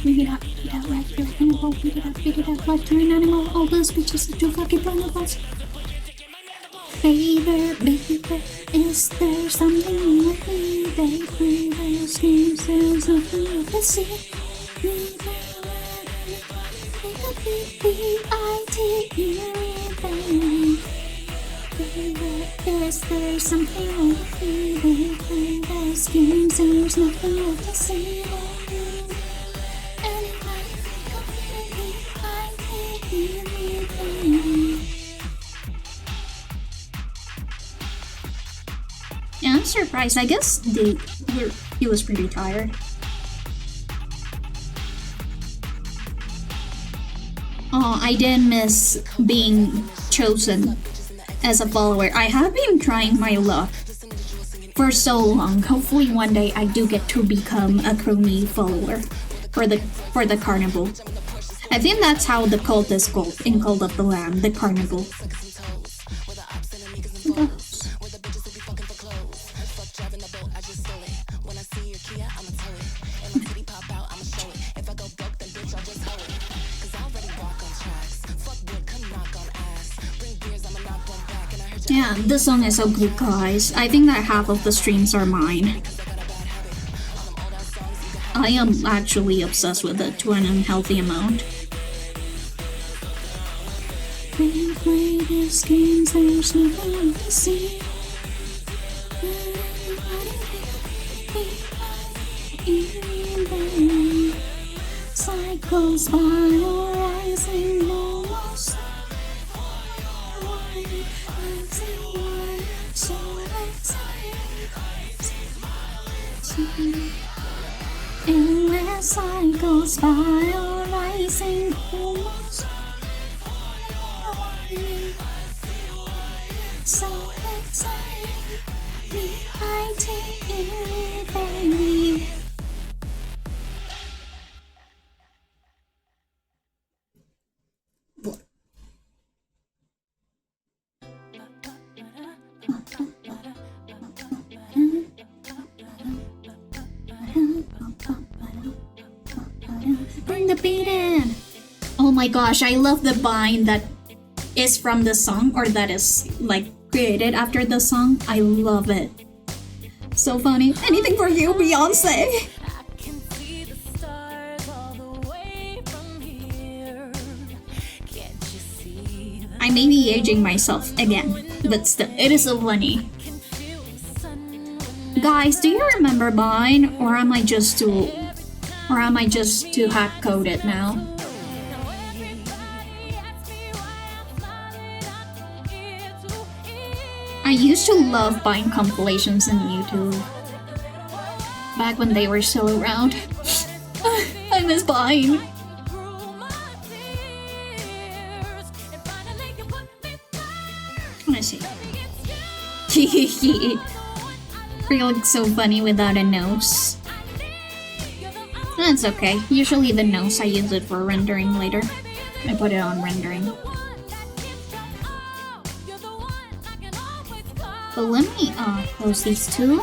Beat it up, like you're an animal, beat it up like you're an animal. All those bitches are too fucking vulnerable. Baby, baby, is there something with me? They play those games, there's nothing to see. B-I-T-E, baby. Is there something with me? They play those games, there's nothing to see. I'm surprised. I guess he was pretty tired. Oh, I did miss being chosen as a follower. I have been trying my luck for so long. Hopefully one day I do get to become a Chromie follower for the carnival. I think that's how the cult is called in Cult of the Lamb, the carnival. Yeah, this song is so good, guys. I think that half of the streams are mine. I am actually obsessed with it to an unhealthy amount. We play these games, there's nothing to see. Cycles by rising almost. Endless cycles by rising almost. So excited, I take it, baby. Bring the beat in! Oh my gosh, I love the bind that is from the song, or that is like created after the song. I love it. So funny. Anything for you, Beyonce! I may be aging myself again, but still, it is so funny. Guys, do you remember mine, or am I just too hack coded now? I used to love buying compilations on YouTube back when they were still around. I miss buying. Let's see. You look so funny without a nose. That's okay. Usually the nose, I use it for rendering later. I put it on rendering. But let me close these two.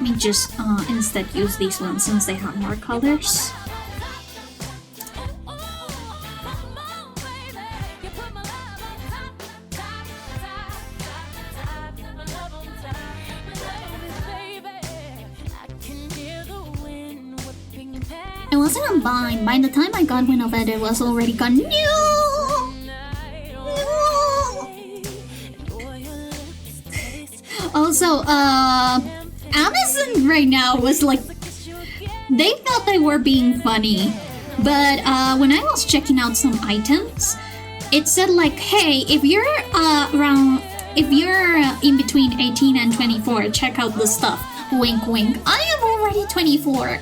Let me just instead use these ones since they have more colors. It wasn't a bind. By the time I got wind of it, it was already gone. No! Also, Amazon right now was like, they thought they were being funny, but when I was checking out some items, it said like, hey, if you're in between 18 and 24, check out this stuff. Wink, wink. I am already 24.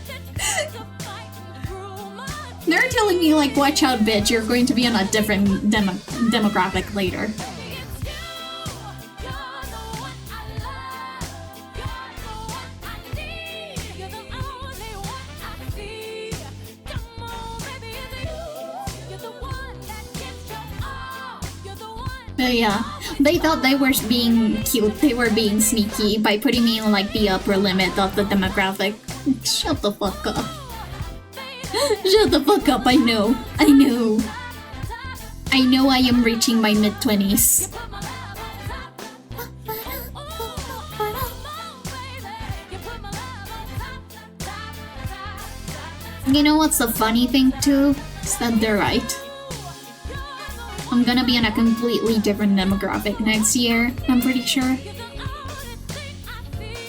They're telling me like, watch out, bitch, you're going to be on a different demographic later. But yeah, they thought they were being cute, they were being sneaky by putting me in like the upper limit of the demographic. Shut the fuck up. Shut the fuck up, I know. I know I am reaching my mid-20s. You know what's the funny thing too? Is that they're right. I'm gonna be in a completely different demographic next year, I'm pretty sure.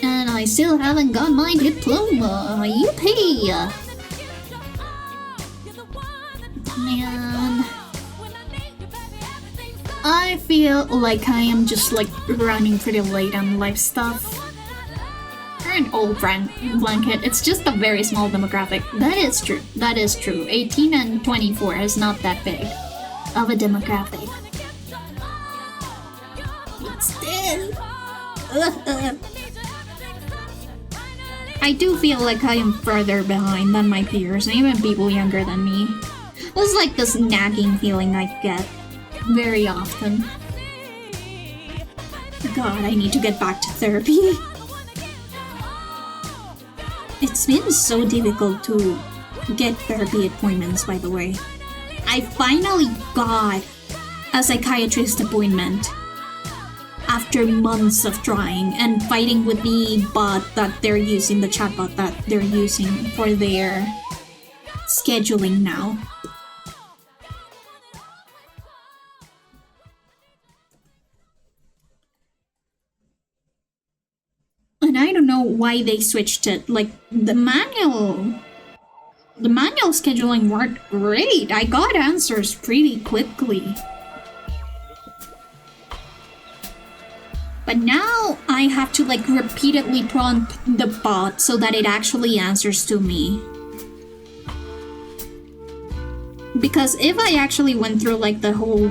And I still haven't got my diploma. Yippee! Man, I feel like I am just like running pretty late on life stuff. You're an old blanket. It's just a very small demographic. That is true. That is true. 18 and 24 is not that big of a demographic. But still. I do feel like I am further behind than my peers, and even people younger than me. It's like this nagging feeling I get very often. God, I need to get back to therapy. It's been so difficult to get therapy appointments, by the way. I finally got a psychiatrist appointment after months of trying and fighting with the bot that they're using, the chatbot that they're using for their scheduling now. And I don't know why they switched it. Like, the manual scheduling worked great. I got answers pretty quickly. But now I have to like repeatedly prompt the bot so that it actually answers to me. Because if I actually went through like the whole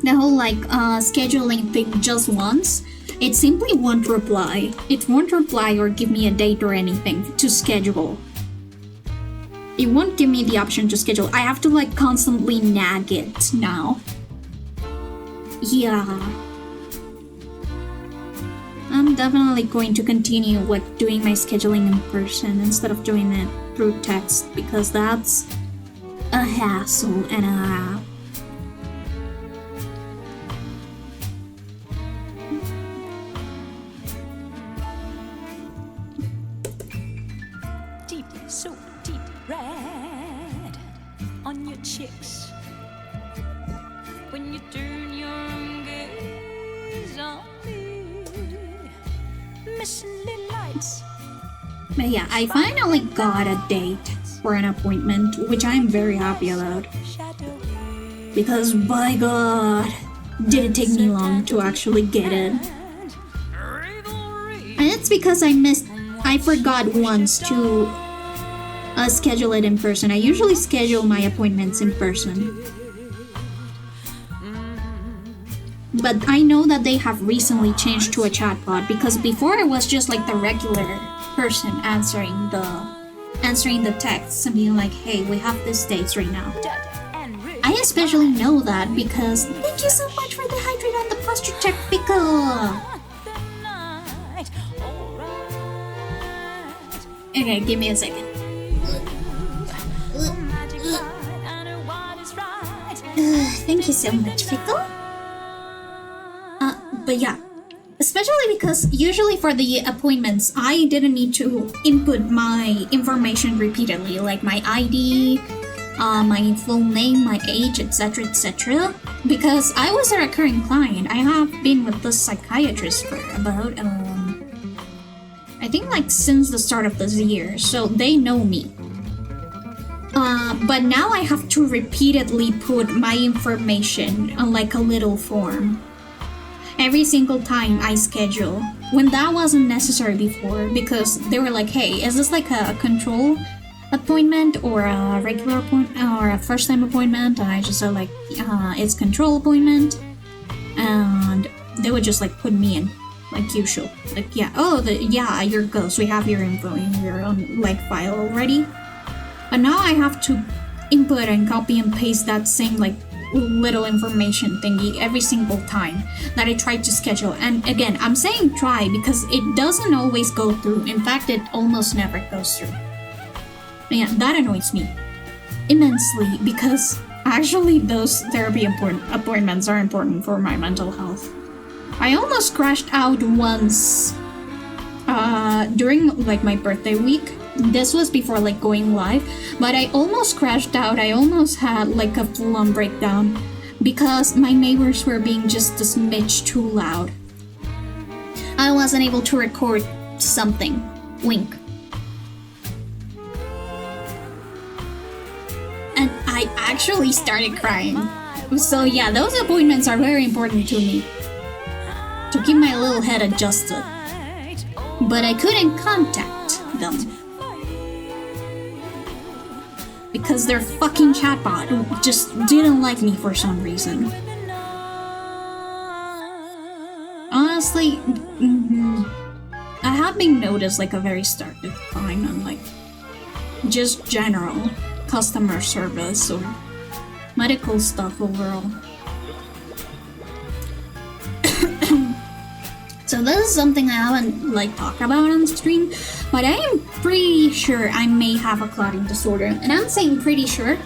scheduling thing just once, it simply won't reply. It won't reply or give me a date or anything to schedule. It won't give me the option to schedule. I have to like constantly nag it now. Yeah. I'm definitely going to continue doing my scheduling in person instead of doing it through text, because that's a hassle and a half. Deep, so deep red on your cheeks. When you turn your gaze on me, missing the lights. But yeah, I finally got a date for an appointment, which I'm very happy about. Because by God, did it take me long to actually get it. And it's because I forgot once to schedule it in person. I usually schedule my appointments in person. But I know that they have recently changed to a chatbot, because before it was just like the regular person answering the texts and being like, hey, we have these dates right now. I especially know that because thank you so much for the hydrate and the posture check, Pickle. Okay, give me a second. Thank you so much, Pickle. But yeah, especially because usually for the appointments, I didn't need to input my information repeatedly, like my ID, my full name, my age, etc, etc. Because I was a recurring client. I have been with the psychiatrist for about, I think like since the start of this year, so they know me. But now I have to repeatedly put my information on like a little form every single time I schedule, when that wasn't necessary before, because they were like, hey, is this like a control appointment or a regular appointment or a first time appointment? And I just said like, it's control appointment, and they would just like put me in like usual, like, yeah, oh, yeah, you're ghost, we have your info in your own like file already. But now I have to input and copy and paste that same like little information thingy every single time that I try to schedule. And again, I'm saying try because it doesn't always go through. In fact, it almost never goes through. And yeah, that annoys me immensely, because actually those therapy appointments are important for my mental health. I almost crashed out once during like my birthday week. This was before like going live, but I almost crashed out. I almost had like a full-on breakdown because my neighbors were being just a smidge too loud. I wasn't able to record something. Wink. I actually started crying. So yeah, those appointments are very important to me, to keep my little head adjusted. But I couldn't contact them because their fucking chatbot just didn't like me for some reason. Honestly, I have been noticed like a very stark decline on like just general customer service or medical stuff overall. So this is something I haven't like talked about on the stream, but I am pretty sure I may have a clotting disorder. And I'm saying pretty sure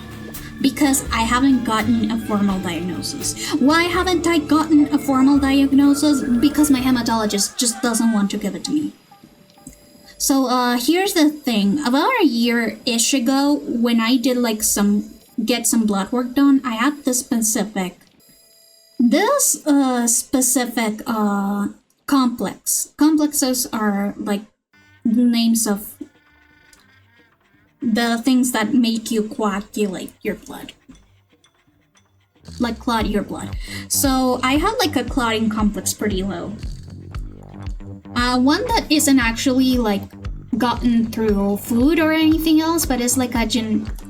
because I haven't gotten a formal diagnosis. Why haven't I gotten a formal diagnosis? Because my hematologist just doesn't want to give it to me. So here's the thing. About a year-ish ago, when I did like get some blood work done, I had this specific complex. Complexes are like names of the things that make you coagulate your blood. Like clot your blood. So I had like a clotting complex pretty low. One that isn't actually like gotten through food or anything else, but it's like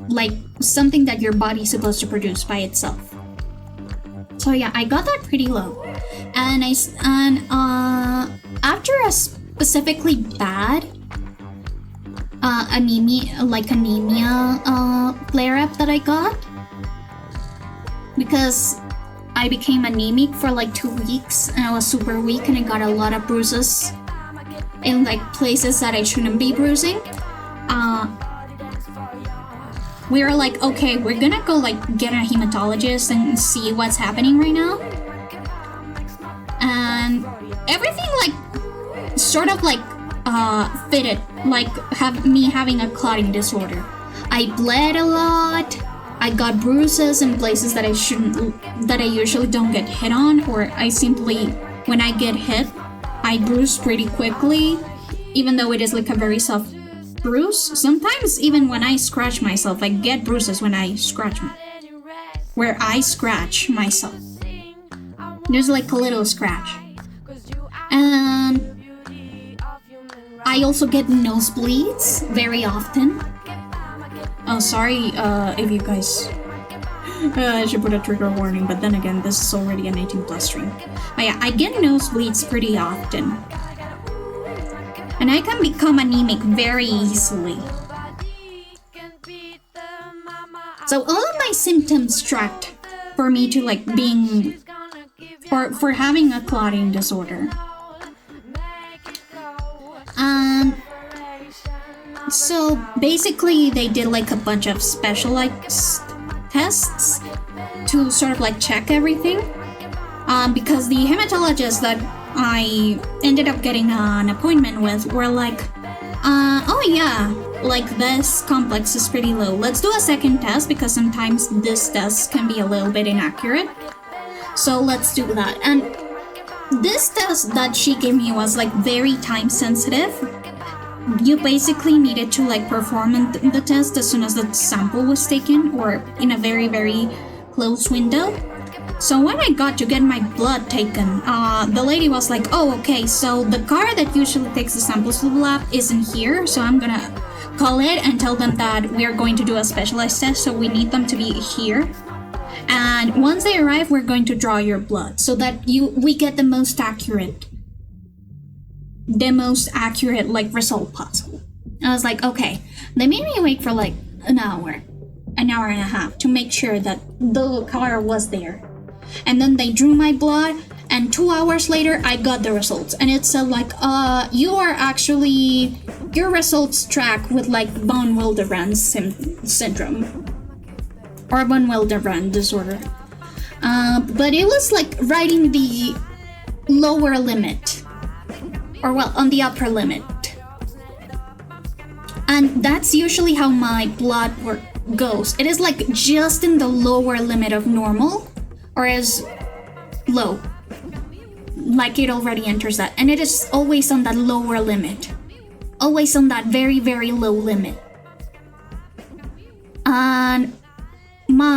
like something that your body's supposed to produce by itself. So yeah, I got that pretty low. And after a specifically bad anemia flare-up that I got, because I became anemic for like 2 weeks and I was super weak and I got a lot of bruises in like places that I shouldn't be bruising. We were like, okay, we're gonna go like get a hematologist and see what's happening right now. And everything like sort of like fitted like me having a clotting disorder. I bled a lot. I got bruises in places that I usually don't get hit on, or I simply, when I get hit, I bruise pretty quickly, even though it is like a very soft bruise. Sometimes even when I scratch myself, I get bruises when I scratch where I scratch myself. There's like a little scratch. And I also get nosebleeds very often. Oh, sorry if you guys... I should put a trigger warning, but then again, this is already an 18+ stream. But yeah, I get nosebleeds pretty often. And I can become anemic very easily. So all of my symptoms tracked for me to like being... for having a clotting disorder. So basically they did like a bunch of specialized tests to sort of like check everything. Because the hematologist that I ended up getting an appointment with were like, oh yeah, like this complex is pretty low. Let's do a second test because sometimes this test can be a little bit inaccurate. So let's do that. And this test that she gave me was like very time sensitive. You basically needed to like perform the test as soon as the sample was taken, or in a very, very close window. So when I got to get my blood taken, the lady was like, oh, okay, so the car that usually takes the samples to the lab isn't here, so I'm gonna call it and tell them that we're going to do a specialized test, so we need them to be here. And once they arrive, we're going to draw your blood so that we get the most accurate like result possible. I was like, okay. They made me wait for like an hour and a half to make sure that the car was there. And then they drew my blood, and 2 hours later I got the results, and it said like, you are actually, your results track with like von Willebrand syndrome or von Willebrand disorder. But it was like right in the lower limit, or well, on the upper limit. And that's usually how my blood work goes. It is like just in the lower limit of normal, or as low. Like it already enters that. And it is always on that lower limit. Always on that very, very low limit. And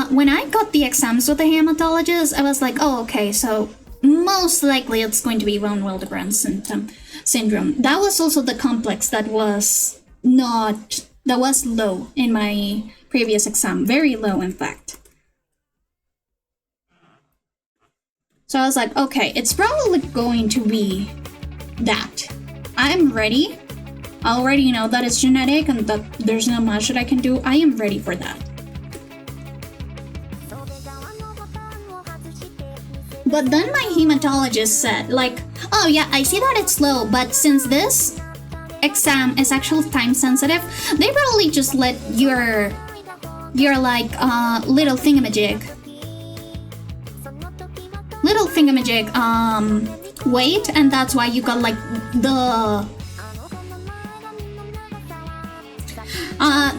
when I got the exams with the hematologist, I was like, oh, okay, so most likely it's going to be von Willebrand syndrome. That was also the complex that was low in my previous exam, very low in fact. So I was like, okay, it's probably going to be that. I'm ready. I already know that it's genetic and that there's not much that I can do. I am ready for that. But then my hematologist said, like, oh yeah, I see that it's low, but since this exam is actually time sensitive, they probably just let your like little thingamajig wait, and that's why you got like the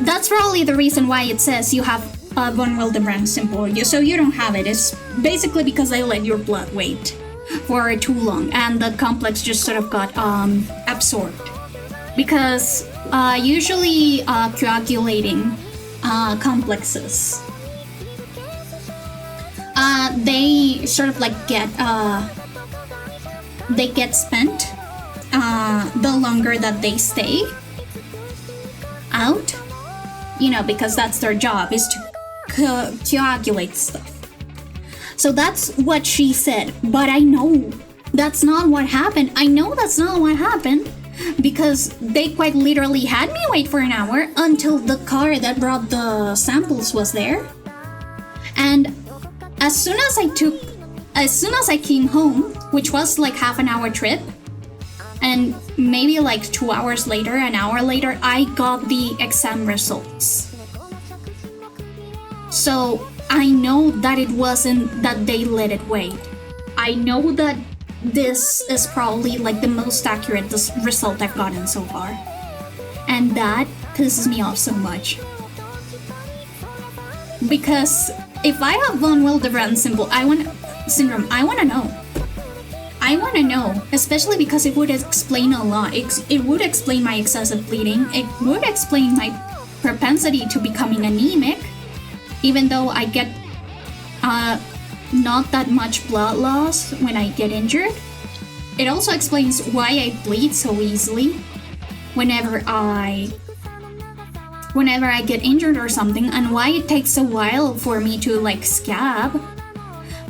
that's probably the reason why it says you have von Willebrand syndrome, so you don't have it. It's basically because they let your blood wait for too long and the complex just sort of got absorbed. Because usually coagulating complexes, they sort of like get spent the longer that they stay out, you know, because that's their job, is to coagulate stuff. So that's what she said, but I know that's not what happened. I know that's not what happened because they quite literally had me wait for an hour until the car that brought the samples was there. And as soon as I came home, which was like half an hour trip, and maybe like 2 hours later, an hour later, I got the exam results. So I know that it wasn't that they let it wait. I know that this is probably like the most accurate result I've gotten so far. And that pisses me off so much. Because if I have von Willebrand syndrome, I want to know. I want to know, especially because it would explain a lot. It would explain my excessive bleeding. It would explain my propensity to becoming anemic, even though I get not that much blood loss when I get injured. It also explains why I bleed so easily whenever I get injured or something, and why it takes a while for me to like scab.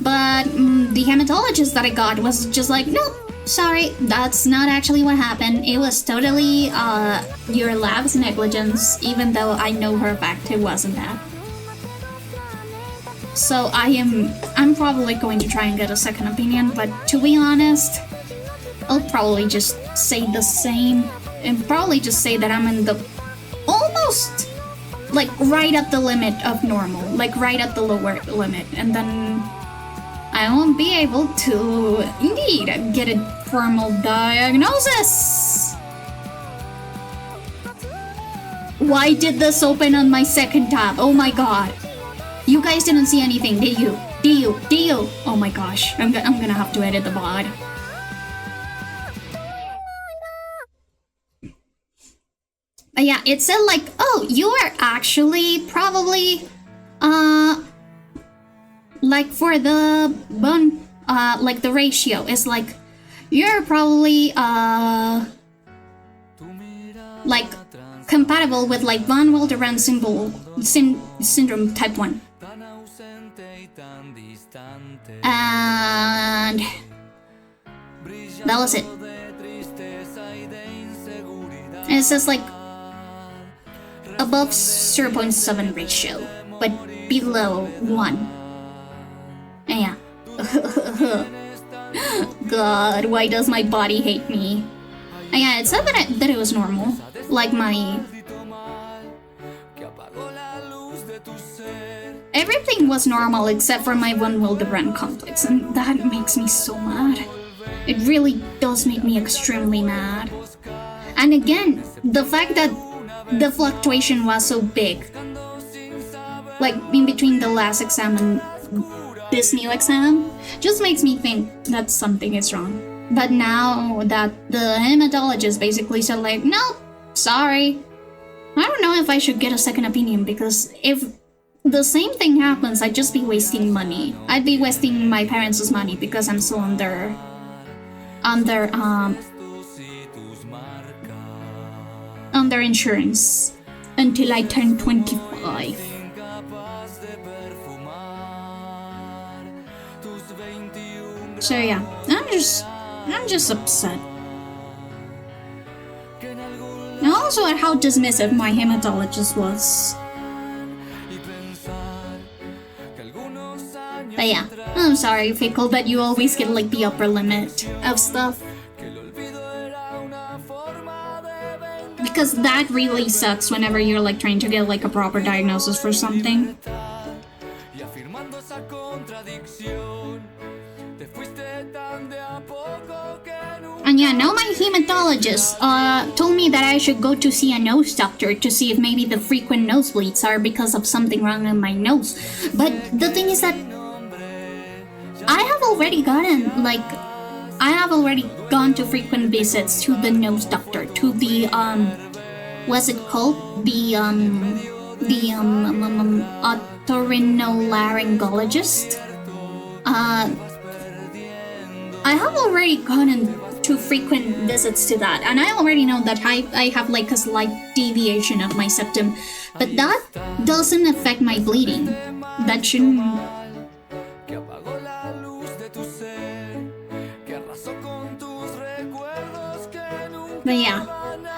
But the hematologist that I got was just like, no, sorry, that's not actually what happened. It was totally your lab's negligence, even though I know for a fact it wasn't that. So I'm probably going to try and get a second opinion, but to be honest, I'll probably just say the same and probably just say that I'm in the almost like right at the limit of normal, like right at the lower limit, and then I won't be able to indeed get a formal diagnosis. Why did this open on my second tab? Oh my god. You guys didn't see anything, did you? Did you? Oh my gosh, I'm gonna have to edit the VOD. But yeah, it said like, oh, you are actually probably, like for the bone, like the ratio is like, you're probably, like compatible with like von Willebrand syndrome type 1. And that was it. And it says like above 0.7 ratio, but below 1. And yeah. God, why does my body hate me? And yeah, it said that it was normal. Like my... Everything was normal except for my von Willebrand complex, and that makes me so mad. It really does make me extremely mad. And again, the fact that the fluctuation was so big, like in between the last exam and this new exam, just makes me think that something is wrong. But now that the hematologist basically said like, no, sorry, I don't know if I should get a second opinion, because if the same thing happens. I'd just be wasting money. I'd be wasting my parents' money because I'm still under insurance until I turn 25. So yeah, I'm just upset. And also at how dismissive my hematologist was. But yeah, I'm sorry, Fickle, but you always get like the upper limit of stuff. Because that really sucks whenever you're like trying to get like a proper diagnosis for something. And yeah, now my hematologist told me that I should go to see a nose doctor to see if maybe the frequent nosebleeds are because of something wrong in my nose. But the thing is that I have already gone to frequent visits to the nose doctor, to the what's it called? The otorhinolaryngologist. I have already gotten to frequent visits to that, and I already know that I have like a slight deviation of my septum, but that doesn't affect my bleeding. That shouldn't. But yeah,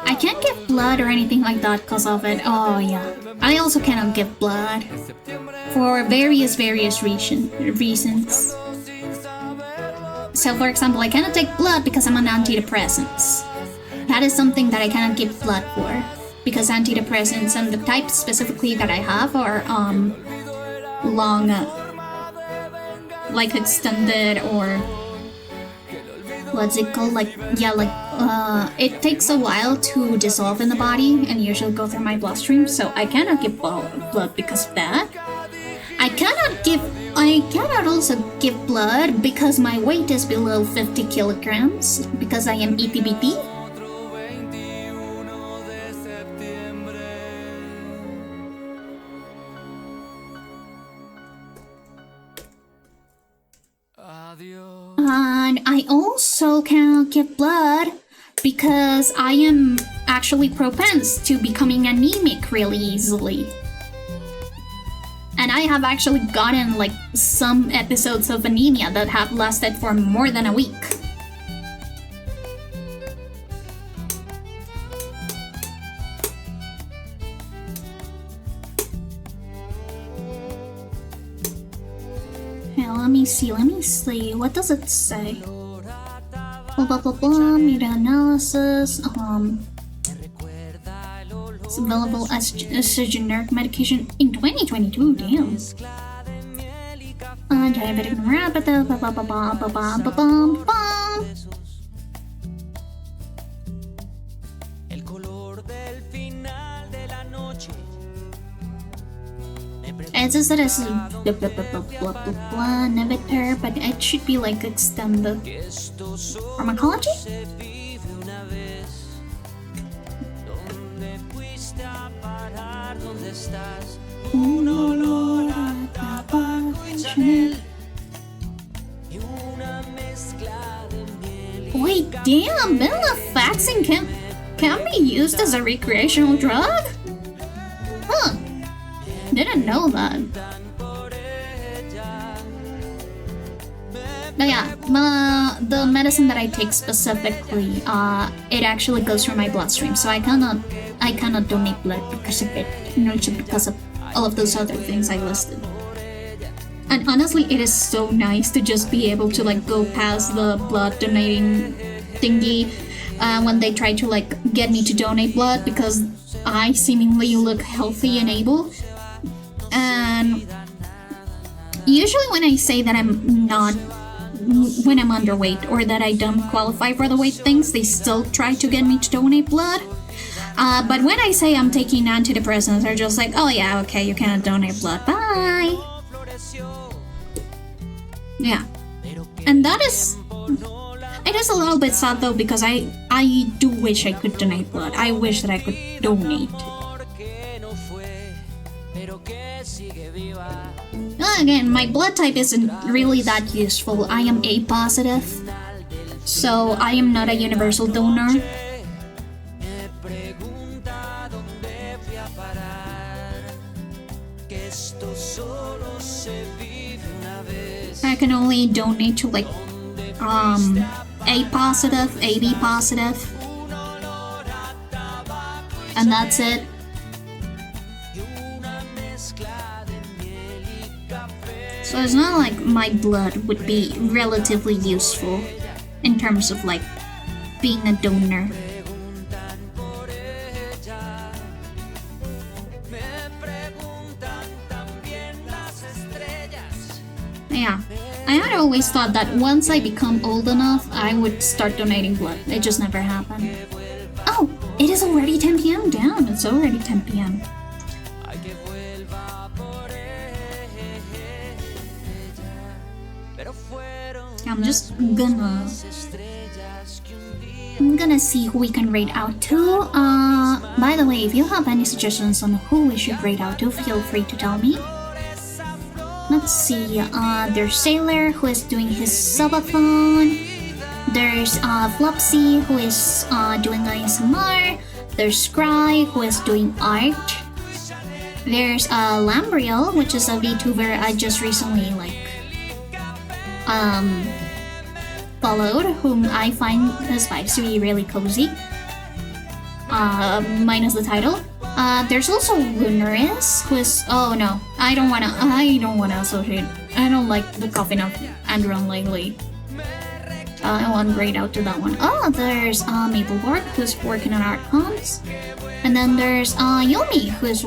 I can't give blood or anything like that because of it. Oh yeah, I also cannot give blood for various reasons. So for example, I cannot take blood because I'm on antidepressants. That is something that I cannot give blood for, because antidepressants and the type specifically that I have are long, like extended, or what's it called? Like, yeah, like it takes a while to dissolve in the body and usually go through my bloodstream, so I cannot give blood because of that. I cannot also give blood because my weight is below 50 kilograms, because I am ETBT. And I also cannot give blood because I am actually propense to becoming anemic really easily. And I have actually gotten like some episodes of anemia that have lasted for more than a week. Yeah, let me see, what does it say? Blah blah blah blah, meta-analysis, it's available as a generic medication in 2022, damn. Diabetic neuropathy, blah blah blah blah blah blah blah blah blah. It says that it's blah blah blah blah blah blah blah inhibitor, but it should be like extended pharmacology? Wait, damn, venlafaxine can be used as a recreational drug? Huh. Didn't know that. But yeah, the medicine that I take specifically, it actually goes through my bloodstream, so I cannot donate blood because of it, because of all of those other things I listed. And honestly, it is so nice to just be able to like go past the blood donating thingy when they try to like get me to donate blood, because I seemingly look healthy and able. And usually when I say that I'm underweight or that I don't qualify for the weight things, they still try to get me to donate blood. But when I say I'm taking antidepressants, they're just like, oh yeah, okay, you cannot donate blood, bye. Yeah. And it is a little bit sad though, because I do wish I could donate blood. I wish that I could donate. Again, my blood type isn't really that useful. I am A positive, so I am not a universal donor. I can only donate to like A positive, AB positive, and that's it. So it's not like my blood would be relatively useful in terms of like being a donor. Yeah, I had always thought that once I become old enough, I would start donating blood. It just never happened. Oh, it is already 10 p.m. Damn, it's already 10 p.m. I'm just gonna see who we can raid out to. By the way, if you have any suggestions on who we should raid out to, feel free to tell me. Let's see, there's Sailor, who is doing his subathon. There's Flopsy, who is doing ASMR. There's Scry, who is doing art. There's Lambriel, which is a VTuber I just recently followed, whom I find his vibes to be really cozy. Minus the title. There's also Lunaris, who is no, I don't wanna associate. I don't like the coffin of Andron lately. I want to grade out to that one. Oh, there's Mapleborg, who's working on art comps. And then there's Yomi, who is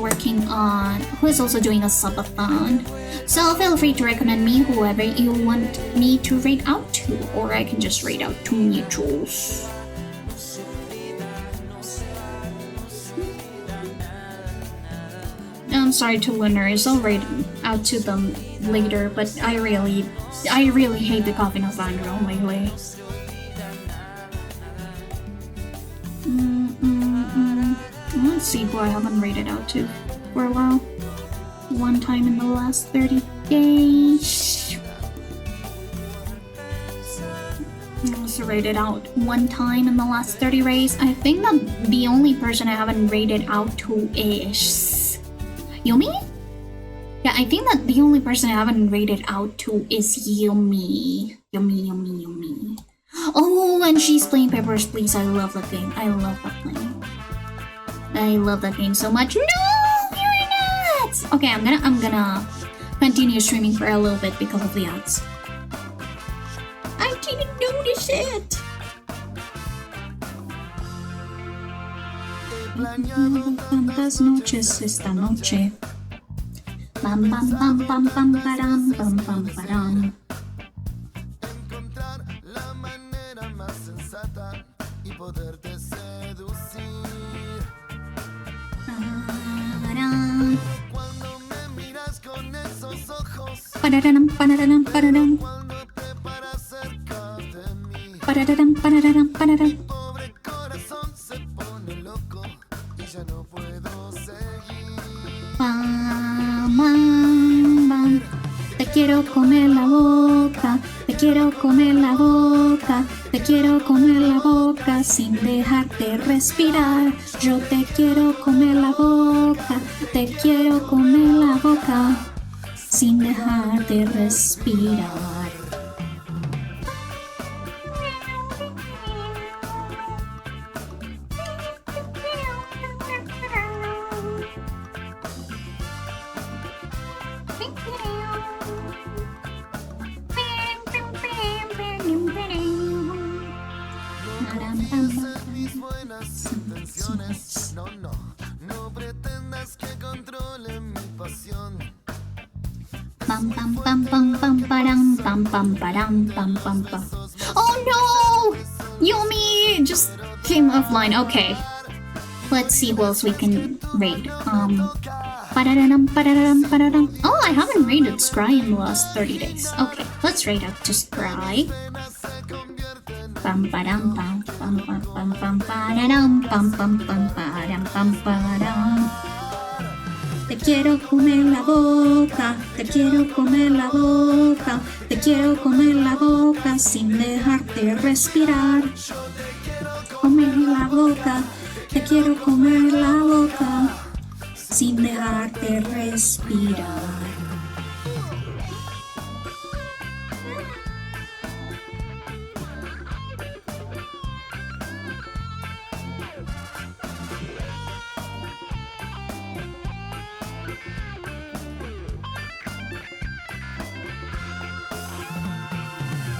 also doing a subathon. So feel free to recommend me whoever you want me to rate out to, or I can just rate out to mutuals. I'm sorry to Lunaris, I'll rate out to them later, but I really hate the coffin of Andro lately. Let's see who I haven't rated out to for a while. One time in the last 30 days. I also rated out one time in the last 30 days. I think that the only person I haven't rated out to is Yumi? Yeah, I think that the only person I haven't rated out to is Yumi. Yumi. Oh, and she's playing Papers, Please. I love that game. I love that game. I love that game so much. No, you're not. Okay, I'm gonna continue streaming for a little bit because of the ads. I didn't notice it. Tantas noches esta noche. Bam bam bam bam bam param bam bam param. Pararam, pararam, pararam. Pararam, pararam, pararam. Bam, bam, bam. Te quiero comer la boca, te quiero comer la boca, te quiero comer la boca sin dejarte respirar. Yo te quiero comer la boca, te quiero comer la boca sin dejarte respirar. Bam bam bam bam bam param bam bam param bam bam bam. Oh no! Yumi just came offline. Okay. Let's see who else we can raid. Pararam, pararam, pararam. Oh, I haven't raided Scry in the last 30 days. Okay, let's raid out to Scry. Bam param bam bam bam bam bam pararam bam bam bam param bam param. Te quiero comer la boca, te quiero comer la boca, te quiero comer la boca sin dejarte respirar. Comer la boca, te quiero comer la boca sin dejarte respirar.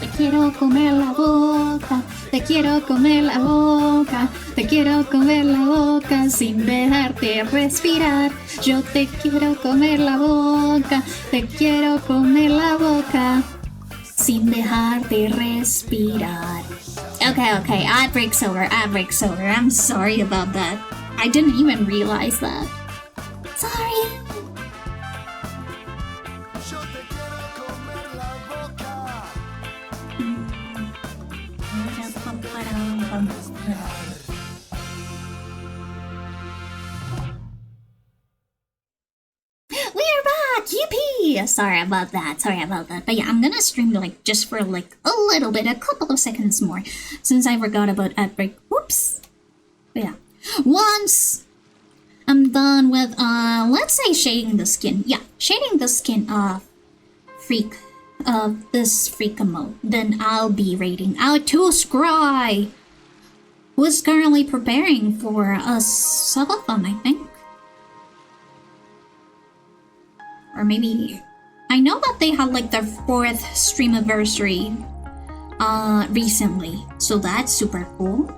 Te quiero comer la boca, te quiero comer la boca, te quiero comer la boca sin dejarte respirar. Yo te quiero comer la boca, te quiero comer la boca sin dejarte respirar. Okay, ad break's over. I'm sorry about that. I didn't even realize that. Sorry. We're back! Yippee! Sorry about that. But yeah, I'm gonna stream like just for like a little bit, a couple of seconds more, since I forgot about ad break. Whoops. But yeah, once I'm done with let's say shading the skin. Yeah, shading the skin of this freak mode. Then I'll be rating out to Scry, who is currently preparing for a subathon, I think. Or maybe I know that they had like their 4th stream anniversary recently, so that's super cool.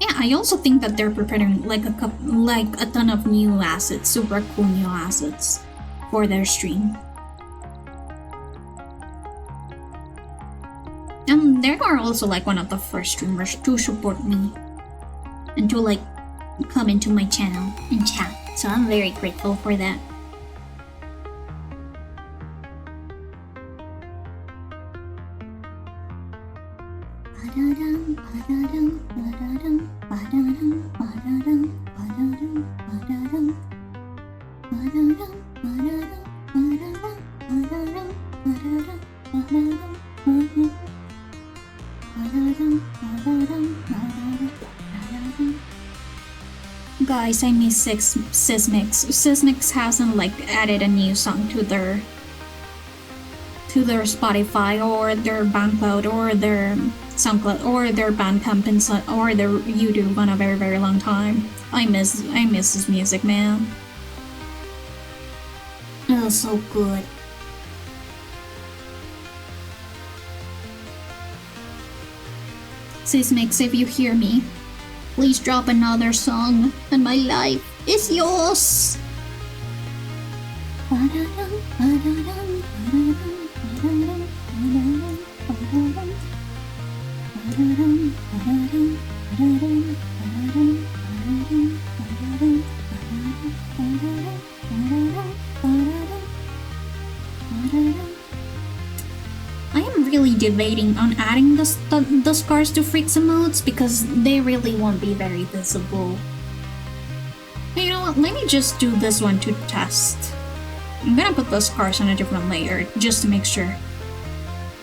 Yeah, I also think that they're preparing like a ton of new assets, super cool new assets for their stream. And they are also like one of the first streamers to support me and to like come into my channel and chat. So I'm very grateful for that. Guys, I miss Sysmix. Sysmix hasn't like added a new song to their Spotify or their Bandcloud or their SoundCloud or their Bandcamp or their YouTube in a very, very long time. I miss his music, man. It was so good. Sysmix, if you hear me, please drop another song and my life is yours. I am really debating on adding the scars to freaks emotes because they really won't be very visible. You know what, let me just do this one to test. I'm gonna put the scars on a different layer just to make sure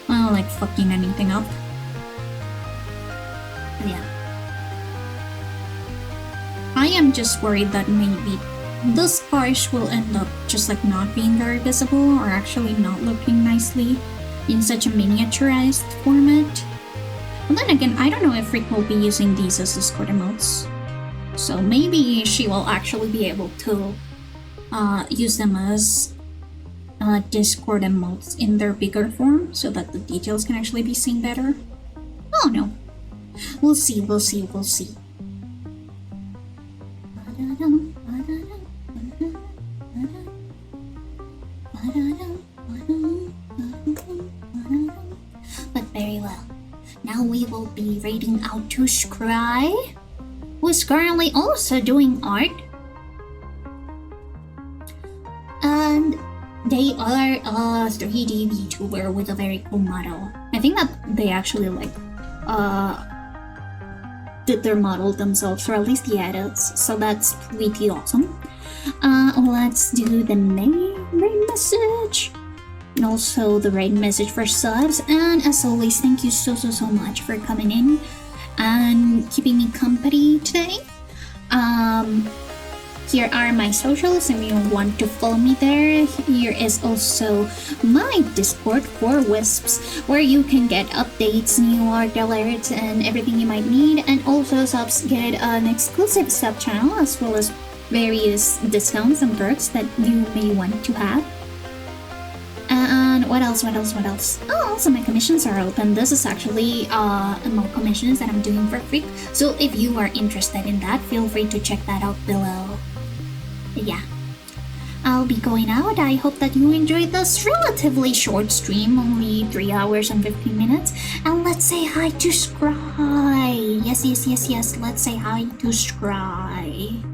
I don't like fucking anything up. But yeah. I am just worried that maybe the scars will end up just like not being very visible or actually not looking nicely in such a miniaturized format. But then again, I don't know if Rick will be using these as Discord emotes. So maybe she will actually be able to use them as Discord emotes in their bigger form so that the details can actually be seen better. Oh no. We'll see. But very well. Now we will be rating out to Scry, who is currently also doing art. And they are a 3D VTuber with a very cool model. I think that they actually like did their model themselves, or at least the edits, so that's pretty awesome. Let's do the main raid message, and also the raid message for subs. And as always, thank you so much for coming in and keeping me company today. Here are my socials if you want to follow me there. Here is also my Discord for Wisps, where you can get updates, new art alerts, and everything you might need. And also subs get an exclusive sub channel, as well as various discounts and perks that you may want to have. And what else? Oh, also my commissions are open. This is actually more commissions that I'm doing for free. So if you are interested in that, feel free to check that out below. But yeah, I'll be going out. I hope that you enjoyed this relatively short stream, only 3 hours and 15 minutes. And let's say hi to Scry. Yes, let's say hi to Scry.